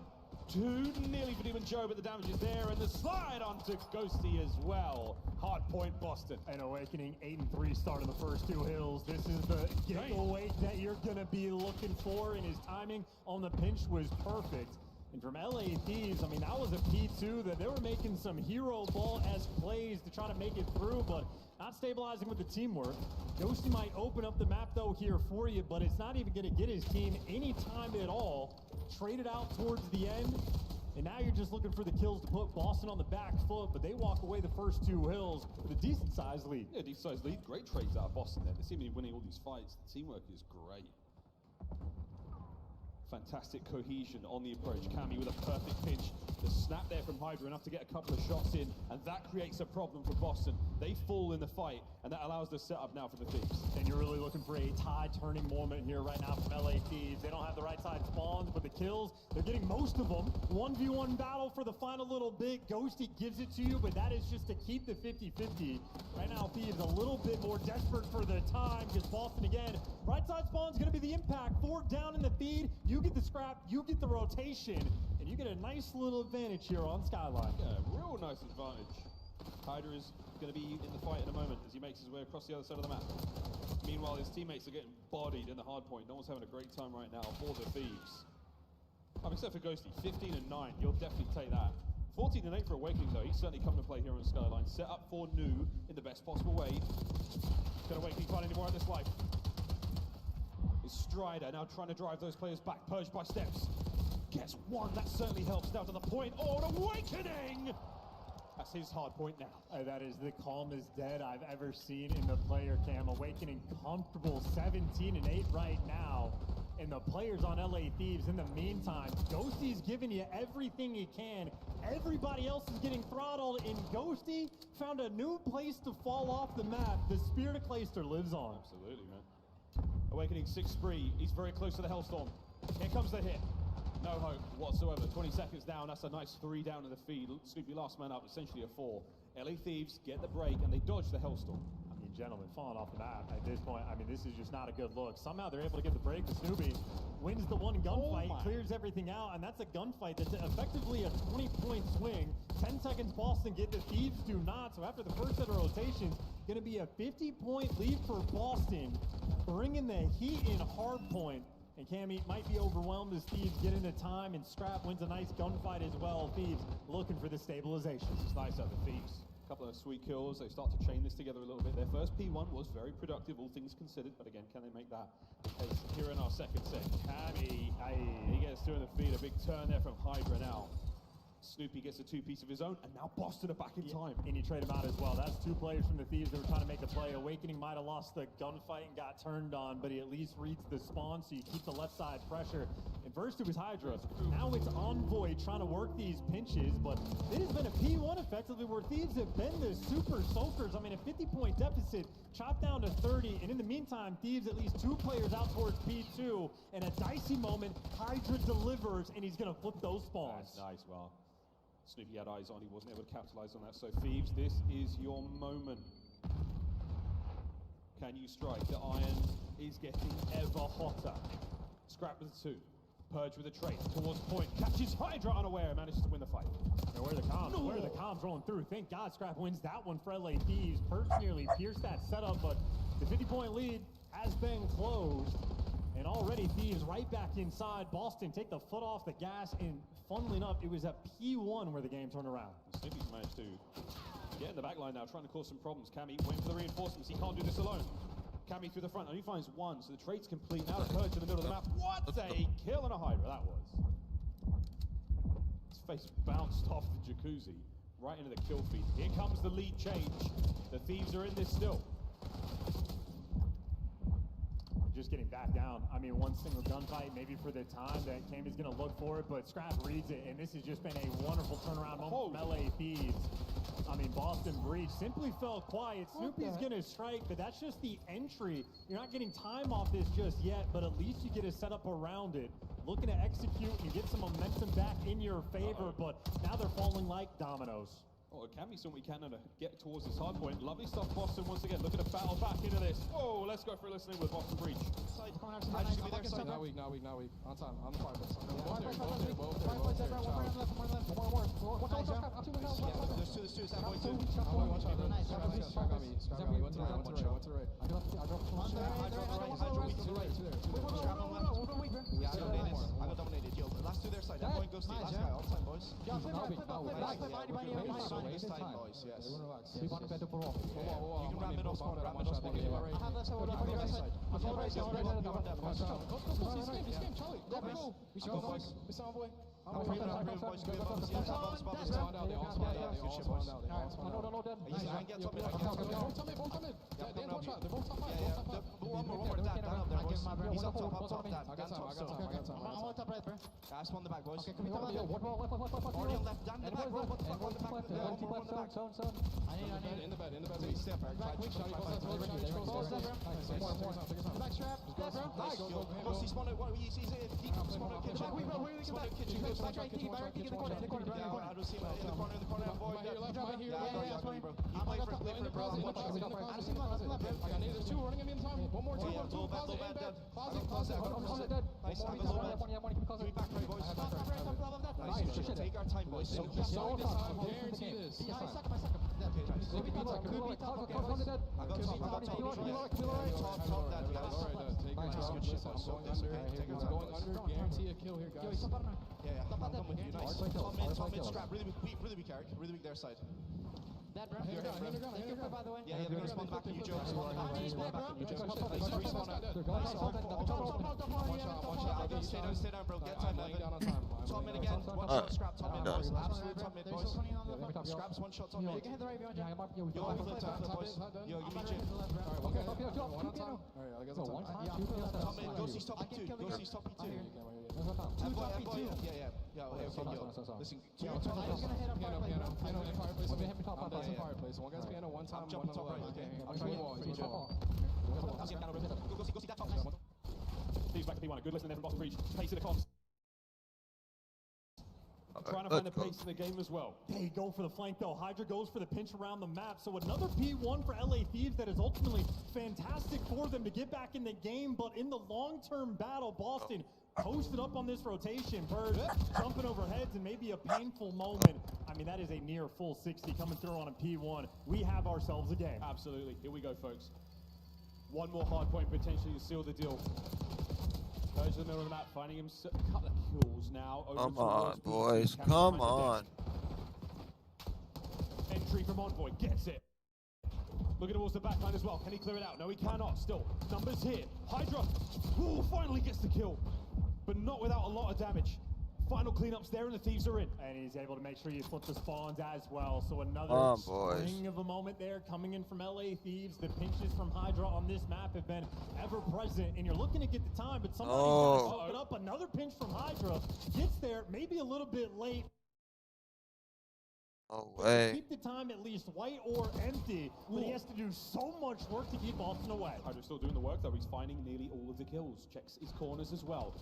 2 nearly for Demon Joe, but the damage is there, and the slide onto Ghosty as well. Hard point, Boston. And Awakening 8-3 start in the first 2 hills. This is the giveaway that you're going to be looking for, and his timing on the pinch was perfect. And from LA Thieves, I mean, that was a P2 that they were making some hero ball-esque plays to try to make it through, but not stabilizing with the teamwork. Ghosty might open up the map, though, here for you, but it's not even going to get his team any time at all. Traded out towards the end, and now you're just looking for the kills to put Boston on the back foot, but they walk away the first 2 hills with a decent-sized lead. Yeah, decent-sized lead. Great trades out of Boston there. They seem to be winning all these fights. The teamwork is great. Fantastic cohesion on the approach. Cammy with a perfect pinch. The snap there from Hydra, enough to get a couple of shots in, and that creates a problem for Boston. They fall in the fight, and that allows the setup now for the Thieves. And you're really looking for a tide-turning moment here right now from LA Thieves. They don't have the right side spawns, but the kills, they're getting most of them. 1v1 battle for the final little bit. Ghosty gives it to you, but that is just to keep the 50-50. Right now, Thieves a little bit more desperate for the time, because Boston, again, right Left side spawn's going to be the impact. 4 down in the feed. You get the scrap, you get the rotation, and you get a nice little advantage here on Skyline. Yeah, real nice advantage. Hydra is going to be in the fight in a moment as he makes his way across the other side of the map. Meanwhile, his teammates are getting bodied in the hard point. No one's having a great time right now for the Thieves. Except for Ghosty, 15 and 9. You'll definitely take that. 14 and 8 for Awakening, though. He's certainly come to play here on Skyline. Set up for New in the best possible way. Can Awakening find any more of this life? Is Strider now trying to drive those players back? Purged by steps. Gets one. That certainly helps down to the point. Oh, an Awakening! That's his hard point now. That is the calmest dead I've ever seen in the player cam. Awakening comfortable 17 and 8 right now. And the players on LA Thieves in the meantime, Ghosty's giving you everything he can. Everybody else is getting throttled, and Ghosty found a new place to fall off the map. The Spirit of Clayster lives on. Absolutely, man. Awakening 6 free. He's very close to the Hellstorm. Here comes the hit. No hope whatsoever. 20 seconds down. That's a nice 3 down in the feed. Snoopy last man up, essentially a 4. LA Thieves get the break, and they dodge the Hellstorm. Gentlemen, falling off the map at this point. I mean, this is just not a good look. Somehow they're able to get the break to Snoopy. Wins the one gunfight, clears everything out, and that's a gunfight that's effectively a 20-point swing. 10 seconds Boston get the Thieves do not. So after the first set of rotations, going to be a 50-point lead for Boston, bringing the heat in hard point. And Cammy might be overwhelmed as Thieves get into time, and Scrap wins a nice gunfight as well. Thieves looking for the stabilization. It's nice out the Thieves. A couple of sweet kills. They start to chain this together a little bit. Their first P1 was very productive, all things considered. But again, can they make that? As here in our second set, Cammy, he gets 2 in the feed. A big turn there from Hydra now. Snoopy gets a 2-piece of his own, and now Boston are back in time. And you trade him out as well. That's 2 players from the Thieves that were trying to make a play. Awakening might have lost the gunfight and got turned on, but he at least reads the spawn, so you keep the left side pressure. And first it was Hydra. Now it's Envoy trying to work these pinches, but it has been a P1 effectively where Thieves have been the super soakers. I mean, a 50-point deficit chopped down to 30, and in the meantime, Thieves at least 2 players out towards P2, and a dicey moment, Hydra delivers, and he's gonna flip those spawns. That's nice, well. Snoopy had eyes on, he wasn't able to capitalize on that. So Thieves, this is your moment. Can you strike? The iron is getting ever hotter. Scrap with 2. Purge with a trade towards point. Catches Hydra unaware, manages to win the fight. And where are the comms? No. Where are the comms rolling through? Thank God Scrap wins that one for LA Thieves. Purge nearly pierced that setup, but the 50-point lead has been closed. And already Thieves right back inside. Boston take the foot off the gas, and funnily enough, it was a P1 where the game turned around. Snoopy's managed to get in the back line now, trying to cause some problems. Cammy waiting for the reinforcements. He can't do this alone. Cammy through the front, only finds 1, so the trade's complete. Now the Purge in the middle of the map. What a kill on a Hydra that was. His face bounced off the jacuzzi, right into the kill feed. Here comes the lead change. The Thieves are in this still. Just getting back down. I mean, one single gunfight, maybe for the time that Cammy's going to look for it, but Scrap reads it, and this has just been a wonderful turnaround moment from LA Thieves. I mean, Boston Breach simply fell quiet. Snoopy's going to strike, but that's just the entry. You're not getting time off this just yet, but at least you get a setup around it. Looking to execute and get some momentum back in your favor, but now they're falling like dominoes. Oh, Cammy's doing what he can to get towards this hard point. Lovely stuff, Boston, once again. Looking to battle back into this. Whoa, let's go for a listening with Boston Breach. Not weak. On time, on the 5 points. There's 2, Sam, boy, 2. I got dominated. Yo, last 2 their side. That point goes to last guy. All time, boys. This time, boys, yes. You can ram it off spawn. I have that side. I spawned the back, boys. Already on left, down in the back, bro. What the fuck? On the back, I need. In the bed. Step back. Back strap. Nice. Boss, he spawned it. He's deep. Spawned it kitchen. Spawned it kitchen. Back right, in the corner. I don't see him in the corner. Avoid that. Yeah, bro. You play for it, bro. I don't see him left. I got there's 2 running in the meantime. One more, two, one, two. Pause it, pause it. Pause it, pause it. Nice, have a low bed. Give me back, right, boys. Nice, take our time, boys. So Guarantee this. Going under, guarantee a kill here, guys. Yeah, I'm done with you. Nice. Top mid, scrap. Really weak, Carrick. Really weak their side. That bro. Here, by the way. Yeah, they're gonna spawn back to you, Joe. Spawn back to you, Joe. Nice, respawn out. Nice, stay down, bro. Get time, Evan. Top mid again. One shot, scrap. Top mid, boys. Absolute top mid, boys. Scraps, one shot, top mid. Yo, flip time, boys. Yo, you meet Jim. Top mid, go see stop P2. Go see stop P2. Yeah. Listen, two top mid. Fireplace. One guy's piano, one time. I'm jumping top right. Okay. I'm trying to wall. Thieves back to P1. A good listen there from Boston Breach. Pace in the comms. Trying to find the pace in the game as well. They go for the flank though. Hydra goes for the pinch around the map. So another P1 for LA Thieves that is ultimately fantastic for them to get back in the game. But in the long-term battle, Boston posted up on this rotation. Bird jumping over heads and maybe a painful moment. I mean, that is a near full 60 coming through on a P1. We have ourselves a game. Absolutely. Here we go, folks. One more hard point potentially to seal the deal. Goes to the middle of the map, finding him a couple of kills now. Come on, boys. Come on. Entry from Envoy. Gets it. Looking towards the backline as well. Can he clear it out? No, he cannot. Still, numbers here. Hydra. Ooh, finally gets the kill. But not without a lot of damage. Final cleanups there and the Thieves are in. And he's able to make sure you flip the spawns as well. So another string of a moment there coming in from LA Thieves. The pinches from Hydra on this map have been ever present. And you're looking to get the time, but somebody's got to open up. Another pinch from Hydra. Gets there, maybe a little bit late. No way. Keep the time at least white or empty, but he has to do so much work to keep Boston away. Hydra's still doing the work though. He's finding nearly all of the kills. Checks his corners as well.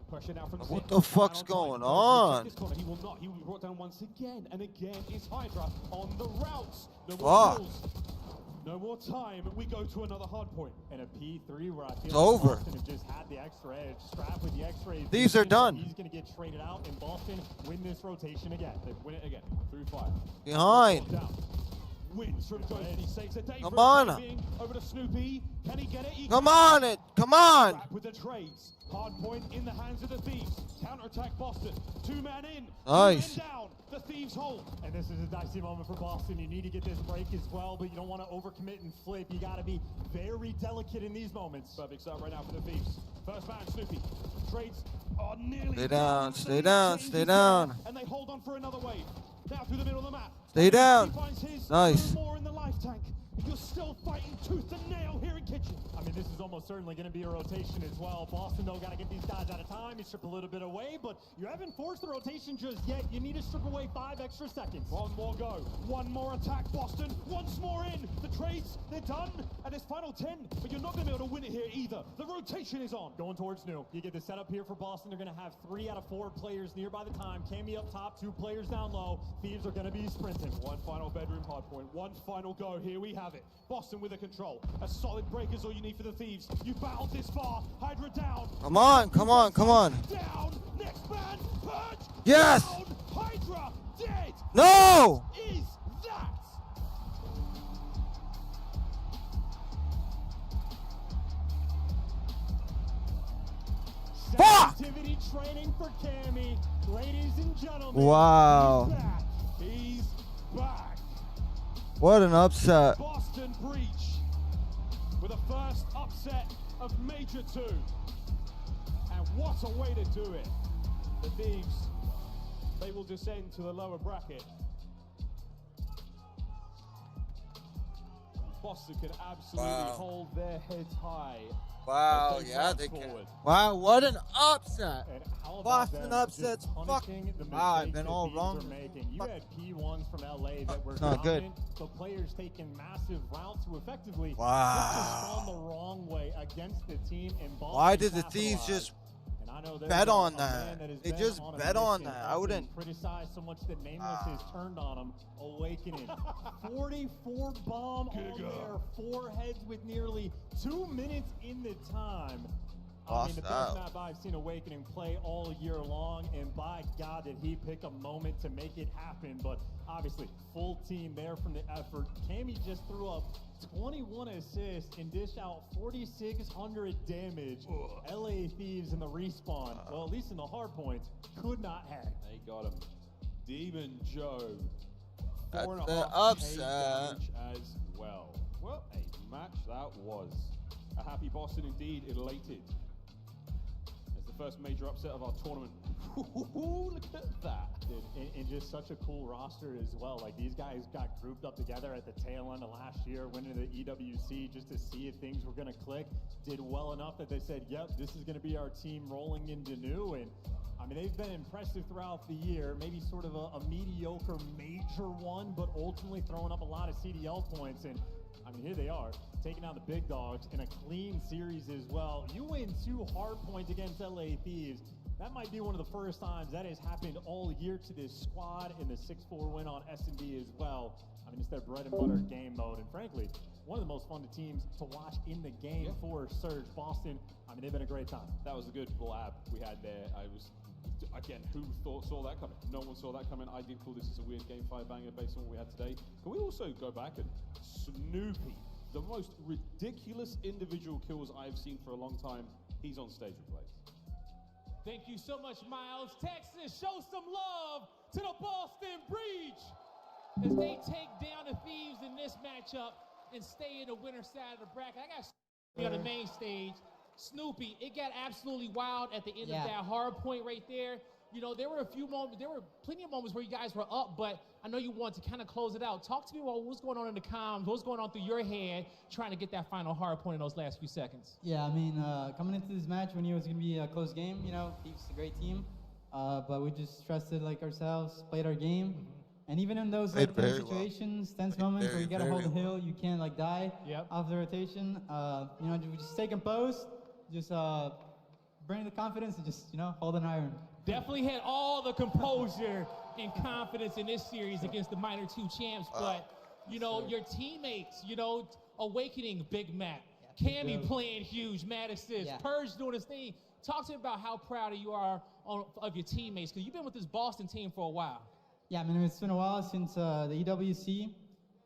Pressure now from what the fuck's going on? He will not. He will be brought down once again and again. Is Hydra on the routes? No more kills. No more time. We go to another hard point. And a P3 where I feel it's like over. Boston have just had the extra edge. Scrap with the X-rays. These are done. He's going to get traded out, and Boston win this rotation again. They win it again through fire. Behind. Wins from Ghost. He saves a day. Come on. Over to Snoopy. Can he get it? Come on it. Come on. Scrap with the trades. Hard point in the hands of the Thieves. Counter-attack Boston. Two-man in. Nice. Two-man down. The Thieves hold. And this is a dicey moment for Boston. You need to get this break as well, but you don't want to overcommit and flip. You got to be very delicate in these moments. Perfect start right now for the Thieves. First man, Snoopy. Trades are nearly Stay down. Stay down. Stay down. And they hold on for another wave. Now through the middle of the map. Stay down. He finds his Nice. more in the life tank. You're still fighting tooth and nail here in Kitchen. I mean, this is almost certainly going to be a rotation as well. Boston, though, got to get these guys out of time. You strip a little bit away, but you haven't forced the rotation just yet. You need to strip away 5 extra seconds. One more go. One more attack, Boston. Once more in. The trades, they're done. And it's final 10, but you're not going to be able to win it here either. The rotation is on. Going towards new. You get the setup here for Boston. They're going to have 3 out of 4 players near by the time. Cammy up top, 2 players down low. Thieves are going to be sprinting. One final bedroom hardpoint. One final go. Here we have it. Boston with a control. A solid break is all you need for the Thieves. You battled this far. Hydra down. Come on. Come on. Come on. Down. Next man. Purge. Yes. Down. Hydra. Dead. No. What is that? Fuck. Sensitivity training for Cammy. Ladies and gentlemen. Wow. He's back. He's back. What an upset. Boston Breach with a first upset of Major 2. And what a way to do it. The Thieves, they will descend to the lower bracket. Boston can absolutely hold their heads high. Wow, yeah, they can. Wow, what an upset. Boston upsets. Fuck. Wow, I've been all wrong. You had P1s from LA that were not good. The players taking massive routes to effectively put the wrong way against the team in Boston. Why did the Thieves just bet on that. They just bet on that. I wouldn't criticize so much that Nameless has turned on him. Awakening. 44 bomb on there. 4 heads with nearly 2 minutes in the time. I mean, the best map I've seen Awakening play all year long, and by God did he pick a moment to make it happen. But obviously, full team there from the effort. Cammy just threw up 21 assists and dished out 4,600 damage. LA Thieves in the respawn, well, at least in the hard points, could not hang. They got him. Demon Joe. That's 4.5K the upset damage as well. Well, a match that was. A happy Boston indeed, elated. It's the first major upset of our tournament. Look at that. And just such a cool roster as well. Like, these guys got grouped up together at the tail end of last year, went into the EWC just to see if things were going to click. Did well enough that they said, yep, this is going to be our team rolling into new. And I mean, they've been impressive throughout the year, maybe sort of a mediocre major one, but ultimately throwing up a lot of CDL points. And I mean, here they are, taking out the big dogs in a clean series as well. You win 2 hard points against LA Thieves. That might be one of the first times that has happened all year to this squad, in the 6-4 win on S&B as well. I mean, it's their bread and butter game mode, and frankly, one of the most fun teams to watch in the game for Surge. Boston, I mean, they've been a great time. That was a good blab we had there. Again, who saw that coming? No one saw that coming. I did call this as a weird Game 5 banger based on what we had today. Can we also go back and Snoopy, the most ridiculous individual kills I've seen for a long time, he's on stage with Blaze. Thank you so much, Miles. Texas, show some love to the Boston Breach as they take down the Thieves in this matchup and stay in the winner side of the bracket. I got Snoopy on the main stage. Snoopy, it got absolutely wild at the end of that hard point right there. You know, there were a few moments, there were plenty of moments where you guys were up, but I know you want to kind of close it out. Talk to me about what's going on in the comms, what's going on through your head, trying to get that final hard point in those last few seconds. Yeah, I mean, coming into this match, we knew it was going to be a close game. You know, Thieves is a great team, but we just trusted like ourselves, played our game. And even in those like tense situations, tense moments where you got to hold the hill, you can't like die off the rotation. You know, we just stay composed, just bring the confidence and just, you know, hold an iron. Definitely had all the composure and confidence in this series against the Minor 2 champs, but, you know, your teammates, you know, Awakening, Big Mac, Cammy playing huge, mad assist, Purge doing his thing. Talk to me about how proud you are of your teammates, because you've been with this Boston team for a while. Yeah, I mean, it's been a while since the EWC,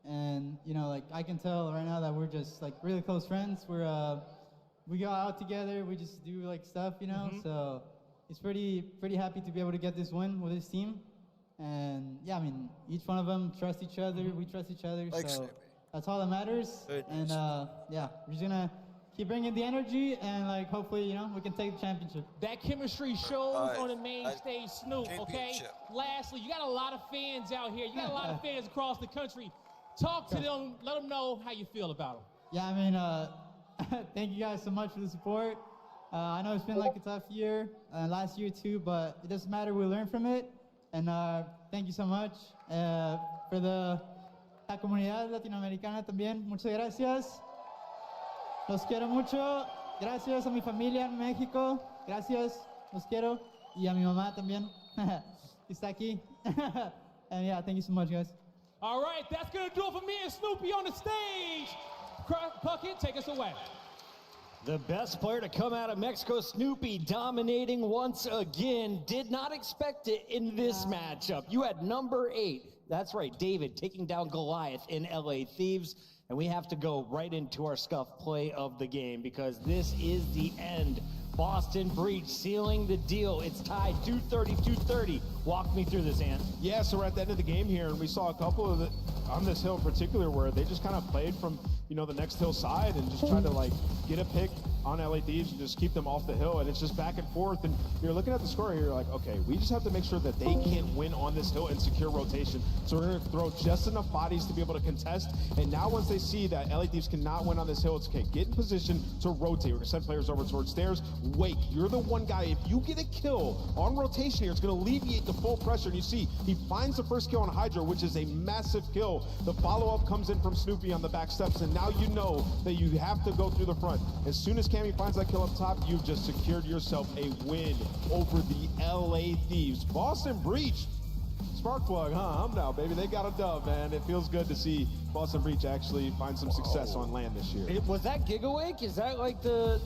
and, you know, like, I can tell right now that we're just, like, really close friends. We go out together, we just do, like, stuff, you know, so it's pretty happy to be able to get this win with this team. And yeah, I mean, each one of them trust each other, we trust each other, so that's all that matters. And yeah, we're just gonna keep bringing the energy, and like hopefully, you know, we can take the championship. That chemistry shows on the main stage, Snoop, okay? Lastly, you got a lot of fans out here, you got a lot of fans across the country. Talk to them, let them know how you feel about them. Yeah, I mean, thank you guys so much for the support. I know it's been like a tough year, last year too, but it doesn't matter, we learn from it. And thank you so much for la comunidad latinoamericana también. Muchas gracias. Los quiero mucho. Gracias a mi familia en México. Gracias. Los quiero. Y a mi mamá también. Está aquí. And yeah, thank you so much, guys. All right, that's going to do it for me and Snoopy on the stage. Puckett, take us away. The best player to come out of Mexico, Snoopy, dominating once again. Did not expect it in this matchup. You had number 8. That's right, David taking down Goliath in LA Thieves. And we have to go right into our scuff play of the game because this is the end. Boston Breach sealing the deal. It's tied 230-230. Walk me through this, Ant. Yeah, so we're at the end of the game here, and we saw a couple of on this hill in particular where they just kind of played from, you know, the next hill side and just tried to like get a pick on LA Thieves and just keep them off the hill, and it's just back and forth. And you're looking at the score here, you're like, okay, we just have to make sure that they can't win on this hill and secure rotation. So we're going to throw just enough bodies to be able to contest. And now once they see that LA Thieves cannot win on this hill, it's okay, get in position to rotate. We're going to send players over towards stairs. Wake, you're the one guy, if you get a kill on rotation here, it's going to alleviate the full pressure. And you see, he finds the first kill on Hydra, which is a massive kill. The follow-up comes in from Snoopy on the back steps, and now you know that you have to go through the front. As soon as Cammy finds that kill up top, you've just secured yourself a win over the LA Thieves. Boston Breach. Sparkplug, huh? I'm down, baby. They got a dub, man. It feels good to see Boston Breach actually find some success on land this year. Was that Gigawake? Is that like the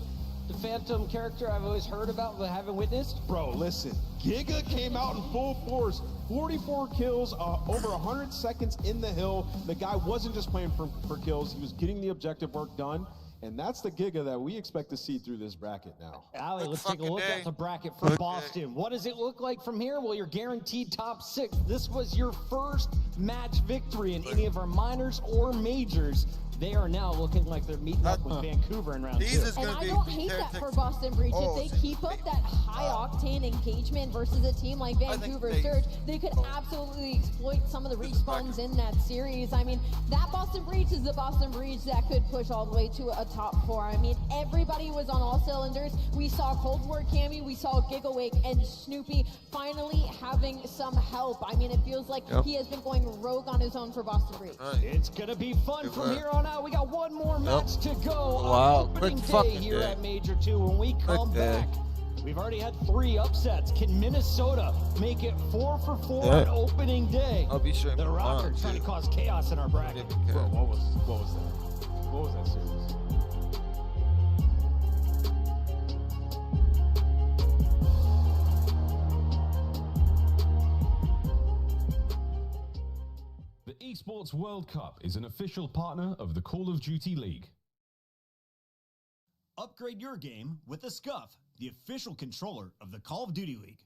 Phantom character I've always heard about but haven't witnessed? Bro, listen. Giga came out in full force. 44 kills, over 100 seconds in the hill. The guy wasn't just playing for kills. He was getting the objective work done. And that's the Giga that we expect to see through this bracket now. Allie, let's take a look at the bracket for Boston. What does it look like from here? Well, you're guaranteed top 6. This was your first match victory in any of our minors or majors. They are now looking like they're meeting up with Vancouver in round 2. And I don't hate that for Boston Breach. If they keep up that high-octane engagement versus a team like Vancouver Surge, they could absolutely exploit some of the respawns in that series. I mean, that Boston Breach is the Boston Breach that could push all the way to a top 4. I mean, everybody was on all cylinders. We saw Cold War Cammy, we saw Gigawake, and Snoopy finally having some help. I mean, it feels like he has been going rogue on his own for Boston Breach. It's going to be fun from here on out. We got one more match to go. Wow, Opening day here at Major 2. When we come back, we've already had 3 upsets. Can Minnesota make it 4 for 4 on opening day? I'll be sure. The Rockers trying to cause chaos in our bracket. Bro, what was that? What was that series? The Esports World Cup is an official partner of the Call of Duty League. Upgrade your game with the Scuff, the official controller of the Call of Duty League.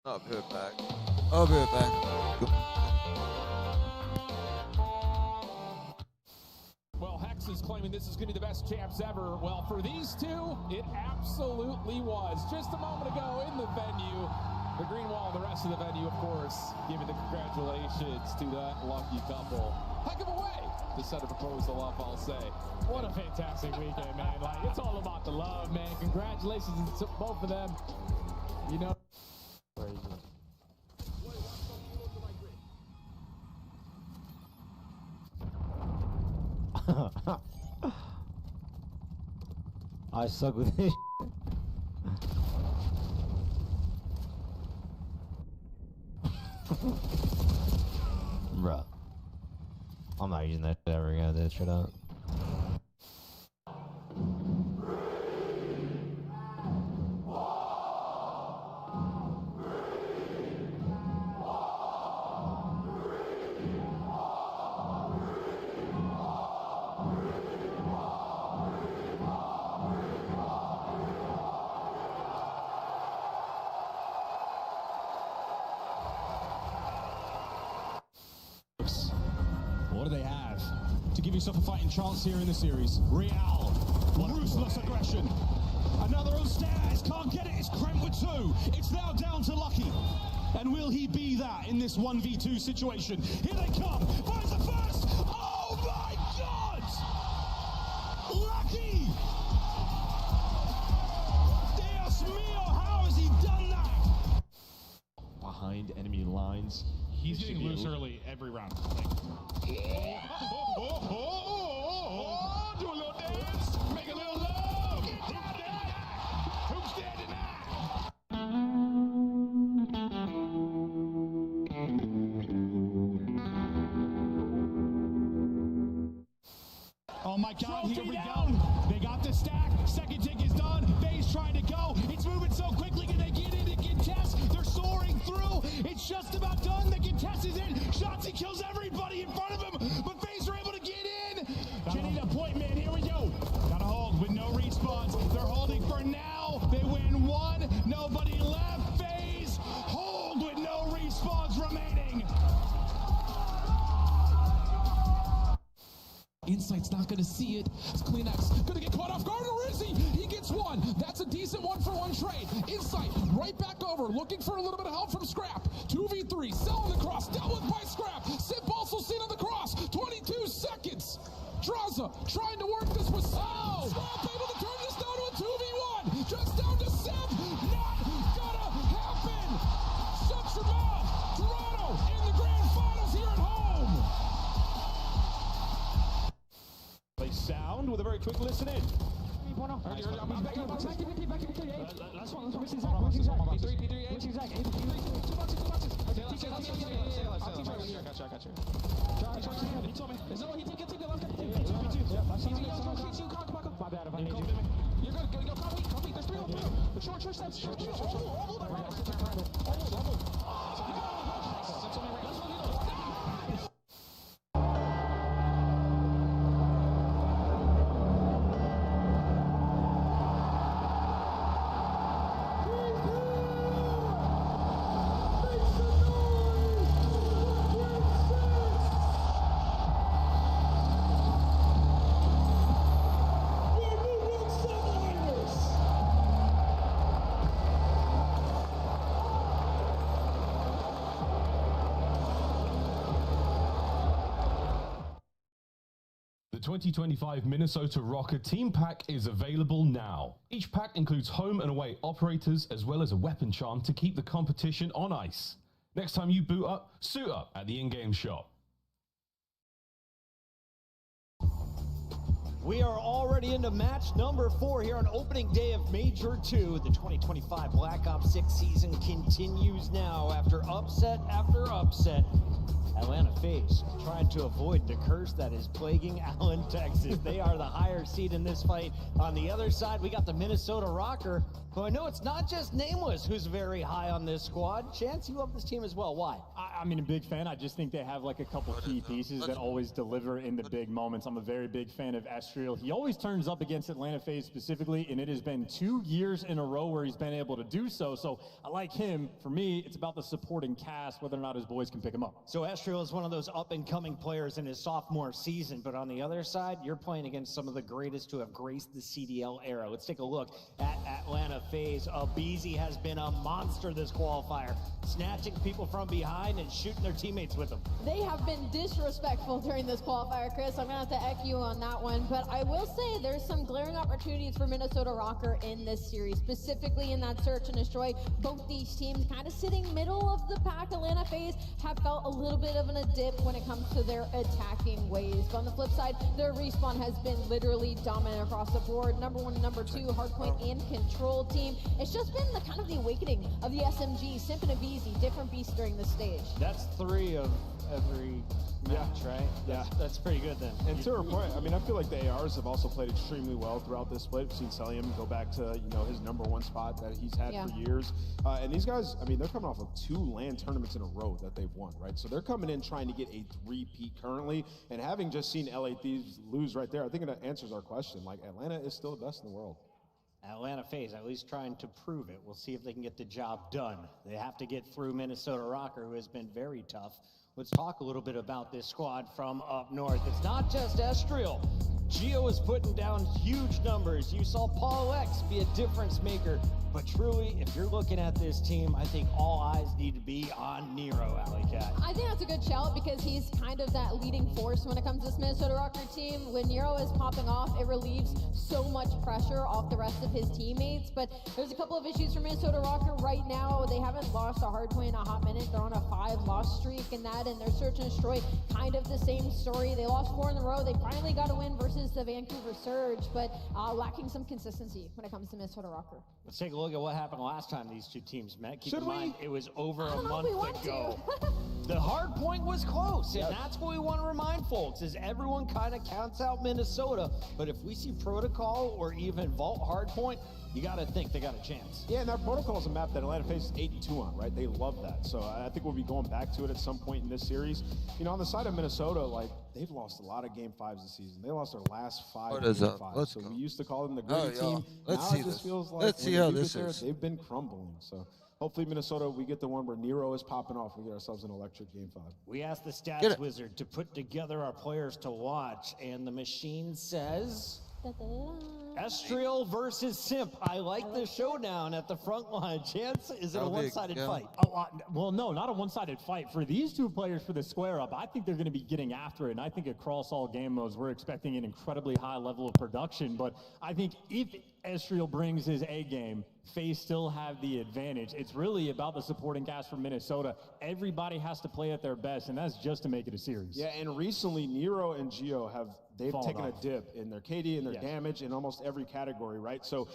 I'll be right back. I'll be right back. Well, Hex is claiming this is going to be the best champs ever. Well, for these two, it absolutely was. Just a moment ago in the venue, the green wall, the rest of the venue, of course, giving the congratulations to that lucky couple. Heck of a way to set a proposal up, I'll say. What a fantastic weekend, man. Like, it's all about the love, man. Congratulations to both of them. You know. I suck with this. Bruh. I'm not using that shit ever again. That shit up. What do they have to give yourself a fighting chance here in the series? Real, ruthless aggression. Another upstairs, can't get it. It's Kremp with 2. It's now down to Lucky. And will he be that in this 1v2 situation? Here they come. Finds the first. Oh my God! Lucky! Dios mio, how has he done that? Behind enemy lines. He's getting loose early every round. Oh my God, here we go. They got the stack. Second tick is done. FaZe trying to go. It's moving so quickly. Can they get in and contest? They're soaring through. It's just about done. The contest is in. Shotzi kills everybody in front of him, but FaZe are able to get in. Getting a point, man. Here we go. Gotta hold with no respawns. They're holding for now. They win one. Nobody left. FaZe hold with no respawns remaining. Insight's not going to see it. Kleenex going to get caught off guard, or is he? He gets one. That's a decent one-for-one trade. Insight right back over, looking for a little bit of help from Scrap. 2v3, selling the cross, dealt with by Scrap. Sip also seen on the cross. 22 seconds. Draza trying to work this with Scrap able to turn this down to a 2v1. Just down to Sip. Not gonna happen. Shut your mouth. Toronto in the grand finals here at home. Play sound with a very quick listen in. The 2025 Minnesota Rocker Team Pack is available now. Each pack includes home and away operators as well as a weapon charm to keep the competition on ice. Next time you boot up, suit up at the in-game shop. We are already into match number 4 here on opening day of Major 2. The 2025 Black Ops 6 season continues now after upset after upset. Atlanta FaZe trying to avoid the curse that is plaguing Allen, Texas. They are the higher seed in this fight. On the other side, we got the Minnesota Rocker, who I know it's not just Nameless who's very high on this squad. Chance, you love this team as well. Why? I mean, a big fan. I just think they have like a couple key pieces that always deliver in the big moments. I'm a very big fan of Estriel. He always turns up against Atlanta FaZe specifically, and it has been 2 years in a row where he's been able to do so. So I like him. For me, it's about the supporting cast, whether or not his boys can pick him up. So Estriel is one of those up-and-coming players in his sophomore season, but on the other side, you're playing against some of the greatest who have graced the CDL era. Let's take a look at Atlanta FaZe. Abizi has been a monster this qualifier, snatching people from behind and shooting their teammates with them. They have been disrespectful during this qualifier, Chris. I'm going to have to echo you on that one, but I will say there's some glaring opportunities for Minnesota Rocker in this series, specifically in that search and destroy. Both these teams kind of sitting middle of the pack. Atlanta FaZe have felt a little bit of a dip when it comes to their attacking ways, but on the flip side, their respawn has been literally dominant across the board. Number 1 and number 2 hardpoint and control team. It's just been the kind of the awakening of the SMG. Simp and Abizi, different beasts during the stage. That's 3 of every match, right? That's pretty good then. And to her point, I mean, I feel like the ARs have also played extremely well throughout this split. We've seen Celium go back to, you know, his #1 spot that he's had for years. And these guys, I mean, they're coming off of 2 LAN tournaments in a row that they've won, right? So they're coming in trying to get a 3-peat currently. And having just seen LA Thieves lose right there, I think it answers our question. Like, Atlanta is still the best in the world. Atlanta FaZe at least trying to prove it. We'll see if they can get the job done. They have to get through Minnesota Rocker, who has been very tough. Let's talk a little bit about this squad from up north. It's not just Estriel. Gio is putting down huge numbers. You saw Paul X be a difference maker. But truly, if you're looking at this team, I think all eyes need to be on Nero, Alley Cat. I think that's a good shout because he's kind of that leading force when it comes to this Minnesota Rocker team. When Nero is popping off, it relieves so much pressure off the rest of his teammates. But there's a couple of issues for Minnesota Rocker right now. They haven't lost a hardpoint in a hot minute. They're on a 5-loss streak, and that and their search and destroy, kind of the same story. They lost 4 in a row. They finally got a win versus as the Vancouver Surge, but lacking some consistency when it comes to Minnesota Rocker. Let's take a look at what happened last time these two teams met. Keep Should in mind, we? it was over I a don't know if month we want ago. to. The hard point was close, and that's what we want to remind folks, is everyone kind of counts out Minnesota, but if we see Protocol or even Vault hard point, you got to think they got a chance. Yeah, and that protocol is a map that Atlanta faces 8-2 on, right? They love that. So I think we'll be going back to it at some point in this series. You know, on the side of Minnesota, like, they've lost a lot of Game 5s this season. They lost their last 5 What is Game up? 5s. Let's so go. we used to call them the Oh, gritty yeah. team. Let's Now see it just this. feels like Let's when see they how do this get there, is. they've been crumbling. So hopefully Minnesota, we get the one where Nero is popping off. We get ourselves an electric Game 5. We asked the Get stats it. wizard to put together our players to watch, and the machine says Estriel versus Simp. I like the showdown at the front line. Chance, is it a That'll be a- one-sided yeah. fight? Well, no, not a one-sided fight. For these two players for the square up, I think they're going to be getting after it. And I think across all game modes, we're expecting an incredibly high level of production. But I think if Estriel brings his A game, FaZe still have the advantage. It's really about the supporting cast from Minnesota. Everybody has to play at their best, and that's just to make it a series. Yeah, and recently Nero and Geo they've Fallen taken off. a dip in their KD and their damage in almost every category, right? So,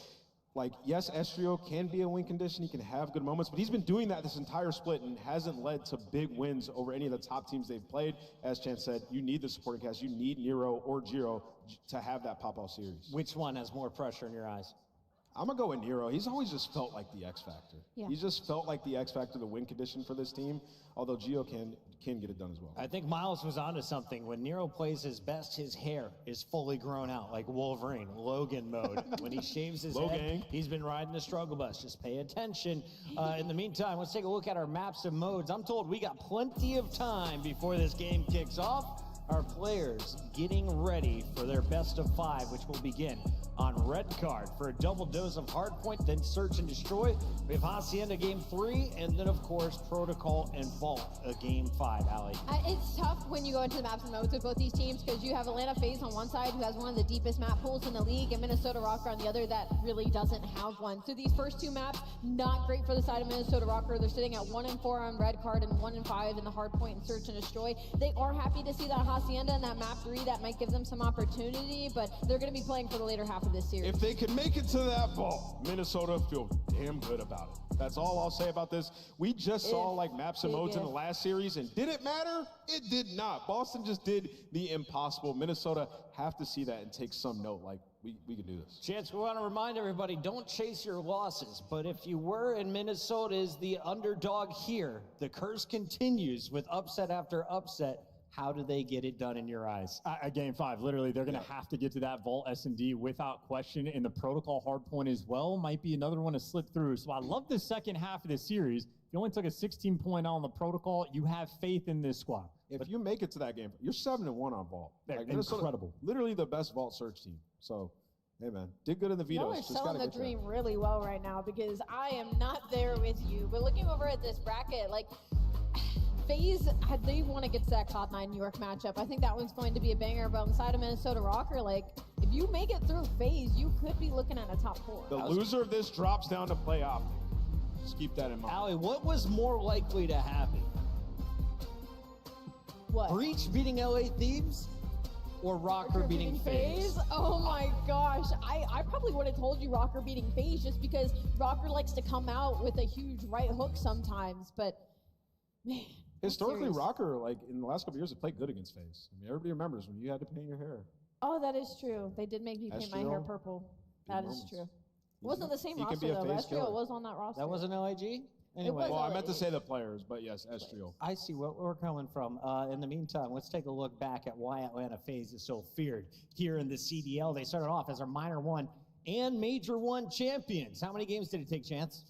like, yes, Estriel can be a win condition. He can have good moments, but he's been doing that this entire split and hasn't led to big wins over any of the top teams they've played. As Chance said, you need the supporting cast. You need Nero or Geo to have that pop-off series. Which one has more pressure in your eyes? I'm going to go with Nero. He's always just felt like the X Factor. Yeah. He's just felt like the X Factor, the win condition for this team, although Geo can get it done as well. I think Miles was onto something. When Nero plays his best, his hair is fully grown out, like Wolverine, Logan mode. When he shaves his Low head, gang. he's been riding the struggle bus. Just pay attention. In the meantime, let's take a look at our maps and modes. I'm told we got plenty of time before this game kicks off. Our players getting ready for their best of 5, which will begin on red card for a double dose of hardpoint, then search and destroy. We have Hacienda game 3, and then of course Protocol and Vault a game 5. Allie. It's tough when you go into the maps and modes with both these teams because you have Atlanta FaZe on one side who has one of the deepest map pools in the league and Minnesota Rocker on the other that really doesn't have one. So these first two maps, not great for the side of Minnesota Rocker. They're sitting at 1-4 on red card and 1-5 in the hardpoint and search and destroy. They are happy to see that Hacienda in that map 3 that might give them some opportunity, but they're going to be playing for the later half of this series. If they can make it to that ball, Minnesota feel damn good about it. That's all I'll say about this. We just saw like maps and modes in the last series, and did it matter? It did not. Boston just did the impossible. Minnesota have to see that and take some note. Like, we can do this. Chance, we want to remind everybody, don't chase your losses. But if you were and Minnesota is the underdog here, the curse continues with upset after upset. How do they get it done in your eyes? At game 5, literally, they're going to have to get to that Vault S&D without question, and the Protocol hardpoint as well might be another one to slip through. So I love the second half of this series. If you only took a 16-point on the Protocol, you have faith in this squad. If you make it to that game, you're 7-1 on Vault. Like, Incredible. Literally the best Vault search team. So, hey, man, did good in the vetoes. Y'all are Just selling gotta the get there. dream really well right now because I am not there with you. But looking over at this bracket, like, FaZe, they want to get to that Cloud9 New York matchup. I think that one's going to be a banger. But on the side of Minnesota Rocker, like, if you make it through FaZe, you could be looking at a top 4. The loser of this drops down to playoff. Just keep that in mind. Allie, what was more likely to happen? What? Breach beating LA Thieves or Rocker beating FaZe? Oh my gosh. I probably would have told you Rocker beating FaZe just because Rocker likes to come out with a huge right hook sometimes. But, man. Historically, serious. Rocker, like, in the last couple years, have played good against FaZe. I mean, everybody remembers when you had to paint your hair. Oh, that is true. They did make me paint my hair Estriel, purple. big That is moments. true. It wasn't the same He can roster be a though. FaZe Estriel killer. was on that roster. That wasn't LIG? Anyway. was Well, I meant to LIG. say the players, but yes, Estriel. I see what we're coming from. In the meantime, let's take a look back at why Atlanta FaZe is so feared here in the CDL. They started off as our Minor 1 and Major 1 champions. How many games did it take, Chance?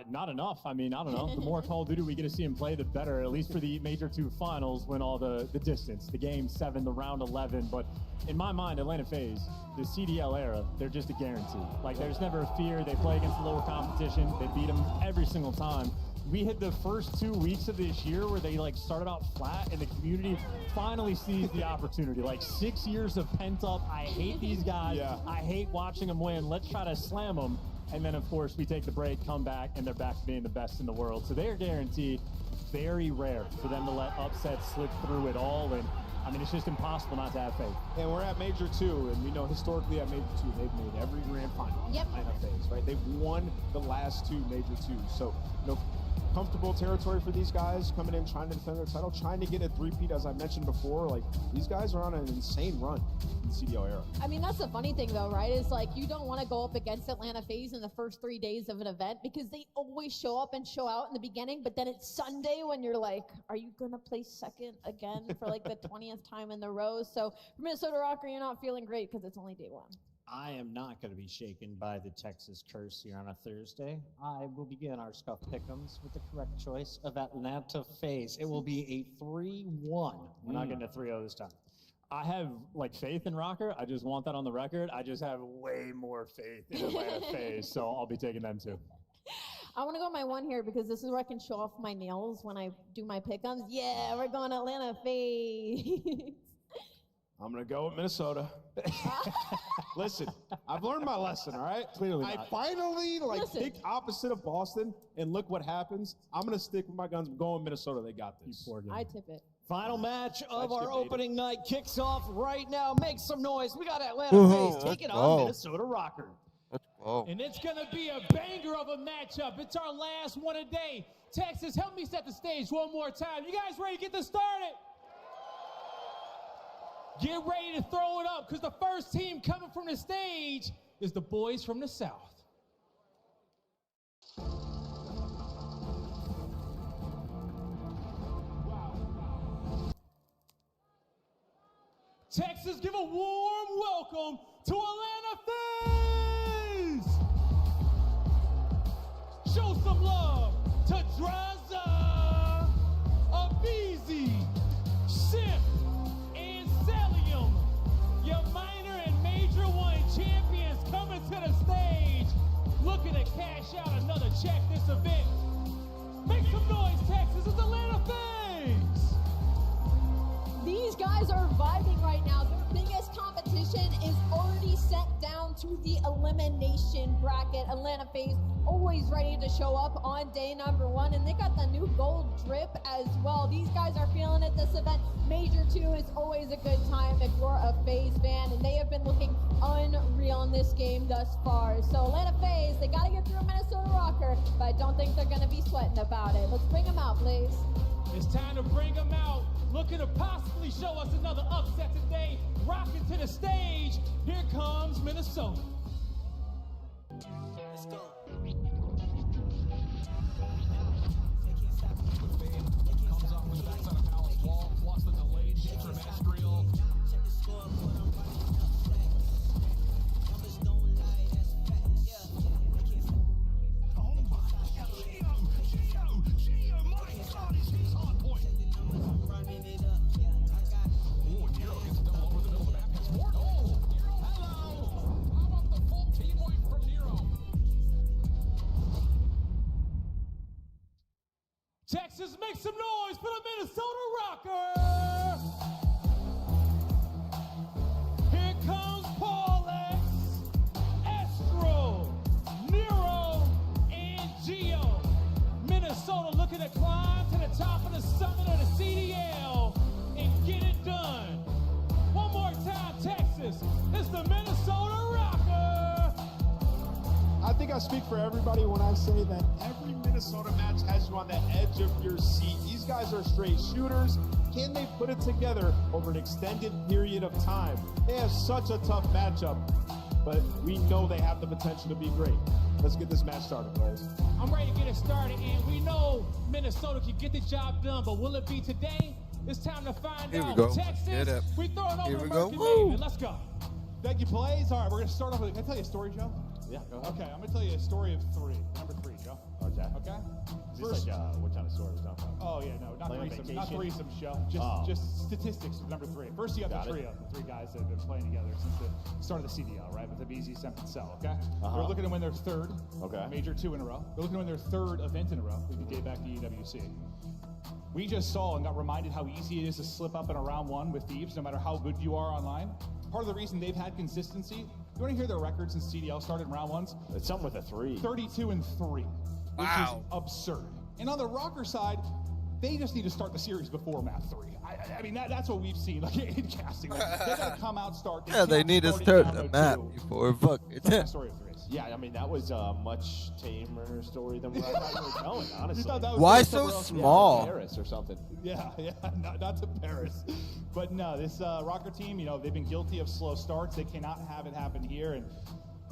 Not enough. I mean, I don't know. The more Call of Duty we get to see him play, the better, at least for the Major 2 finals, win all the distance, the game 7, the round 11. But in my mind, Atlanta FaZe, the CDL era, they're just a guarantee. Like, there's never a fear. They play against the lower competition. They beat them every single time. We hit the first 2 weeks of this year where they like started out flat and the community finally sees the opportunity. Like 6 years of pent up, I hate these guys. Yeah. I hate watching them win. Let's try to slam them. And then, of course, we take the break, come back, and they're back to being the best in the world. So they're guaranteed. Very rare for them to let upsets slip through at all. And I mean, it's just impossible not to have faith. And we're at Major 2, and we know historically at Major 2, they've made every grand final. Yep. phase, right? They've won the last 2 Major 2s. So, comfortable territory for these guys coming in, trying to defend their title, trying to get a three-peat, as I mentioned before. Like, these guys are on an insane run in the CDL era. I mean, that's the funny thing, though, right? Is like you don't want to go up against Atlanta FaZe in the first 3 days of an event because they always show up and show out in the beginning, but then it's Sunday when you're like, are you going to place second again for like the 20th time in the row? So for Minnesota Rocker, you're not feeling great because it's only day 1. I am not going to be shaken by the Texas curse here on a Thursday. I will begin our Scuff Pick'ems with the correct choice of Atlanta FaZe. It will be a 3-1. We're not getting a 3-0 this time. I have faith in Rocker. I just want that on the record. I just have way more faith in Atlanta FaZe, so I'll be taking them too. I want to go my 1 here because this is where I can show off my nails when I do my pick'ems. Yeah, we're going Atlanta FaZe. I'm going to go with Minnesota. Listen, I've learned my lesson, all right? Clearly I not. finally picked opposite of Boston, and look what happens. I'm going to stick with my guns. I'm going Minnesota. They got this. I tip it. Final match of Let's our get baited. opening night kicks off right now. Make some noise. We got Atlanta FaZe taking on Minnesota Rocker. Let's go. And it's going to be a banger of a matchup. It's our last one today. Texas, help me set the stage one more time. You guys ready to get this started? Get ready to throw it up because the first team coming from the stage is the boys from the South. Texas, give a warm welcome to Atlanta FaZe. Show some love to Draza, Abizi, Ship, and Celium. Your minor and major 1 champions coming to the stage, looking to cash out another check this event. Make some noise, Texas. It's Atlanta FaZe. These guys are vibing right now. Their biggest competition is already sent down to the elimination bracket. Atlanta FaZe always ready to show up on day number 1, and they got the new gold drip as well. These guys are feeling it this event. Major 2 is always a good time if you're a FaZe fan, and they have been looking unreal in this game thus far. So Atlanta FaZe, they got to get through a Minnesota Rocker, but I don't think they're going to be sweating about it. Let's bring them out, please. It's time to bring them out. Looking to possibly show us another upset today. Rocking to the stage. Here comes Minnesota. Let's go. Comes off with the backside of Palace wall, plus the delayed hit from Estriel. Check the scoreboard, I'm running up stacks. Numbers don't lie, that's facts. Yeah. Oh my, Gio, my God, is his hard point. Check the numbers, I'm running it up. Yeah, I got it. Oh, Nero gets a double over the middle of the map. Has more. Oh, Nero, hello. How about the full team wipe from Nero? Texas, make some noise for the Minnesota Rocker. Here comes Paul X, Estro, Nero, and Gio. Minnesota looking to climb to the top of the summit of the CDL and get it done. One more time, Texas. It's the Minnesota Rocker. I think I speak for everybody when I say that every Minnesota match has you on the edge of your seat. These guys are straight shooters. Can they put it together over an extended period of time? They have such a tough matchup, but we know they have the potential to be great. Let's get this match started, boys. I'm ready to get it started, and we know Minnesota can get the job done, but will it be today? It's time to find Here out. we go. Texas, Get it. we throw it Here over we to go. Murphy, Woo. baby. Let's go. Thank you, plays. All right, we're going to start off with, can I tell you a story, Joe? Yeah, go ahead. Okay, I'm going to tell you a story of 3. Number 3, Joe. Okay. Okay? Is this what kind of story we're talking about? Oh, yeah, no, not Like on threesome. Not vacation? threesome, Joe. Just statistics of number 3. First, you got Got the it. trio, the 3 guys that have been playing together since the start of the CDL, right? With Abizi, Semp, and Cell, okay? They're looking to win their 3rd Major 2 in a row. They're looking to win their 3rd event in a row. We can date back to EWC. We just saw and got reminded how easy it is to slip up in a round 1 with Thieves, no matter how good you are online. Part of the reason they've had consistency, you want to hear their records since CDL started in round 1s? It's something with a 3. 32-3, which is absurd. And on the Rocker side, they just need to start the series before map 3. I mean, that's what we've seen like in casting. Like, they gotta come out, start. Yeah, they need to start the map before fuck it. That's the story of the race. Yeah, I mean, that was a much tamer story than what I thought you were going, honestly. Why so small? Yeah, Paris or something. Yeah, not to Paris. But no, this Rocker team, you know, they've been guilty of slow starts. They cannot have it happen here. And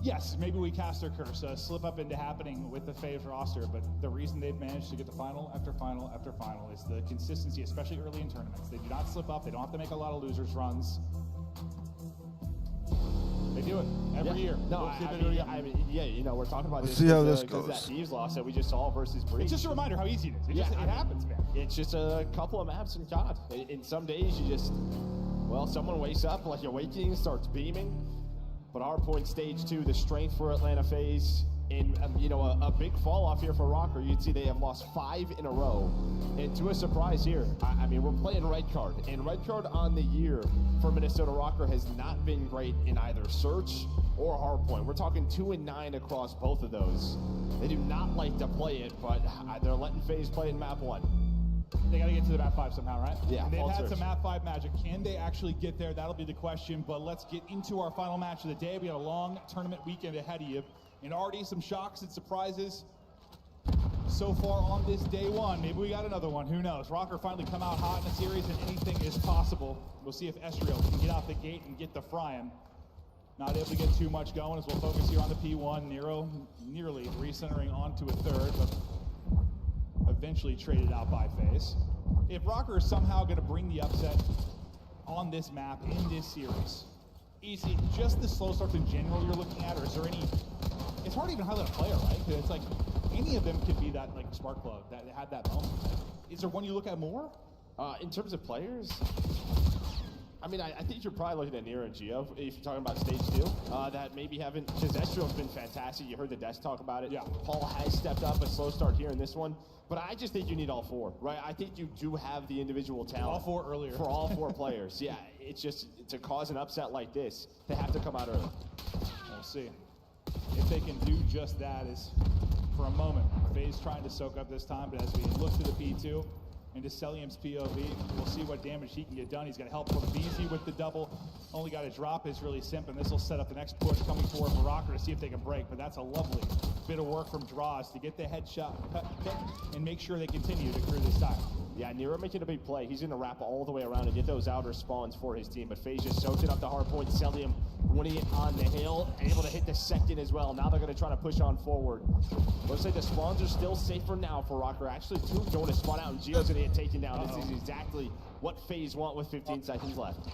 yes, maybe we cast their curse, slip up into happening with the FaZe roster, but the reason they've managed to get the final after final after final is the consistency, especially early in tournaments. They do not slip up. They don't have to make a lot of losers runs. They do it every year. No, I mean, yeah, you know, we're talking about Let's this. see how this That goes. Thieves loss that we just saw versus Breach. It's just a reminder how easy it is. It happens, man. It's just a couple of maps and God. In some days, you just, well, someone wakes up like awakening, starts beaming. But our point, stage 2, the strength for Atlanta FaZe, in you know, a big fall off here for Rocker. You'd see they have lost 5 in a row, and to a surprise here, I mean, we're playing red card, and red card on the year for Minnesota Rocker has not been great in either search or hardpoint. We're talking 2 and 9 across both of those. They do not like to play it, but they're letting FaZe play in map 1. They got to get to the map 5 somehow, right? Yeah, and they've had search. some map 5 magic. Can they actually get there? That'll be the question. But let's get into our final match of the day. We got a long tournament weekend ahead of you, and already some shocks and surprises so far on this day 1. Maybe we got another one. Who knows? Rocker finally come out hot in the series, and anything is possible. We'll see if Estriel can get out the gate and get the frying. Not able to get too much going as we'll focus here on the P1. Nero nearly recentering onto a third, but eventually traded out by FaZe. If Rocker is somehow going to bring the upset on this map in this series, is it just the slow starts in general you're looking at, or is there any? It's hard to even highlight a player, right? Because it's like any of them could be that like spark plug that had that moment. Is there one you look at more? In terms of players, I mean, I think you're probably looking at Nero and Geo if you're talking about stage 2. That maybe haven't, because Estriel's been fantastic. You heard the desk talk about it. Yeah. Paul has stepped up a slow start here in this one. But I just think you need all 4, right? I think you do have the individual talent. All 4 earlier. For all 4 players. Yeah, it's just, to cause an upset like this, they have to come out early. We'll see. If they can do just that is, for a moment, FaZe trying to soak up this time, but as we look to the P2, into Celium's POV, we'll see what damage he can get done. He's got help from BZ with the double. Only got a drop is really simp, and this will set up the next push coming forward for Rocker to see if they can break. But that's a lovely bit of work from Draws to get the headshot pick and make sure they continue to clear this side. Yeah, Nero making a big play. He's going to wrap all the way around and get those outer spawns for his team. But FaZe just soaked it up the hard point. Celium winning it on the hill, able to hit the second as well. Now they're going to try to push on forward. Looks like the spawns are still safer now for Rocker. Actually, 2 going to spawn out, and Geo's going to get taken down. This is exactly what FaZe want with 15 seconds left.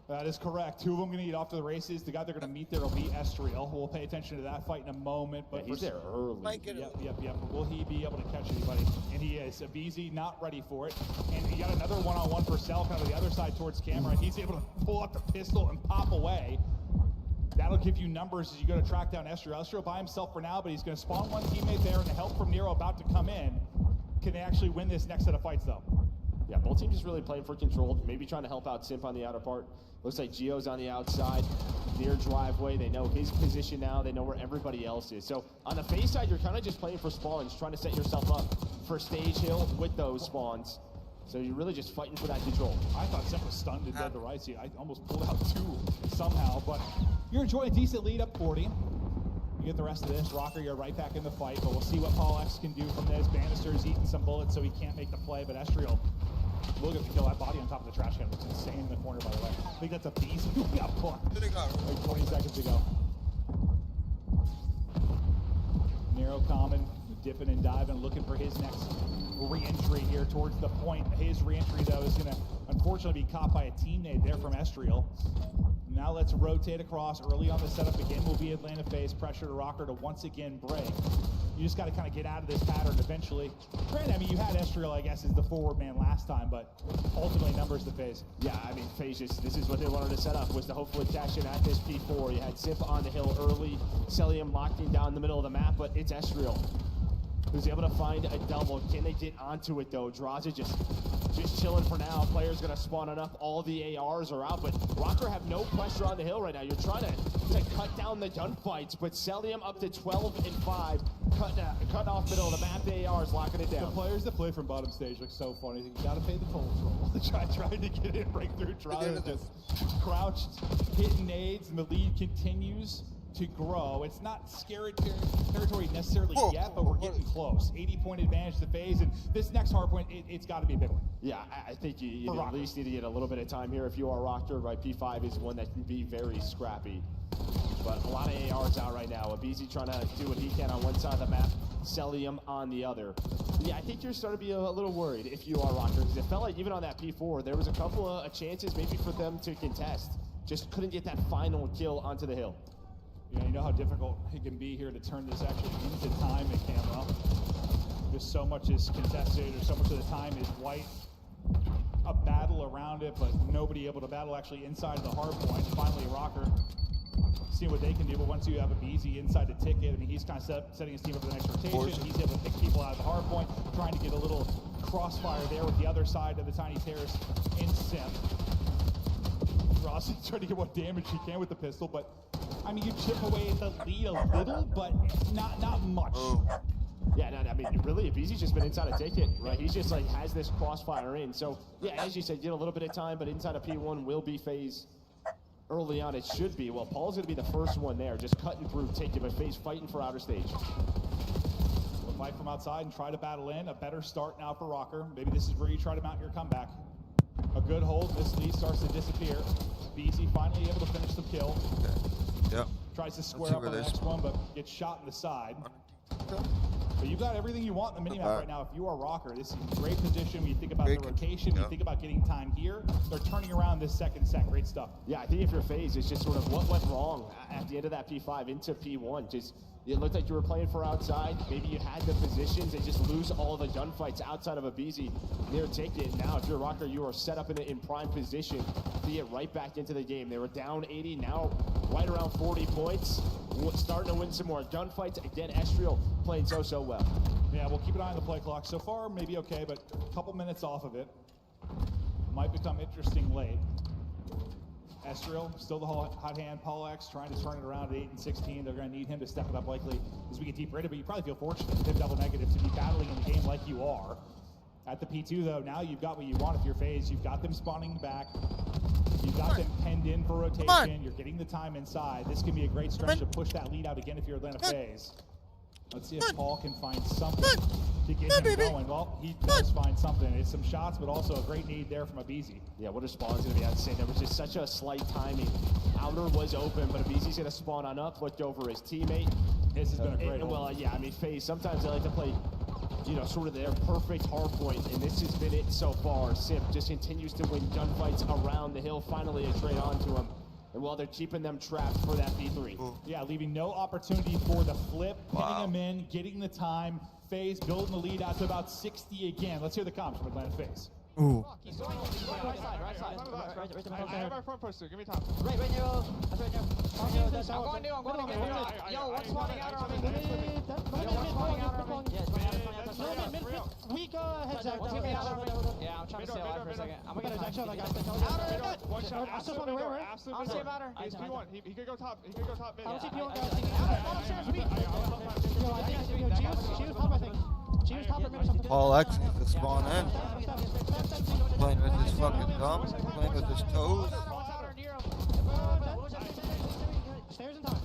That is correct. 2 of them going to get off to the races. The guy they're going to meet there will be Estriel. We'll pay attention to that fight in a moment. But Yeah, he's there early. Yep. Will he be able to catch anybody? And he is. BZ not ready for it. And he got another one-on-one for Cell, kind of the other side towards camera. He's able to pull out the pistol and pop away. That'll give you numbers as you go to track down Estriel. Estriel by himself for now, but he's going to spawn one teammate there, and the help from Nero about to come in. Can they actually win this next set of fights, though? Yeah, both teams just really playing for control, maybe trying to help out Simp on the outer part. Looks like Geo's on the outside, near driveway. They know his position now. They know where everybody else is. So on the FaZe side, you're kind of just playing for spawns, trying to set yourself up for stage hill with those spawns. So you're really just fighting for that control. I thought Simp was stunned and dead to right. I almost pulled out 2 somehow, but you're enjoying a decent lead up 40. You get the rest of this. Rocker, you're right back in the fight, but we'll see what Paul X can do from this. Bannister's eating some bullets, so he can't make the play, but Estriel look at the kill. That body on top of the trash can looks insane in the corner, by the way. I think that's a beast. We got booked like 20 seconds ago. Nero Common dipping and diving, looking for his next re-entry here towards the point. His re-entry, though, is going to unfortunately be caught by a teammate there from Estriel. Now let's rotate across. Early on the setup again will be Atlanta FaZe. Pressure to Rocker to once again break. You just got to kind of get out of this pattern eventually. Granted, I mean, you had Estriel, I guess, as the forward man last time, but ultimately numbers to FaZe. Yeah, I mean, FaZe just, this is what they wanted to set up, was to hopefully cash in at this P4. You had Simp on the hill early, Celium locking down the middle of the map, but it's Estriel who's able to find a double. Can they get onto it, though? Draws it just chilling for now. Player's going to spawn it up. All the ARs are out, but Rocker have no pressure on the hill right now. You're trying to cut down the gunfights, but Celium up to 12 and 5. Cut cutting off middle of the map. The AR is locking it down. The players that play from bottom stage look so funny. You got to pay the toll roll. Trying to get in, break through. Trying to just crouched, hitting nades, and the lead continues to grow. It's not scary territory necessarily yet, but we're getting close. 80-point advantage to FaZe, and this next hard point, it's got to be a big one. Yeah, I think you at least need to get a little bit of time here if you are Rocker, right? P5 is one that can be very scrappy. But a lot of ARs out right now. Abizi trying to do what he can on one side of the map, Celium on the other. Yeah, I think you're starting to be a little worried if you are Rocker, because it felt like even on that P4, there was a couple of chances maybe for them to contest. Just couldn't get that final kill onto the hill. Yeah, you know how difficult it can be here to turn this actually into time at camera. Just so much is contested, or so much of the time is white. A battle around it, but nobody able to battle actually inside of the hard point. Finally, Rocker seeing what they can do, but once you have a BZ inside the ticket, I mean, he's kind of setting his team up for the next rotation. He's able to pick people out of the hard point, trying to get a little crossfire there with the other side of the Tiny Terrace in Sim. Ross is trying to get what damage he can with the pistol, but I mean, you chip away at the lead a little, but not much. Yeah, no, I mean, really, Abizi's just been inside a ticket, right? He's just like has this crossfire in. So, yeah, as you said, get a little bit of time, but inside of P1 will be FaZe early on. It should be. Well, Paul's going to be the first one there, just cutting through ticket, but FaZe fighting for outer stage. We'll fight from outside and try to battle in. A better start now for Rocker. Maybe this is where you try to mount your comeback. A good hold. This lead starts to disappear. BZ finally able to finish the kill. Yep. Tries to square up on the next one, but gets shot in the side. But you've got everything you want in the minimap right now. If you are Rocker, this is a great position when you think about the rotation, when you think about getting time here. They're turning around this second set. Great stuff. Yeah, I think if you're FaZe, it's just sort of what went wrong at the end of that P5 into P1. Just it looked like you were playing for outside. Maybe you had the positions and just lose all the gunfights outside of Abizi near ticket. Now, if you're Rocker, you are set up in prime position to get right back into the game. They were down 80, now right around 40 points. Starting to win some more gunfights. Again, Estriel playing so well. Yeah, we'll keep an eye on the play clock. So far, maybe okay, but a couple minutes off of it. Might become interesting late. Estriel, still the hot hand. Paul X trying to turn it around at 8 and 16. They're going to need him to step it up likely as we get deeper into it, but you probably feel fortunate with him double negative to be battling in the game like you are. At the P2, though, now you've got what you want if you're FaZe. You've got them spawning back. You've got them penned in for rotation. You're getting the time inside. This can be a great stretch to push that lead out again if you're Atlanta FaZe. Let's see if Paul can find something to get him going. Well, he does find something. It's some shots, but also a great need there from Abizi. Yeah, what a spawn's going to be. I'd say there was just such a slight timing. Outer was open, but Abizi's going to spawn on up, looked over his teammate. This has been a great Well, yeah, I mean, FaZe, sometimes they like to play, you know, sort of their perfect hard point, and this has been it so far. Sip just continues to win gunfights around the hill. Finally, a trade onto him. And while they're keeping them trapped for that B3. Yeah, leaving no opportunity for the flip, pinning them in, getting the time. FaZe building the lead out to about 60 again. Let's hear the comms from Atlanta FaZe. Ooh. He's going right side. I have our front poster. Give me top. Right near. That's right near. I'm going new. Yo, what's spawning out on me? Weak heads out. Yeah, I'm trying to stay alive for a second. I'm going to One shot. I still want to where? I'll see about her. He's P1. He could go top. He could go top mid. I don't see P1 guys. Upstairs, weak. Yo, I think Gio's top, I think. Gio's top or mid or something. Paul X needs to spawn in. Playing with his fucking thumb, playing with his toes. Stairs and top.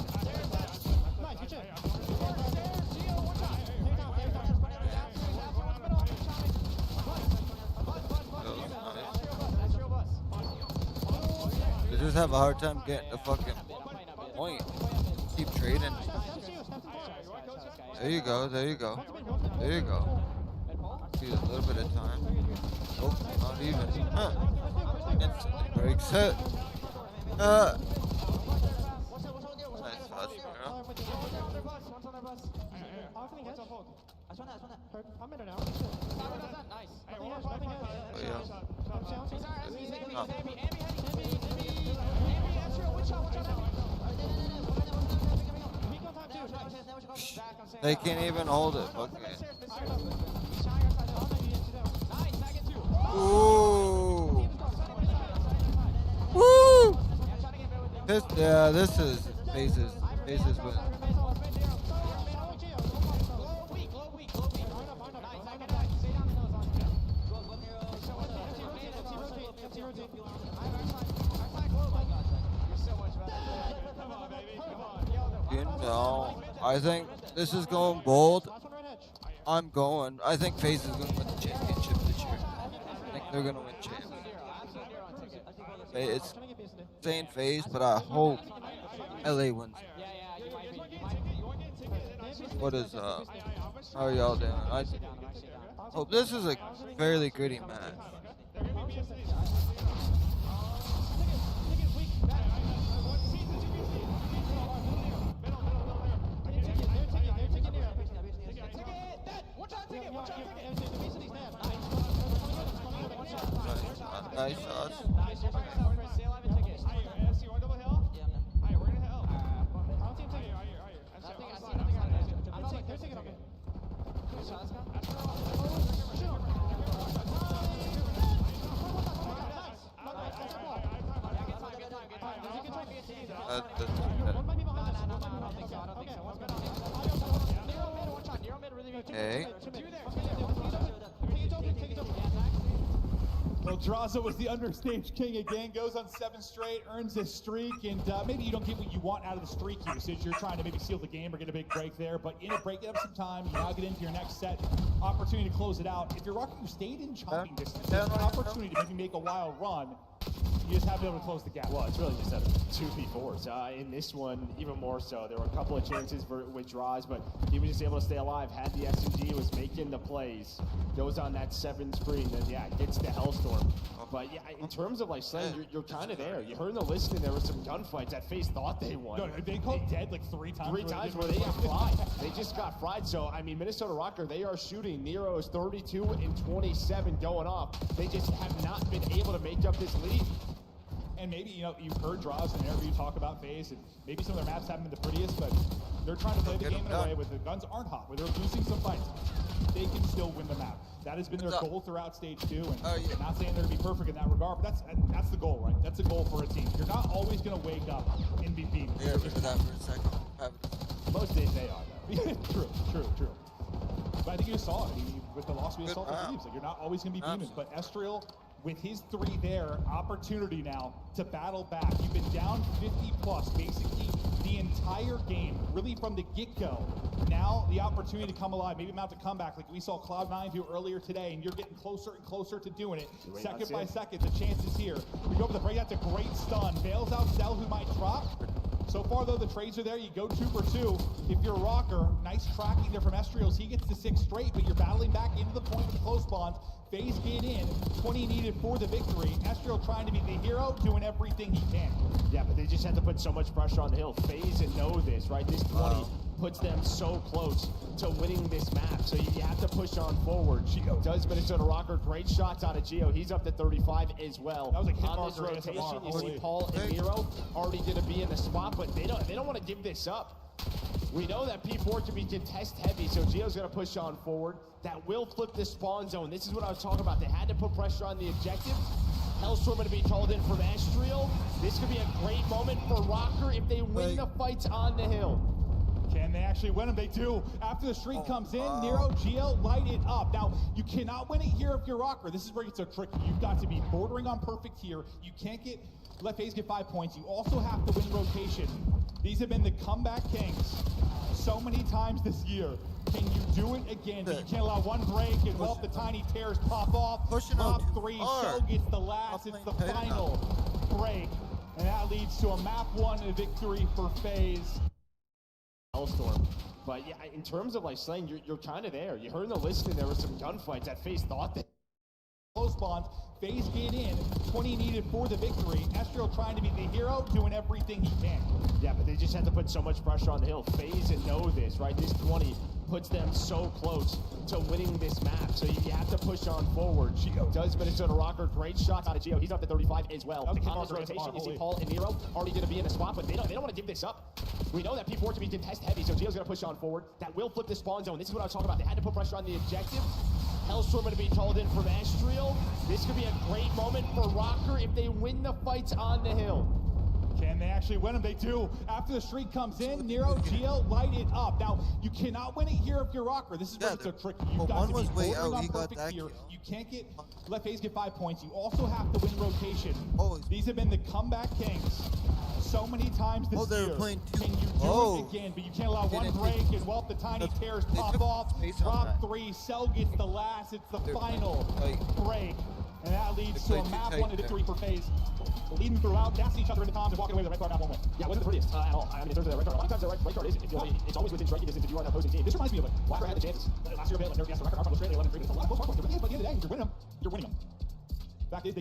Nice, good shit. They just have a hard time getting the fucking point. Keep trading. There you go, there you go. There you go. Need a little bit of time. Nope, not even. Instantly breaks it. Nice touch, girl. I'm in it now. Nice. Oh, yeah. They can't even hold it. Okay. Ooh. Woo! This is FaZe's win. No, I think this is going bold. I'm going. I think FaZe is going to win the championship this year. I think they're going to win champ. It's saying FaZe, but I hope LA wins. What is how are y'all doing? I hope this is a fairly gritty match. Nice shots. Okay. Well, Draza was the understage king again, goes on 7 straight, earns his streak, and maybe you don't get what you want out of the streak usage. You're trying to maybe seal the game or get a big break there, but in it, break it up some time. You now get into your next set, opportunity to close it out. If you're rocking, you stayed in chopping distance. There's an opportunity to maybe make a wild run. You just haven't been able to close the gap. Well, it's really just a 2v4s. In this one, even more so. There were a couple of chances with draws, but he was just able to stay alive. Had the SMG, was making the plays. Goes on that 7 screen, then yeah, gets the Hellstorm. But yeah, in terms of like saying, you're kind of there. You heard in the listening, there were some gunfights that FaZe thought they won. No, they called dead like 3 times. 3 times where they got fried. They just got fried. So, I mean, Minnesota Rocker, they are shooting. Nero is 32 and 27 going off. They just have not been able to make up this lead. And maybe, you know, you've heard Draws in an interview talk about FaZe, and maybe some of their maps haven't been the prettiest, but they're trying to play the game in a way where the guns aren't hot, where they're losing some fights. They can still win the map. That has been their goal throughout stage 2, and I'm not saying they're going to be perfect in that regard, but that's the goal, right? That's the goal for a team. You're not always going to wake up and be beaten. Yeah, look at that for a second. Most days they are, though. True. But I think you saw it. I mean, with the loss we saw for Thieves, like, you're not always going to be beaten, but Estriel, with his 3 there, opportunity now to battle back. You've been down 50 plus, basically the entire game, really from the get-go. Now the opportunity to come alive, maybe mount a comeback like we saw Cloud9 do earlier today, and you're getting closer and closer to doing it. Second by second, the chance is here. We go for the break, that's a great stun. Bails out Cell, who might drop. So far, though, the trades are there. You go 2 for 2. If you're Rocker, nice tracking there from Estrios. He gets to 6 straight, but you're battling back into the point with the close spawns. FaZe get in, 20 needed for the victory. Estriel trying to be the hero, doing everything he can. Yeah, but they just had to put so much pressure on the hill. FaZe and know this, right? This 20 puts them so close to winning this map. So you have to push on forward. Geo does Minnesota Rocker. Great shots out of Geo. He's up to 35 as well. That was like on this rotation, you see Paul and Nero already going to be in the spot, but they don't want to give this up. We know that P4 can be contest heavy, so Geo's going to push on forward. That will flip the spawn zone. This is what I was talking about. They had to put pressure on the objective. Hellstorm going to be called in from Estriel. This could be a great moment for Rocker if they win the fights on the hill. Can they actually win them? They do. After the streak comes in, Nero, Geo, light it up. Now, you cannot win it here if you're Rocker. This is where it gets so tricky. You've got to be bordering on perfect here. You can't let FaZe get 5 points. You also have to win rotation. These have been the comeback kings so many times this year. Can you do it again? You can't allow one break and the tiny tears pop off. Top 3, Show gets the last. It's the final break. And that leads to a map 1 victory for FaZe. Hellstorm. But yeah, in terms of like slaying, you're kind of there. You heard in the listening, there were some gunfights that FaZe thought that. Close spawns, FaZe get in, 20 needed for the victory. Estriel trying to be the hero, doing everything he can. Yeah, but they just had to put so much pressure on the hill. FaZe and know this, right? This 20 puts them so close to winning this map. So you have to push on forward. Geo does Minnesota Rocker. Great shots out of Geo. He's up to 35 as well. On this rotation, you see Paul and Nero already going to be in the spot, but they don't want to give this up. We know that P4 can be contest heavy, so Geo's going to push on forward. That will flip the spawn zone. This is what I was talking about. They had to put pressure on the objective. Hellstorm going to be called in from Estriel. This could be a great moment for Rocker if they win the fights on the hill. Can they actually win them? They do. After the streak comes in, Nero, Geo, light it up. Now, you cannot win it here if you're Rocker. This is where it's so tricky. You've got to be bordering on perfect here. You can't let FaZe get 5 points. You also have to win rotation. These have been the comeback kings so many times this they were year. playing Can you do it again? But you can't allow one break, and well, the tiny tears pop off. Drop 3, Cell gets the last. It's the final break. And that leads to a map 1 victory for FaZe. Leading throughout, dancing each other into comms and walking away with a red card map 1 win. Yeah, it wasn't the prettiest at all. I mean, in terms of the red card, a lot of times the red card isn't. It's always within striking distance if you are an opposing team. This reminds me of it. Walker had the chances. Last year a bit when Nerf the record, Arco was straight 11-3. It's a lot of close hard points. But at the end of the day, if you're winning them, you're winning them. Fact is,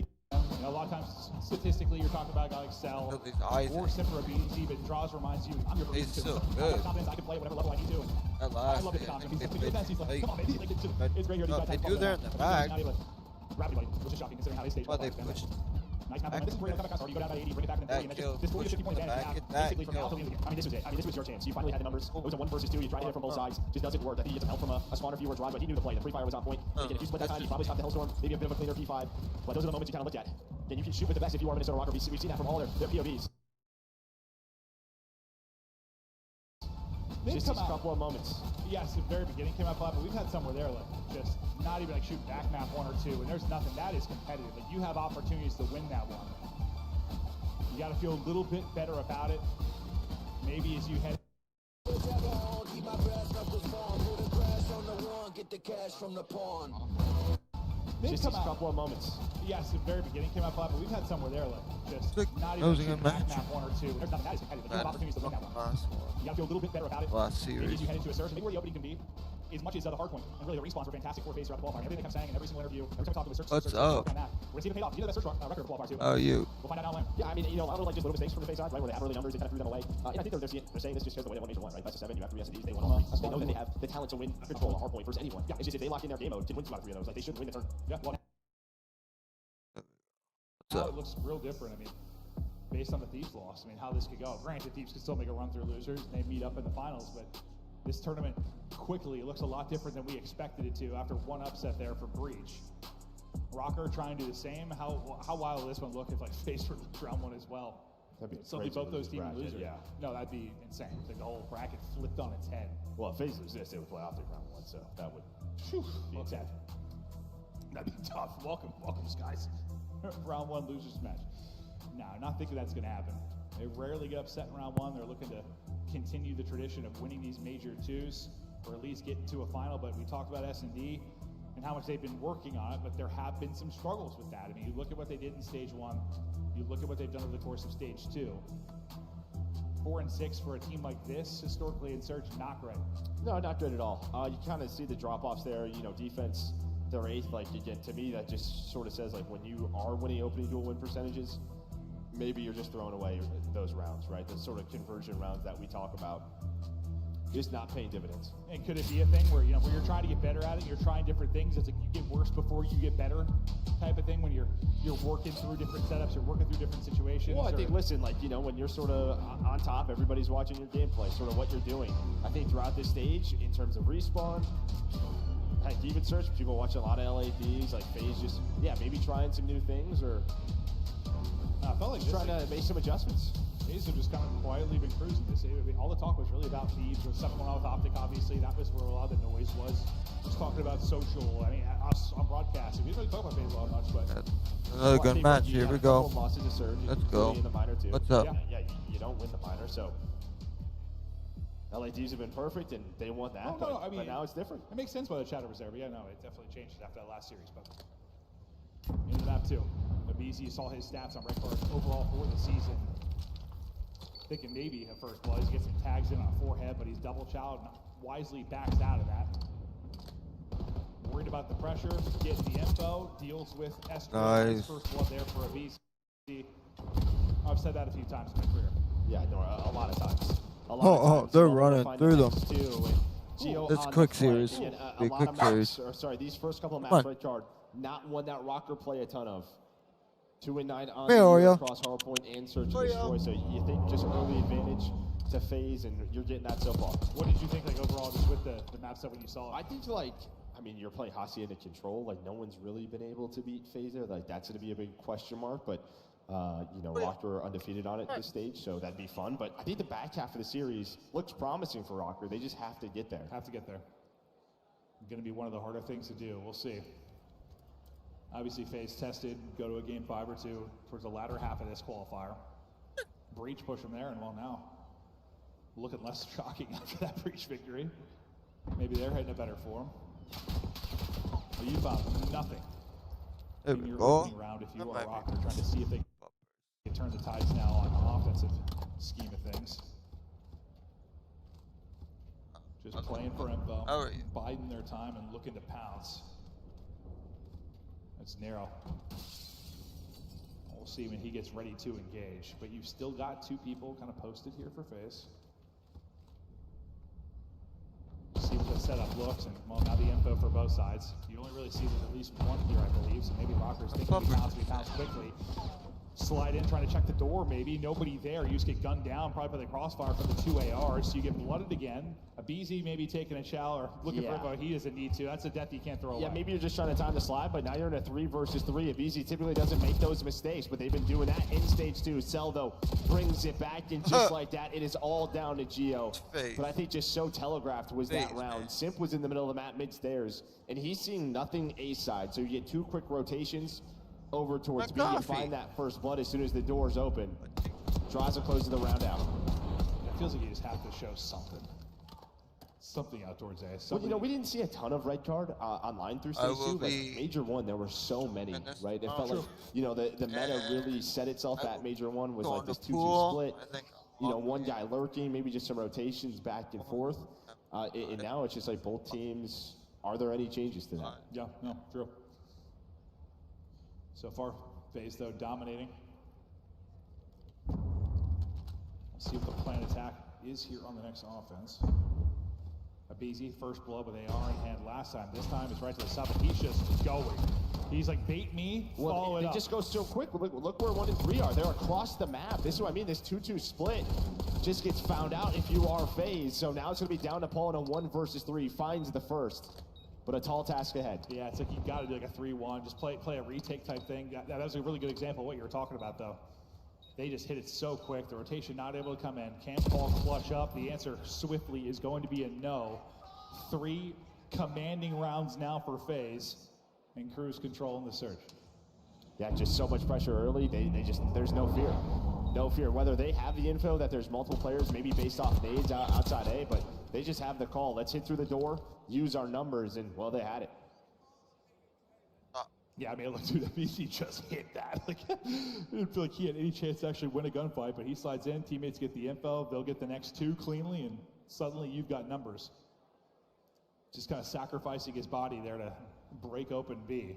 a lot of times, statistically, you're talking about a guy like Cell or Simper or BDC, but Draws reminds you, I'm your He's too. so I good. have confidence, I can play whatever level I need to. At I last, love the confidence. He's defense, he's like, come on, baby. Like, it's great here. They do there in the back. Not able to grab anybody, which is shocking considering how they stage. Well, they pushed. Nice map. This is great. Come back you go down by 80, bring it back in 30, and then this 40 to 50 point advantage basically from now till the end of the game. I mean, this was your chance. You finally had the numbers. It was a 1 versus 2. You tried to hit it from both sides. Just doesn't work. I think you get some help from a spawner viewer drive, but he knew the play. The free fire was on point. Again, if you split that time, you probably stopped the Hellstorm. Maybe a bit of a cleaner P5. But those are the moments you kind of look at. Then you can shoot with the best if you are Minnesota Rocker. We've seen that from all their POVs. Just a couple of moments. Yes, at the very beginning came out flat, but we've had somewhere there like just not even like shoot back map 1 or 2, and there's nothing. That is competitive. Like you have opportunities to win that one. You got to feel a little bit better about it. Maybe as you head. Just a couple of moments. Yes, at the very beginning came out flat, but we've had somewhere there like just not That was even a shoot good back match. map 1 or 2. There's nothing. That is competitive. Like, you have opportunities to win that one. You got to feel a little bit better about it. Last Maybe series. as you head into a surge, maybe where the opening can be. As much as the hard point, and really the respawns were fantastic for FaZe throughout the qualifier. Everything they kept saying in every single interview, every time we talk to a search, What's search, up? on that. We're gonna see it paid off. You know that search record of the qualifier too. Oh, you. We'll find out now when. Yeah, I mean, a lot of like just little mistakes from the FaZe side, right, where they have early numbers, they kind of threw them away. And I think they're saying this just shows the way they won Major 1, right? Best of 7, you have 3 SDs, they won all 3. They know that they have the talent to win control on hard point versus anyone. Yeah, it's just if they lock in their game mode to win 2 out of 3 of those, like they should win the turn. Yeah, well, now it looks real different. I mean, based on the Thieves loss, I mean, how this could go. Granted, Thieves could still make a run through losers, and they meet up in the finals, but this tournament quickly looks a lot different than we expected it to after one upset there for Breach. Rocker trying to do the same. How wild will this one look if like FaZe for round 1 as well? That'd be Suddenly crazy both those teams bracket, losers. yeah. No, that'd be insane. Like the whole bracket flipped on its head. Well, if FaZe lose this, they would play off their round 1, so that would be Okay. That'd be tough. Welcome, guys. Round 1 losers match. No, not thinking that's going to happen. They rarely get upset in round 1. They're looking to continue the tradition of winning these major 2s, or at least get to a final. But we talked about S&D and how much they've been working on it, but there have been some struggles with that. I mean, you look at what they did in stage 1. You look at what they've done over the course of stage 2. 4 and 6 for a team like this, historically in Surge, not great. No, not good at all. You kind of see the drop-offs there. You know, defense, they're 8th. Like, again, to me, that just sort of says, like, when you are winning opening duel win percentages, maybe you're just throwing away those rounds, right? The sort of conversion rounds that we talk about, just not paying dividends. And could it be a thing where, you know, where you're trying to get better at it, you're trying different things, it's like you get worse before you get better type of thing when you're working through different setups, you're working through different situations? Well, I think, listen, like, you know, when you're sort of on top, everybody's watching your gameplay, sort of what you're doing. I think throughout this stage, in terms of respawn, heck, even search, people watch a lot of LADs, like FaZe just, yeah, maybe trying some new things or I felt like trying to make some adjustments. FaZe have just kind of quietly been cruising this. I mean, all the talk was really about Thieves. There was something going on with Optic, obviously. That was where a lot of the noise was. Just talking about social. I mean, us on broadcast. We didn't really talk about FaZe all much, but Another good match. Here we go. Losses to Surge, Let's go. in the minor too. What's up? Yeah, you don't win the minor, so LADs have been perfect, and they want that. No, I mean, but now it's different. It makes sense why the chatter was there, but yeah, no, it definitely changed after that last series. But into that too. BZ saw his stats on red card overall for the season. Thinking maybe at first blood, he gets some tags in on forehead, but he's double chowed and wisely backs out of that. Worried about the pressure, getting the info, deals with Esther. Nice. First blood there for a BZ. I've said that a few times in my career. Yeah, no, a lot of times. They're running through them. This quick series. A lot of maps, these first couple of maps, red card, not one that Rocker play a ton of. 2 and 9 on the year across Hardpoint and Search and Destroy. So you think just early advantage to FaZe, and you're getting that so far. What did you think, like, overall, just with the map set when you saw it? I think, like, I mean, you're playing Hacienda Control. Like, no one's really been able to beat FaZe there. Like, that's going to be a big question mark. But, you know, Rocker undefeated on it this stage, so that'd be fun. But I think the back half of the series looks promising for Rocker. They just have to get there. Have to get there. Going to be one of the harder things to do. We'll see. Obviously, FaZe tested, go to a game 5 or 2 towards the latter half of this qualifier. breach push him there, and well, now looking less shocking after that breach victory. Maybe they're heading a better form. But you found nothing in your opening round if you are Rocker, trying to see if they can turn the tides now on the offensive scheme of things. Just playing for info, biding their time and looking to pounce. That's narrow. We'll see when he gets ready to engage. But you've still got two people kind of posted here for FaZe. See what the setup looks, and well, now the info for both sides. You only really see there's at least one here, I believe. So maybe Rocker's thinking we pounce quickly. Slide in, trying to check the door, maybe. Nobody there. You just get gunned down, probably by the crossfire from the 2 ARs, so you get blooded again. A BZ maybe taking a shower, looking for info. He doesn't need to. That's a death you can't throw away. Yeah, maybe you're just trying to time the slide, but now you're in a 3 versus 3. A BZ typically doesn't make those mistakes, but they've been doing that in stage 2. Cell, though, brings it back, and just like that, it is all down to Geo. But I think just so telegraphed was that round. Simp was in the middle of the map, mid-stairs, and he's seeing nothing A-side, so you get 2 quick rotations over towards B and find that first blood as soon as the doors open. Draza closes the round out. It feels like you just have to show something. Something out towards A. Well, you know, we didn't see a ton of red card online through stage 2, but Major 1, there were so many, right? It felt like, you know, the meta really set itself at Major 1 was like this 2-2 split. You know, one guy lurking, maybe just some rotations back and forth. And now it's just like both teams. Are there any changes to that? Yeah, no, true. So far, FaZe, though, dominating. We'll see what the plan attack is here on the next offense. Abizi, first blood with AR in hand last time. This time it's right to the side, but he's just going. He's like, bait me, follow it up. It just goes so quick. Look where 1 and 3 are. They're across the map. This is what I mean. This 2-2 split just gets found out if you are FaZe. So now it's going to be down to Paul in a 1 versus 3. Finds the first. But a tall task ahead. Yeah, it's like you got to do like a 3-1, just play a retake type thing. That was a really good example of what you were talking about, though. They just hit it so quick. The rotation not able to come in. Can Paul clutch up? The answer swiftly is going to be a no. 3 commanding rounds now for FaZe, and cruise control in the search. Yeah, just so much pressure early. They just, there's no fear. No fear. Whether they have the info that there's multiple players, maybe based off nades outside A, but they just have the call. Let's hit through the door, use our numbers, and, well, they had it. Yeah, I mean, look, dude, BC just hit that. Like, I didn't feel like he had any chance to actually win a gunfight, but he slides in, teammates get the info, they'll get the next 2 cleanly, and suddenly you've got numbers. Just kind of sacrificing his body there to break open B.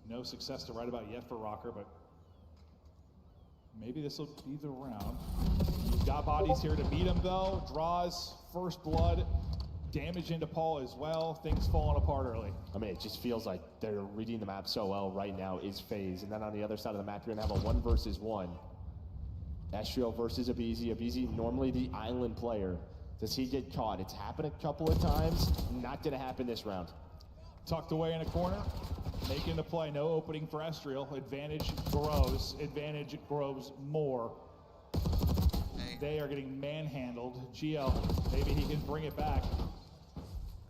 No success to write about yet for Rocker, but maybe this will be the round. You've got bodies here to beat him, though. Draws first blood. Damage into Paul as well. Things falling apart early. I mean, it just feels like they're reading the map so well right now is FaZe. And then on the other side of the map, you're going to have a 1 versus 1. Astrio versus Abizi. Abizi, normally the island player. Does he get caught? It's happened a couple of times. Not going to happen this round. Tucked away in a corner. Making the play. No opening for Estriel. Advantage grows. Advantage grows more. They are getting manhandled. GL, maybe he can bring it back.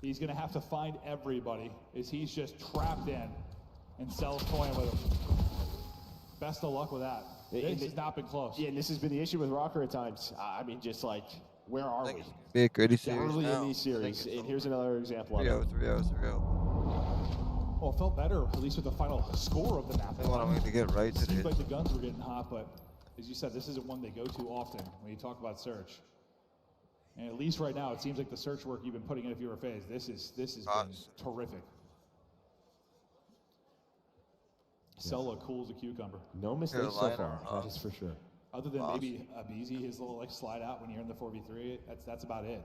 He's going to have to find everybody as he's just trapped in, and Cell's toying with him. Best of luck with that. This has not been close. Yeah, and this has been the issue with Rocker at times. I mean, just like, where are we? Be a gritty series early now. in these series, and here's another example of it. 3-0. Well, it felt better, at least with the final score of the map. They want me to get right to Seems it. like the guns were getting hot, but as you said, this isn't one they go to often when you talk about search. And at least right now, it seems like the search work you've been putting in if you were FaZe, this has been terrific. Solo cool as a cucumber. No mistakes so far, that is for sure. Other than maybe Abizi, his little like slide out when you're in the 4v3, that's about it.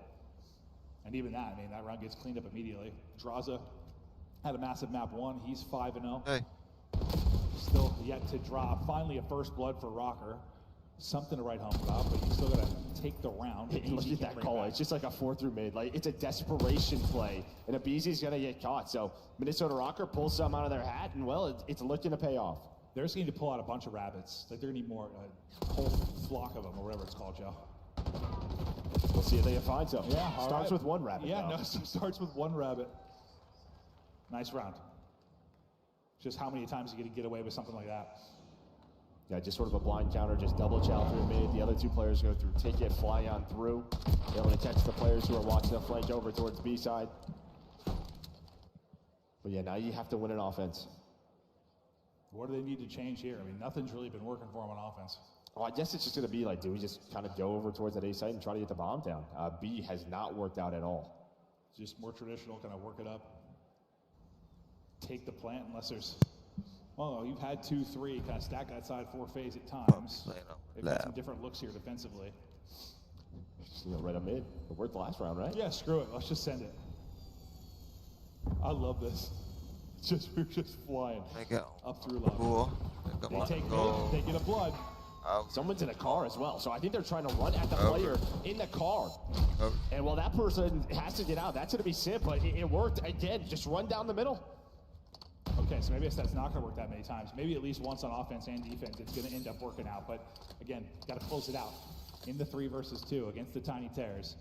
And even that, I mean, that round gets cleaned up immediately. Draza had a massive map 1. He's 5-0. Hey. Still yet to drop. Finally, a first blood for Rocker. Something to write home about, but you still got to take the round. Hey, look at that call. It's just like a 4 through mid. Like, it's a desperation play, and Abizi's going to get caught. So Minnesota Rocker pulls some out of their hat, and, well, it's looking to pay off. They're just going to pull out a bunch of rabbits. Like, they're going to need more, a whole flock of them, or whatever it's called, Joe. We'll see if they can find some. Yeah, starts with 1 rabbit. Yeah, though. no, starts with 1 rabbit. Nice round. Just how many times you get to get away with something like that. Yeah, just sort of a blind counter, just double chow through mid. The other two players go through ticket, fly on through. Able to catch the players who are watching the flank over towards B side. But yeah, now you have to win an offense. What do they need to change here? I mean, nothing's really been working for them on offense. Well, I guess it's just going to be like, do we just kind of go over towards that A site and try to get the bomb down? B has not worked out at all. Just more traditional, kind of work it up. Take the plant unless there's, well, you've had 2-3, kind of stack that side 4 phase at times. They've got some different looks here defensively. Just, you know, right up mid. It worked the last round, right? Yeah, screw it. Let's just send it. I love this. We're just flying up through lobby. Cool. They take mid, they get a blood. Someone's in a car as well, so I think they're trying to run at the player in the car. And while that person has to get out, that's going to be Simp, but it worked. Again, just run down the middle. Okay, so maybe that's not going to work that many times. Maybe at least once on offense and defense, it's going to end up working out. But again, got to close it out in the 3 versus 2 against the Tiny Terrors.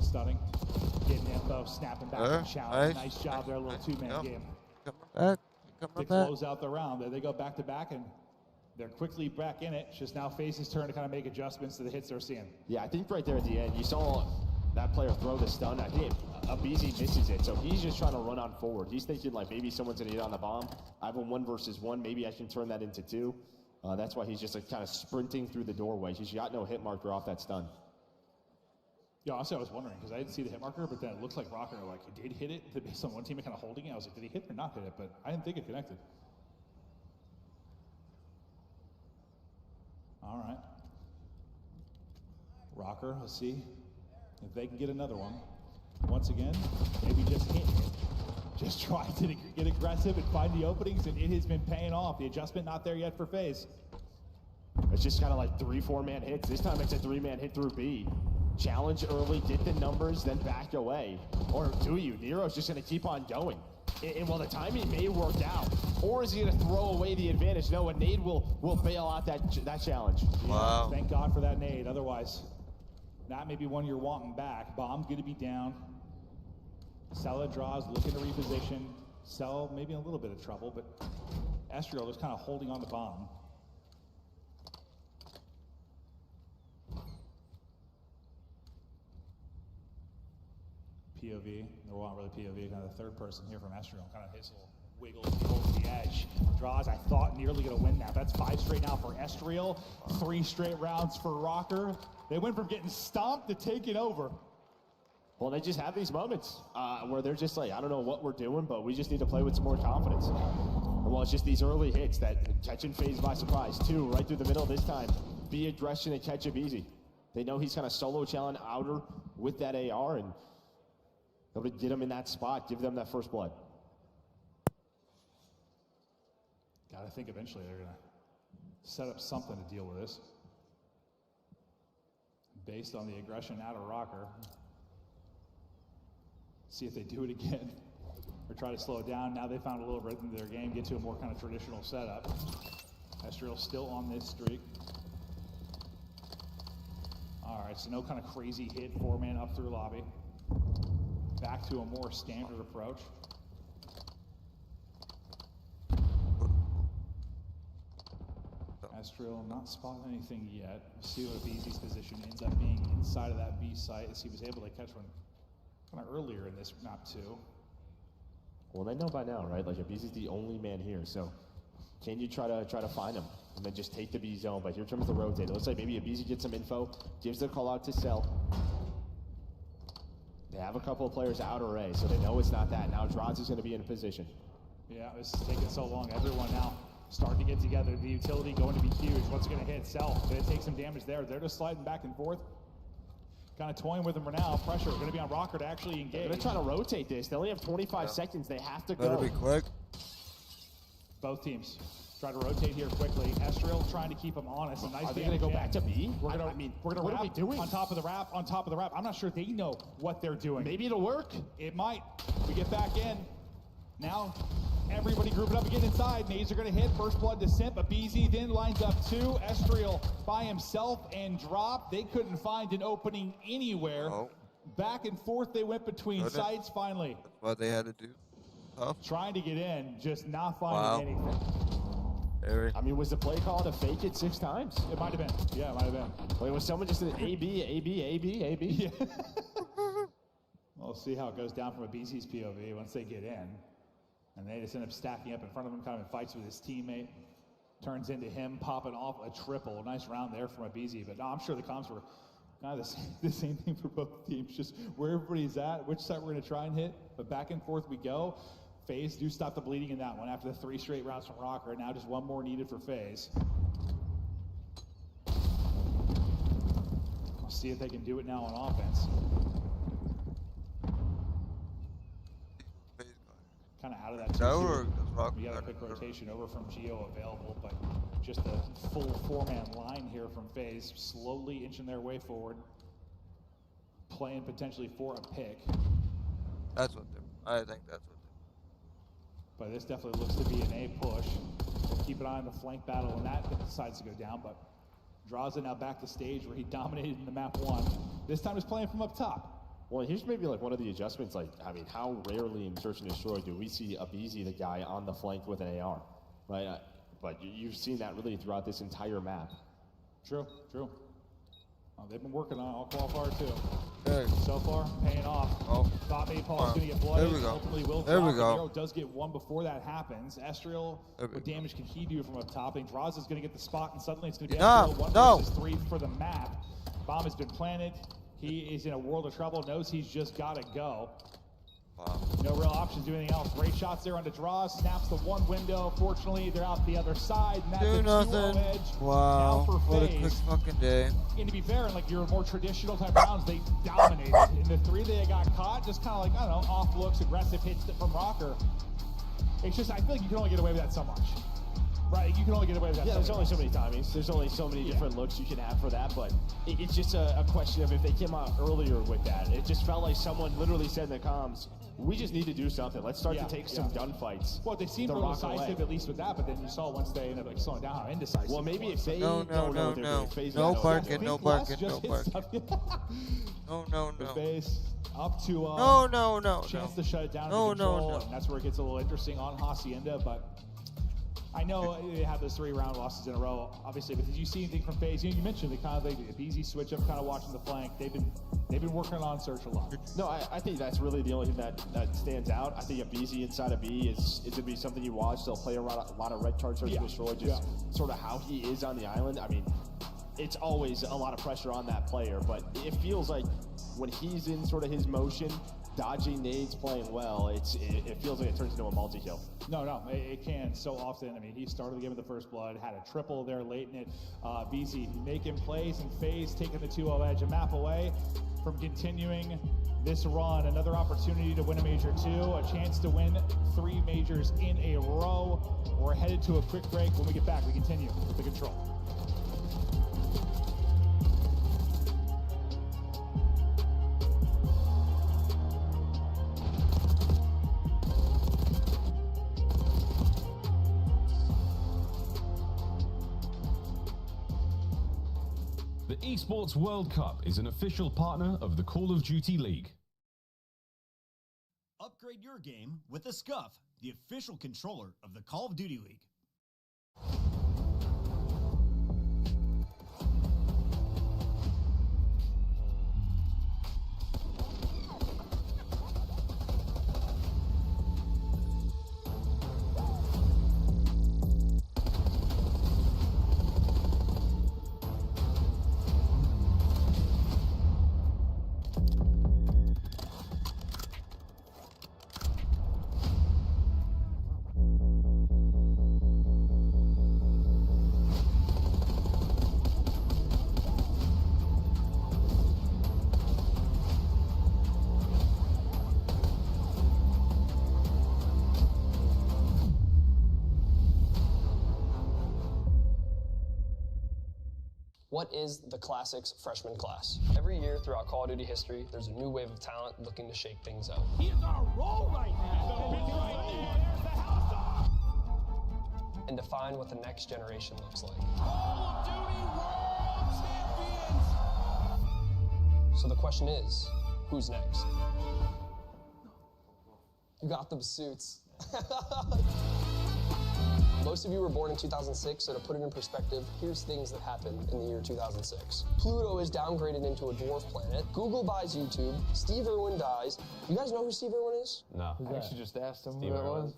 Stunning, getting info, snapping back and challenge. Nice job there, a little 2-man game. To close out the round, there they go back to back, and they're quickly back in it. It's just now FaZe's turn to kind of make adjustments to the hits they're seeing. Yeah, I think right there at the end, you saw that player throw the stun. I think Abizi misses it, so he's just trying to run on forward. He's thinking like maybe someone's gonna hit on the bomb. I have a 1 versus 1. Maybe I can turn that into 2. That's why he's just like kind of sprinting through the doorway. He's got no hit marker off that stun. Yeah, honestly, I was wondering because I didn't see the hit marker, but then it looks like Rocker like he did hit it based on one team kind of holding it. I was like, did he hit or not hit it? But I didn't think it connected. All right. Rocker, let's see if they can get another one. Once again, maybe just hit it. Just try to get aggressive and find the openings, and it has been paying off. The adjustment not there yet for FaZe. It's just kind of like 3-4-man hits. This time it's a 3-man hit through B. Challenge early, get the numbers, then back away. Or do you? Nero's just going to keep on going. And while the timing may work out, or is he going to throw away the advantage? No, a nade will bail out that challenge. Wow. Thank God for that nade. Otherwise, that may be one you're wanting back. Bomb going to be down. Sella draws, looking to reposition. Cell maybe in a little bit of trouble, but Estriel just kind of holding on the bomb. POV, or not really POV, kind of the third person here from Estriel, kind of his little wiggle over the edge. Draws, I thought nearly gonna win that. That's 5 straight now for Estriel, 3 straight rounds for Rocker. They went from getting stomped to taking over. Well, they just have these moments where they're just like, I don't know what we're doing, but we just need to play with some more confidence. And well, it's just these early hits that catching FaZe by surprise. 2 right through the middle this time. Be aggression and catch it easy. They know he's kind of solo challenge outer with that AR, and able to get them in that spot, give them that first blood. Gotta think eventually they're gonna set up something to deal with this. Based on the aggression out of Rocker. See if they do it again. Or try to slow it down. Now they found a little rhythm to their game, get to a more kind of traditional setup. Estriel still on this streak. All right, so no kind of crazy hit, 4-man up through lobby. Back to a more standard approach. Estriel not spotting anything yet. We'll see what Abizi's position ends up being inside of that B site, as he was able to catch one kind of earlier in this map too. Well, they know by now, right? Like Abizi's the only man here, so can you try to find him and then just take the B zone? But here comes the rotate. It looks like maybe Abizi gets some info, gives the call out to Cell. They have a couple of players out array, so they know it's not that. Now Droz is going to be in a position. Yeah, this is taking so long. Everyone now starting to get together. The utility going to be huge. What's going to hit? Cell. Going to take some damage there. They're just sliding back and forth. Kind of toying with them for now. Pressure going to be on Rocker to actually engage. They're going to try to rotate this. They only have 25 seconds. They have to go. Better be quick. Both teams try to rotate here quickly. Estriel trying to keep them honest. Nice. Are they going to go back to B? We're going to what are we doing? On top of the wrap, on top of the wrap. I'm not sure they know what they're doing. Maybe it'll work. It might. We get back in. Now, everybody grouping up again inside. Nades are going to hit. First blood to Simp. Abizi then lines up 2. Estriel by himself and drop. They couldn't find an opening anywhere. Back and forth they went between sites finally. That's what they had to do. Tough. Trying to get in, just not finding anything. I mean, was the play call to fake it 6 times? It might have been. Yeah, it might have been. Like, was someone just an AB, AB, AB, AB? Yeah. We'll see how it goes down from a BZ's POV once they get in. And they just end up stacking up in front of him, kind of in fights with his teammate. Turns into him popping off a triple. Nice round there from a BZ. But no, I'm sure the comms were kind of the same thing for both teams. Just where everybody's at, which side we're going to try and hit. But back and forth we go. FaZe do stop the bleeding in that one after the 3 straight rounds from Rocker. Now just one more needed for FaZe. We'll see if they can do it now on offense. Kind of out of that. We got a quick rotation over from Geo available, but just a full 4-man line here from FaZe, slowly inching their way forward, playing potentially for a pick. That's what I think that's what But this definitely looks to be an A push. Keep an eye on the flank battle when that decides to go down, but Draza now back to stage where he dominated in the map 1. This time he's playing from up top. Well, here's maybe like one of the adjustments. Like, I mean, how rarely in Search and Destroy do we see a BZ, the guy on the flank with an AR, right? But you've seen that really throughout this entire map. True, true. Oh, they've been working on it all qualifier too. Okay. So far, paying off. Oh. Thought Maypal is going to get blooded. There we go. Ultimately will There we drop. go. Nero does get one before that happens. Estriel, what damage can he do from up top? And Draza is going to get the spot, and suddenly it's going to be Estriel 1 versus 3 for the map. Bomb has been planted. He is in a world of trouble, knows he's just got to go. Wow. No real options to do anything else. Great shots there on the draw. Snaps the one window. Fortunately, they're out the other side. And that's Do a nothing. 2-0 edge. Wow. Now for What a FaZe. quick fucking day. And to be fair, in like your more traditional type rounds, they dominated. In the 3 they got caught, just kind of like, I don't know, off looks, aggressive hits from Rocker. It's just, I feel like you can only get away with that so much. Right, you can only get away with that. Yeah, there's only so many timings. There's only so many different looks you can have for that, but it's just a question of if they came out earlier with that. It just felt like someone literally said in the comms, we just need to do something. Let's start to take some gunfights. Well, they seemed real decisive at least with that, but then you saw once they ended up like slowing down how indecisive. Well, maybe if they No barking, no barking, no barking. No. FaZe up to chance to shut it down. No. And that's where it gets a little interesting on Hacienda, but I know they have those 3 round losses in a row, obviously, but did you see anything from FaZe? You mentioned the kind of the easy switch up, kind of watching the flank. They've been working on Search a lot. No, I think that's really the only thing that stands out. I think a BZ inside a B is to be something you watch. They'll play around a lot of red card Search and Destroy, just sort of how he is on the island. I mean, it's always a lot of pressure on that player, but it feels like when he's in sort of his motion, dodging nades, playing well, it feels like it turns into a multi-kill. No, it can so often. I mean, he started the game with the first blood, had a triple there late in it. BZ making plays, and FaZe taking the 2-0 edge, a map away from continuing this run. Another opportunity to win a Major 2, a chance to win 3 majors in a row. We're headed to a quick break. When we get back, we continue with the control. The Esports World Cup is an official partner of the Call of Duty League. Upgrade your game with a Scuff, the official controller of the Call of Duty League. What is the Classics freshman class? Every year throughout Call of Duty history, there's a new wave of talent looking to shake things up. He is on a roll right now. And define what the next generation looks like. Call of Duty World Champions! So the question is, Who's next? You got them suits. Most of you were born in 2006, so to put it in perspective, here's things that happened in the year 2006. Pluto is downgraded into a dwarf planet. Google buys YouTube. Steve Irwin dies. You guys know who Steve Irwin is? No. I actually just asked him who Steve that Irwin. was.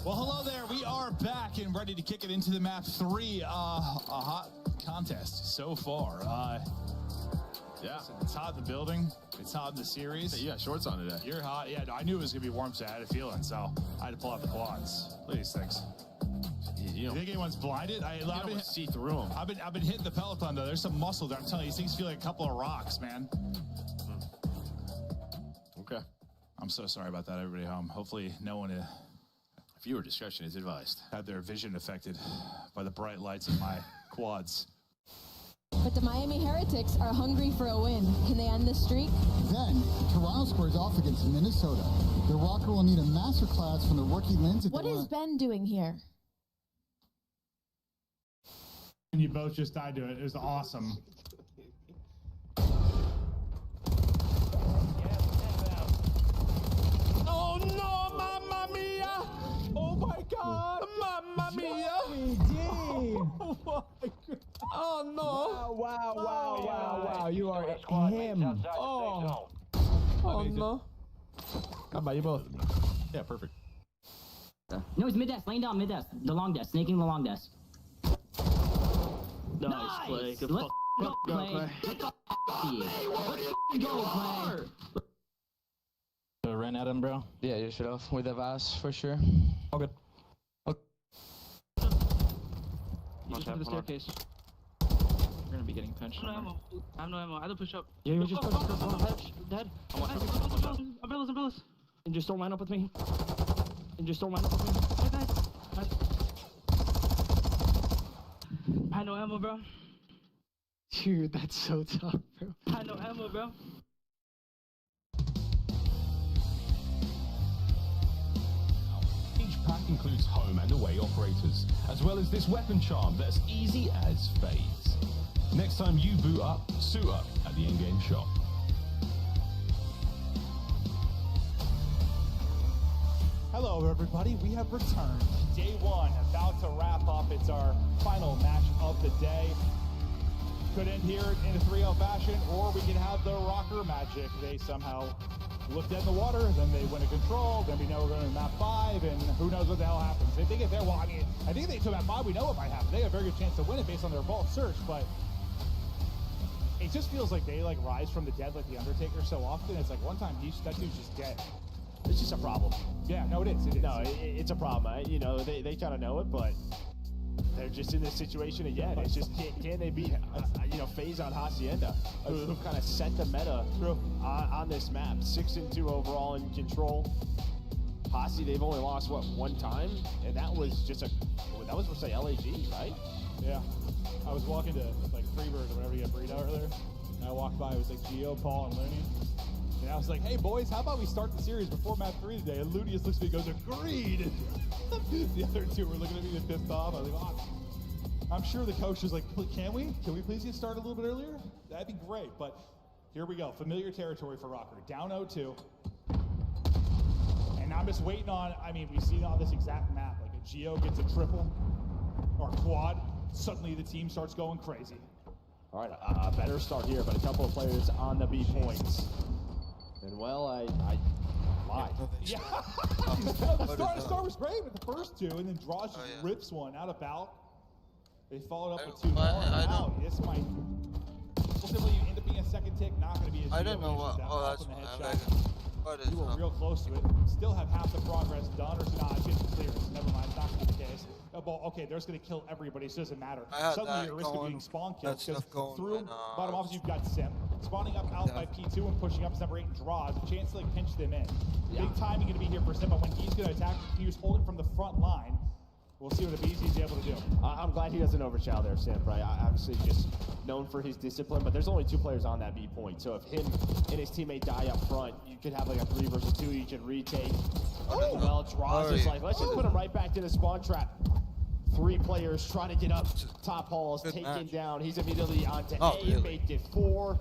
Well, hello there. We are back and ready to kick it into the map 3. A hot contest so far. Yeah, it's hot in the building. It's hot in the series. Hey, you got shorts on today. You're hot. Yeah, I knew it was gonna be warm today. I had a feeling, so I had to pull out the quads. Look at these things. You think anyone's blinded? I've been see through them. I've been hitting the Peloton though. There's some muscle there. I'm telling you, these things feel like a couple of rocks, man. Okay. I'm so sorry about that, everybody at home. Hopefully, no one. Viewer discretion is advised. Had their vision affected by the bright lights of my quads. But the Miami Heretics are hungry for a win. Can they end this streak? Then, Toronto squares off against Minnesota. The Rocker will need a masterclass from the rookie Lins. What is Ben doing here? And you both just died to it. It was awesome. Oh no, Mamma Mia! Oh my God, Mamma Mia! Oh my God. Oh no! Wow! You are him. Oh no! How about you both? Yeah, perfect. No, it's mid desk, laying down mid desk, the long desk, snaking the long desk. Nice, Clay. Good Let's go, Clay. Let's go, Clay. I ran at him, bro. Yeah, you should have with the Vaz for sure. All good. You just went to the staircase. We're gonna be getting punched. I have no ammo. I had to push up. Yeah, you just push. Dead. Umbrellas. And just don't line up with me. Nice. I had no ammo, bro. Dude, that's so tough, bro. I had no ammo, bro. Each pack includes home and away operators, as well as this weapon charm that's easy as fades. Next time you boot up, suit up at the in-game shop. Hello, everybody. We have returned. Day 1, about to wrap up. It's our final match of the day. Could end here in a 3-0 fashion, or we could have the Rocker magic. They somehow look dead in the water, then they win a control, then we know we're going to map 5, and who knows what the hell happens. If they get there, well, I mean, I think if they took map 5, we know what might happen. They have a very good chance to win it based on their vault search, but it just feels like they like rise from the dead like the Undertaker so often. It's like one time that dude's just dead. It's just a problem. Yeah, no, it is. It is. No, it's a problem. You know, they kind of know it, but they're just in this situation again. It's just, can they beat, FaZe on Hacienda, who kind of set the meta on this map. 6-2 overall in control. Haci, they've only lost, one time? And that was just that was for, say, LAG, right? Yeah. I was walking to, like, Freebird or whatever you got burrito earlier, and I walked by, it was like Gio, Paul, and Looney. And I was like, hey, boys, how about we start the series before map 3 today? And Looney just looks at me and goes, agreed! The other two were looking at me and pissed off. I was like, oh, I'm sure the coach was like, can we please get started a little bit earlier? That'd be great, but here we go. Familiar territory for Rocker. Down 0-2. And I'm just waiting on, we've seen on this exact map, like a Geo gets a triple or a quad, suddenly the team starts going crazy. All right, a better start here, but a couple of players on the B points. And well, I lied. Yeah. The start was great with the first two, and then Draws just rips one out of bout. They followed up with 2 more. This might ultimately end up being a second tick, not going to be as I don't know what. Oh, that's You were real close to it. Still have half the progress done, or not? It's getting clearance. Never mind, it's not going to be the case. Well, okay, they're just going to kill everybody, so it doesn't matter. Suddenly you're at risk of getting spawn kills because through bottom office you've got Simp. Spawning up out by P2 and pushing up is number 8 and draws. A chance to like pinch them in. Big timing going to be here for Simp, but when he's going to attack, you just hold it from the front line. We'll see what Abizi's able to do. I'm glad he doesn't overshadow there, Simp, right? Obviously just known for his discipline, but there's only 2 players on that B point. So if him and his teammate die up front, you could have like a 3 versus 2 each and retake. Well, Draws is like, let's just put him right back to the spawn trap. 3 players trying to get up top halls, taken down. He's immediately onto A, baked it 4.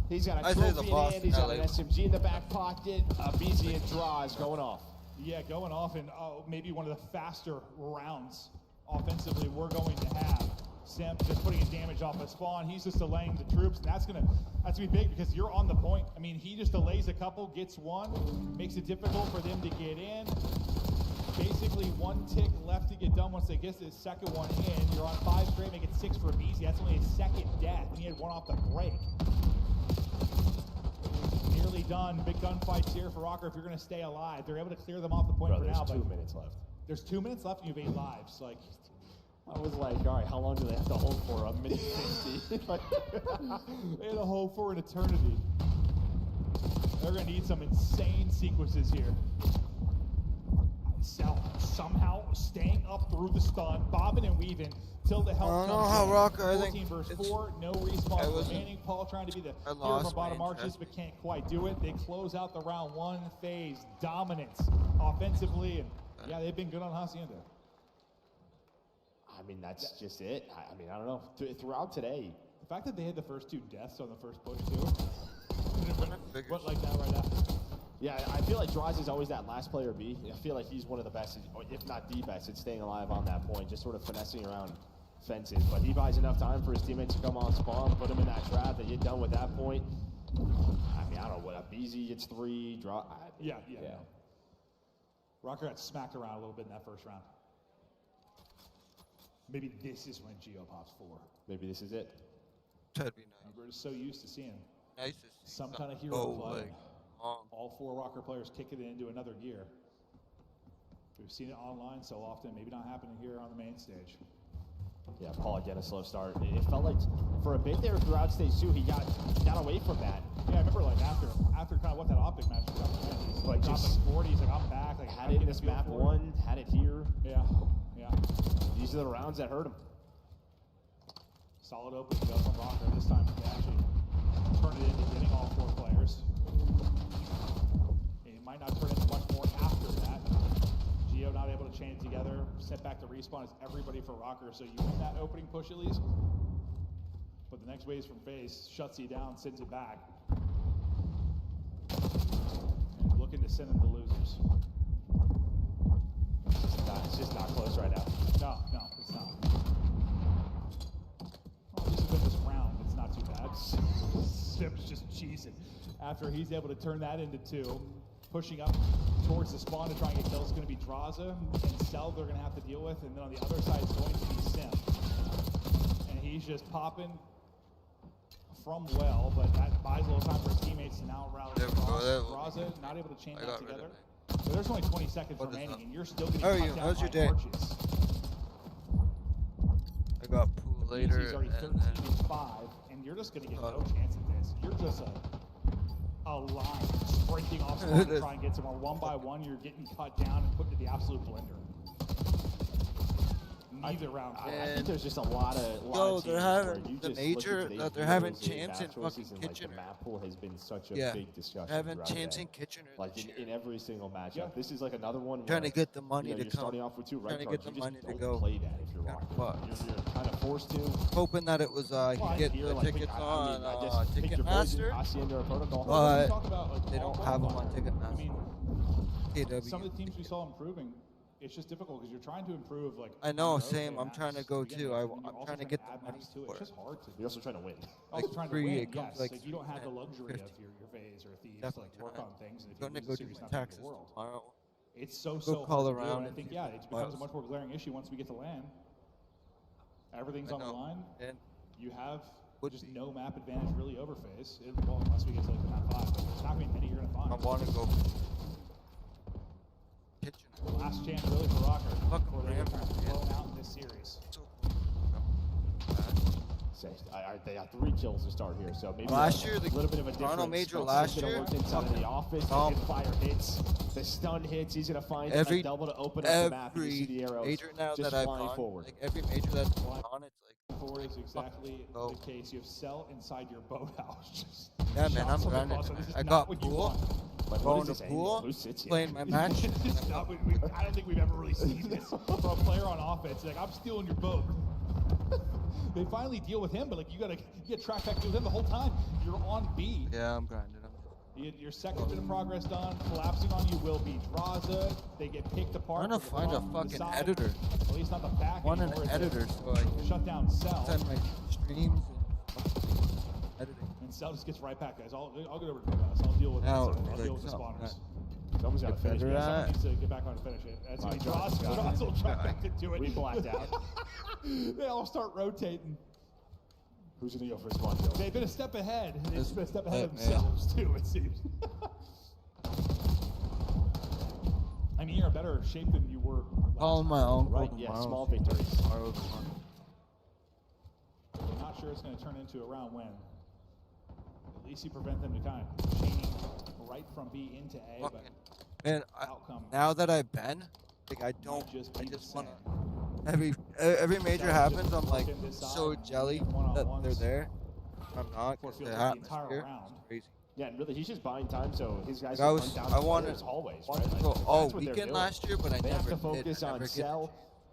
He's got a trophy in hand, he's got an SMG in the back pocket. Abizi and Draws going off. Yeah, going off in maybe one of the faster rounds offensively we're going to have. Simp just putting in damage off of spawn. He's just delaying the troops, and that's gonna be big because you're on the point. I mean, he just delays a couple, gets 1, makes it difficult for them to get in. Basically 1 tick left to get done once they get this second one in. You're on 5 straight, make it 6 for Abizi. That's only his 2nd death, and he had 1 off the break. Nearly done. Big gunfights here for Rocker if you're going to stay alive. They're able to clear them off the point for now. There's 2 minutes left. There's 2 minutes left and you have 8 lives. Like, I was like, all right, how long do they have to hold for? A minute 50. They had to hold for an eternity. They're going to need some insane sequences here. Somehow staying up through the stun, bobbing and weaving till the help comes in. Rocker, I 14 think versus 4, no respawn remaining. Paul trying to be the hero from bottom arches, but can't quite do it. They close out the round 1 phase. Dominance offensively, and yeah, they've been good on Hacienda. I mean, that's just it. I mean, I don't know. Throughout today. The fact that they had the first 2 deaths on the first push, too. What like that right now? Yeah, I feel like Draws is always that last player B. I feel like he's one of the best, if not the best, at staying alive on that point, just sort of finessing around fences. But he buys enough time for his teammates to come on spawn, put him in that trap, they get done with that point. I mean, I don't know what, Abizi gets 3, Yeah. Rocker got smacked around a little bit in that first round. Maybe this is when Geo pops 4. Maybe this is it. That'd be nice. We're just so used to seeing nice some kind of hero play. All 4 Rocker players kicking it into another gear. We've seen it online so often, maybe not happening here on the main stage. Yeah, Paul again, a slow start. It felt like for a bit there throughout stage 2, he got away from that. Yeah, I remember like after kind of what that optic match was up, he's like dropping 40, he's like, I'm back. Like, had it in this map 1, had it here. Yeah. These are the rounds that hurt him. Solid open go from Rocker. This time he actually turned it into getting all 4 players. He might not turn into much more after that. Geo not able to chain it together. Sent back to respawn is everybody for Rocker, so you win that opening push at least. But the next waves from phase shuts you down, sends it back. And looking to send them to losers. It's just not close right now. No, it's not. Well, at least within this round, it's not too bad. Simp's just cheesing. After he's able to turn that into 2, pushing up towards the spawn to try and get kills is going to be Draza and Cell they're going to have to deal with, and then on the other side is going to be Simp. And he's just popping from well, but that buys a little time for his teammates to now rally across. Draza not able to chain that together. So there's only 20 seconds remaining, and you're still getting cut down by arches. I got pool later. He's already 13 and 5, and you're just going to get no chance at this. You're just a line sprinting off spawn to try and get somewhere. 1 by 1, you're getting cut down and put into the absolute blender. Neither round. I think there's just a lot of they're having the major that they're having chance in fucking Kitchener. Like, the map pool has been such a big discussion. Having chance in Kitchener. Like in every single matchup. Yeah. This is like another one. Trying to get the money to you're come. Starting off with 2 red trying to cards. get the You money just to don't go. play that if you're Rocker. You're kind of forced to. Hoping that it was I could get the tickets on Ticketmaster, but they don't have them on Ticketmaster. I mean, some of the teams we saw improving. It's just difficult because you're trying to improve. Like I know, same. I'm trying to go too. I'm trying to get the money to it. It's just hard to. You're also trying to win. Also trying to win. Yes, like you don't have the luxury of your phase or thieves to like work on things. And if going to you go lose do the series, my not the end of taxes the world. tomorrow. It's so call hard to do, around and I think it becomes a much more glaring issue once we get to land. Everything's on the line. And you have just no map advantage really over phase. Well, unless we get to like the map 5, but there's not going to be many you're going to find. want to go kitchen. Last chance really for Rocker. Fucking Before they Ram. get blown out in this series. They got 3 kills to start here, so maybe Last year, a little bit of a Toronto difference. Major but last he's gonna year, work inside of the office. The fire hits, the stun hits. He's gonna find every a double to open up the map. And you see the arrows major now just that I've flying gone, forward. like every major that's gone on, it's like Four is exactly the case. You have Cell inside your boathouse. yeah, man, I'm Shots on the grounded. bus, so this is I not got what you pool, want. But going what to is this pool, angle? Who sits here? playing my match. This is not what I don't think we've ever really seen this from a player on offense. Like, I'm stealing your boat. They finally deal with him, but like you get track back to him the whole time. You're on B. Yeah, I'm grinding. Your second bit of progress done. Collapsing on you will be Draza. They get picked apart. I'm gonna find a from the fucking side. editor. At least not the back. Want an anymore, as they editor so I can shut down Cell. send my streams and editing. And Cell just gets right back, guys. I'll get over to I'll deal with Now, this. I'll like, deal with the so, spawners. Someone's got to finish better it. at- Someone needs to get back on and finish it. That's going to be Draza. Draza will try back to do it. We blacked out. They all start rotating. Who's gonna go for spawn kill? They've been a step ahead. They've This- been a step ahead of man. themselves too, it seems. I mean, you're in better shape than you were last Calling my time. uncle Right, yeah, tomorrow. small victories. Tomorrow's fun. I'm not sure it's going to turn into a round win. At least you prevent them to kind of chaining right from B into A. Fucking- But Man, outcome now that I've been, like I don't, just I be the just same. wanna. Every major happens, I'm like looking this so side, jelly one-on-ones. that they're there. I'm not, For because feels the like the entire atmosphere round. is crazy. Yeah, and really, he's just buying time so his guys Like, I can was- run down I the wanted- players' hallways, wanted right? to go Like, all that's what they're weekend doing. last year, but I they never have to did. focus I on never get Cell.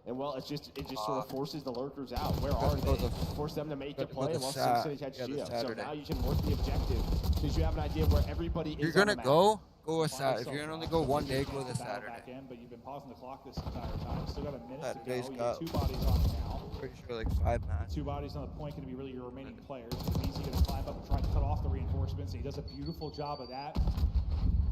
And well, it just sort of forces the lurkers out. Where Gotta are go they? the- Force them to make the gotta go play the while Sat- Cincinnati catch yeah, the Geo. So Saturday. now you can work the objective because you have an idea where everybody You're is on gonna the map. go a Saturday. If you're gonna only go one day, go the Battle Saturday. back in, but you've been pausing the clock this entire time. Still got a minute Saturday's to go. You got- have 2 bodies on it now. Pretty sure like 5 matches. 2 bodies on the point going to be really your remaining players. He's going to climb up and try to cut off the reinforcements, and he does a beautiful job of that.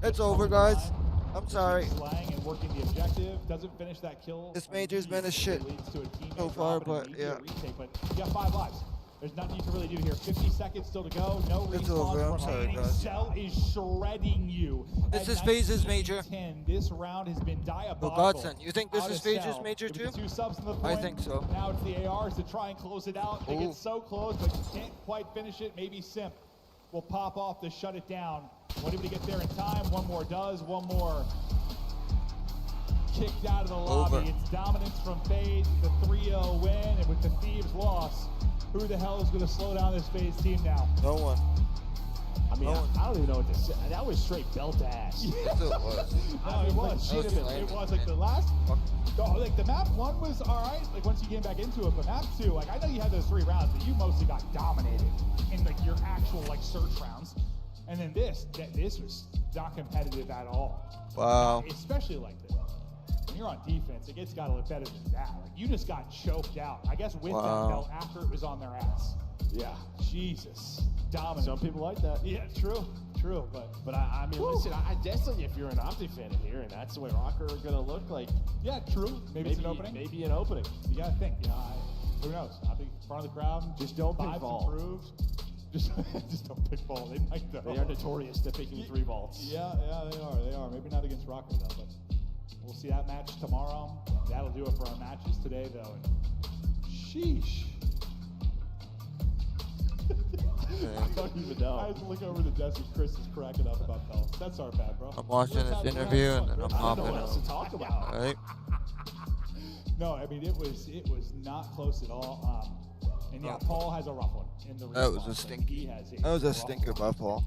It's over, guys. I'm sorry. Slang and working the objective. Doesn't finish that kill. This major's been a shit Leads to a teammate so far, drop and but an easier yeah. retake, but you got 5 lives. There's nothing you can really do here. 50 seconds still to go. No It's respawn over, I'm sorry, remaining. guys. Cell is shredding you. This At is Phases 19-10, major. This round has been diabolical. Godsend. You think this Out is of Phases Cell. major With the too? 2 subs in the I point. think so. Now it's the ARs to try and close it out. They Ooh. get so close, but can't quite finish it. Maybe Simp will pop off to shut it down. Will anybody get there in time? One more does. One more kicked out of the lobby. Over. It's dominance from FaZe, the 3-0 win, and with the Thieves loss, who the hell is going to slow down this FaZe team now? No one. I mean, No. I don't even know what to say. That was straight belt ass. Yes, it was. No, it was. That was It was like the last. No, like the map 1 was all right. Like once you get back into it, but map 2, like I know you had those 3 rounds, but you mostly got dominated in like your actual like search rounds. And then this was not competitive at all. Wow. Especially like this. When you're on defense, it gets got to look better than that. Like you just got choked out. I guess with that belt after it was on their ass. Yeah. Jesus. Dominant. Some people like that. Yeah, true, But I mean, listen, I definitely, if you're an Opti fan in here, and that's the way Rocker are gonna look like. Yeah, true. Maybe it's an opening. Maybe an opening. You gotta think. You know, who knows? I think in front of the crowd. Just don't pick vibes ball. improved. Just don't pick ball. They might though. They are notorious to picking 3 vaults. Yeah, they are. Maybe not against Rocker though, but we'll see that match tomorrow. That'll do it for our matches today though. And sheesh. I don't even know. I have to look over the desk and Chris is cracking up about Pels. That's our bad, bro. I'm watching Let's this have- interview let's and have then fun, I'm bro. I don't know hopping what else to out. talk about. Right? No, I mean it was not close at all. And yeah, Paul has a rough one in the That was response. a Like, stinky. he has That was a rough stinker one. by Paul.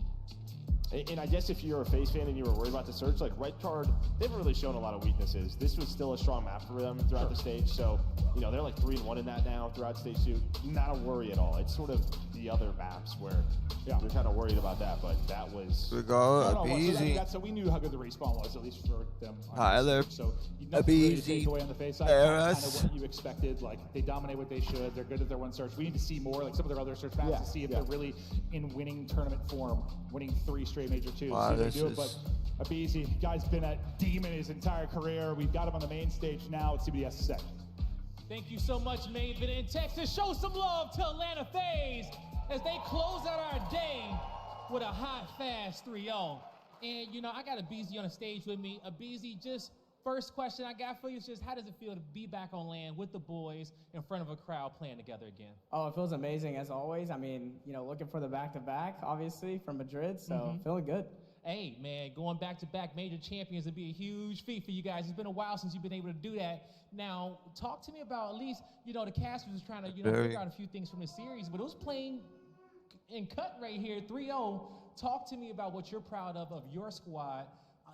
And I guess if you're a FaZe fan and you were worried about the search, like Red Card, they haven't really shown a lot of weaknesses. This was still a strong map for them throughout the stage, so they're like 3-1 in that now throughout stage 2. Not a worry at all. It's sort of the other maps where they're kind of worried about that, but that was. We go No, well, easy. so we knew how good the respawn was, at least for them. on Tyler, this stage. So nothing really to easy. take away on the face side. Paris. That's kind of what you expected. Like they dominate what they should. They're good at their one search. We need to see more, like some of their other search maps, to see if they're really in winning tournament form, winning 3 straight major 2s. Wow, see if they this do it. is- But Abizi, guy's been a demon his entire career. We've got him on the main stage now. Let's see what he has to say. Thank you so much, Maven in Texas. Show some love to Atlanta FaZe as they close out our day with a hot, fast 3-0. And, you know, I got a BZ on the stage with me. A BZ, just first question I got for you is just how does it feel to be back on land with the boys in front of a crowd playing together again? Oh, it feels amazing as always. I mean, you know, looking for the back-to-back, obviously, from Madrid, so feeling good. Hey, man, going back-to-back major champions would be a huge feat for you guys. It's been a while since you've been able to do that. Now, talk to me about at least, you know, the cast was trying to, you know, figure out a few things from the series, but it was playing in cut right here, 3-0. Talk to me about what you're proud of your squad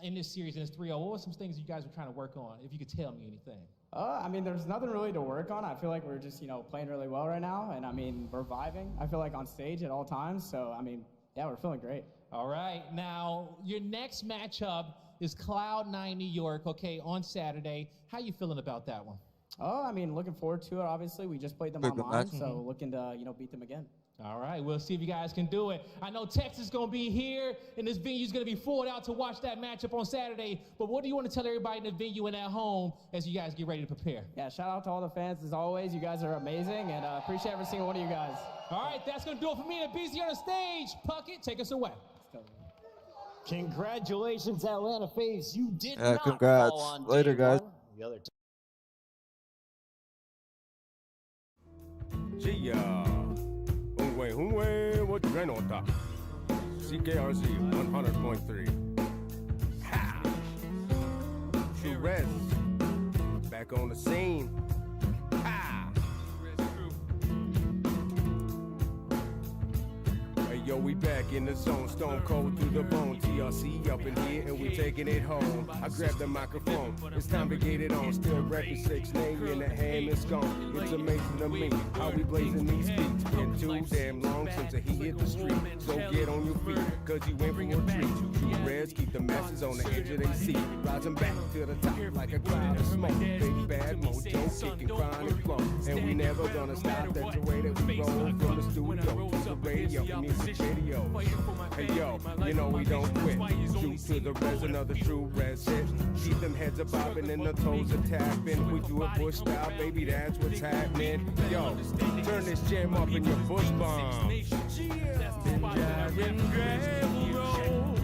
in this series, in this 3-0. What were some things you guys were trying to work on, if you could tell me anything? I mean, there's nothing really to work on. I feel like we're just, you know, playing really well right now, and I mean, we're vibing. I feel like on stage at all times, so I mean, yeah, we're feeling great. All right, now your next matchup is Cloud9 New York, okay, on Saturday. How you feeling about that one? Oh, I mean, looking forward to it, obviously. We just played them online, so looking to, you know, beat them again. All right, we'll see if you guys can do it. I know Texas is going to be here, and this venue is going to be full out to watch that matchup on Saturday. But what do you want to tell everybody in the venue and at home as you guys get ready to prepare? Yeah, shout out to all the fans as always. You guys are amazing, and appreciate every single one of you guys. All right, that's going to do it for me and BZ on the stage. Puckett, take us away. Congratulations, Atlanta Faves. You did not congrats. fall on Later, day guys. one. The other what you ran on top? CKRZ 100.3. Ha! True Res. Back on the scene. Ha! Hey yo, we back in the zone, stone cold through the bone. TRC up in here and we taking it home. I grab the microphone, it's time to get it on. Still repping 6 name in the hand, it's gone. It's amazing to me how we blazing these beats. Been too damn long since he hit the street. So get on your feet, cause you went for a treat. True Reds keep the masses on the edge of their seat. Rising back to the top like a cloud of smoke. Big bad mojo, kicking chronic flow. And we never gonna stop, that's the way that we roll. From the studio to the radio, music video. Hey yo, you know we don't quit. True to the res, another true res hit. Keep them heads a bobbing and the toes a tapping. We do it bush style, baby, that's what's happening. Yo, turn this jam up in your bush bomb. Been driving gravel road.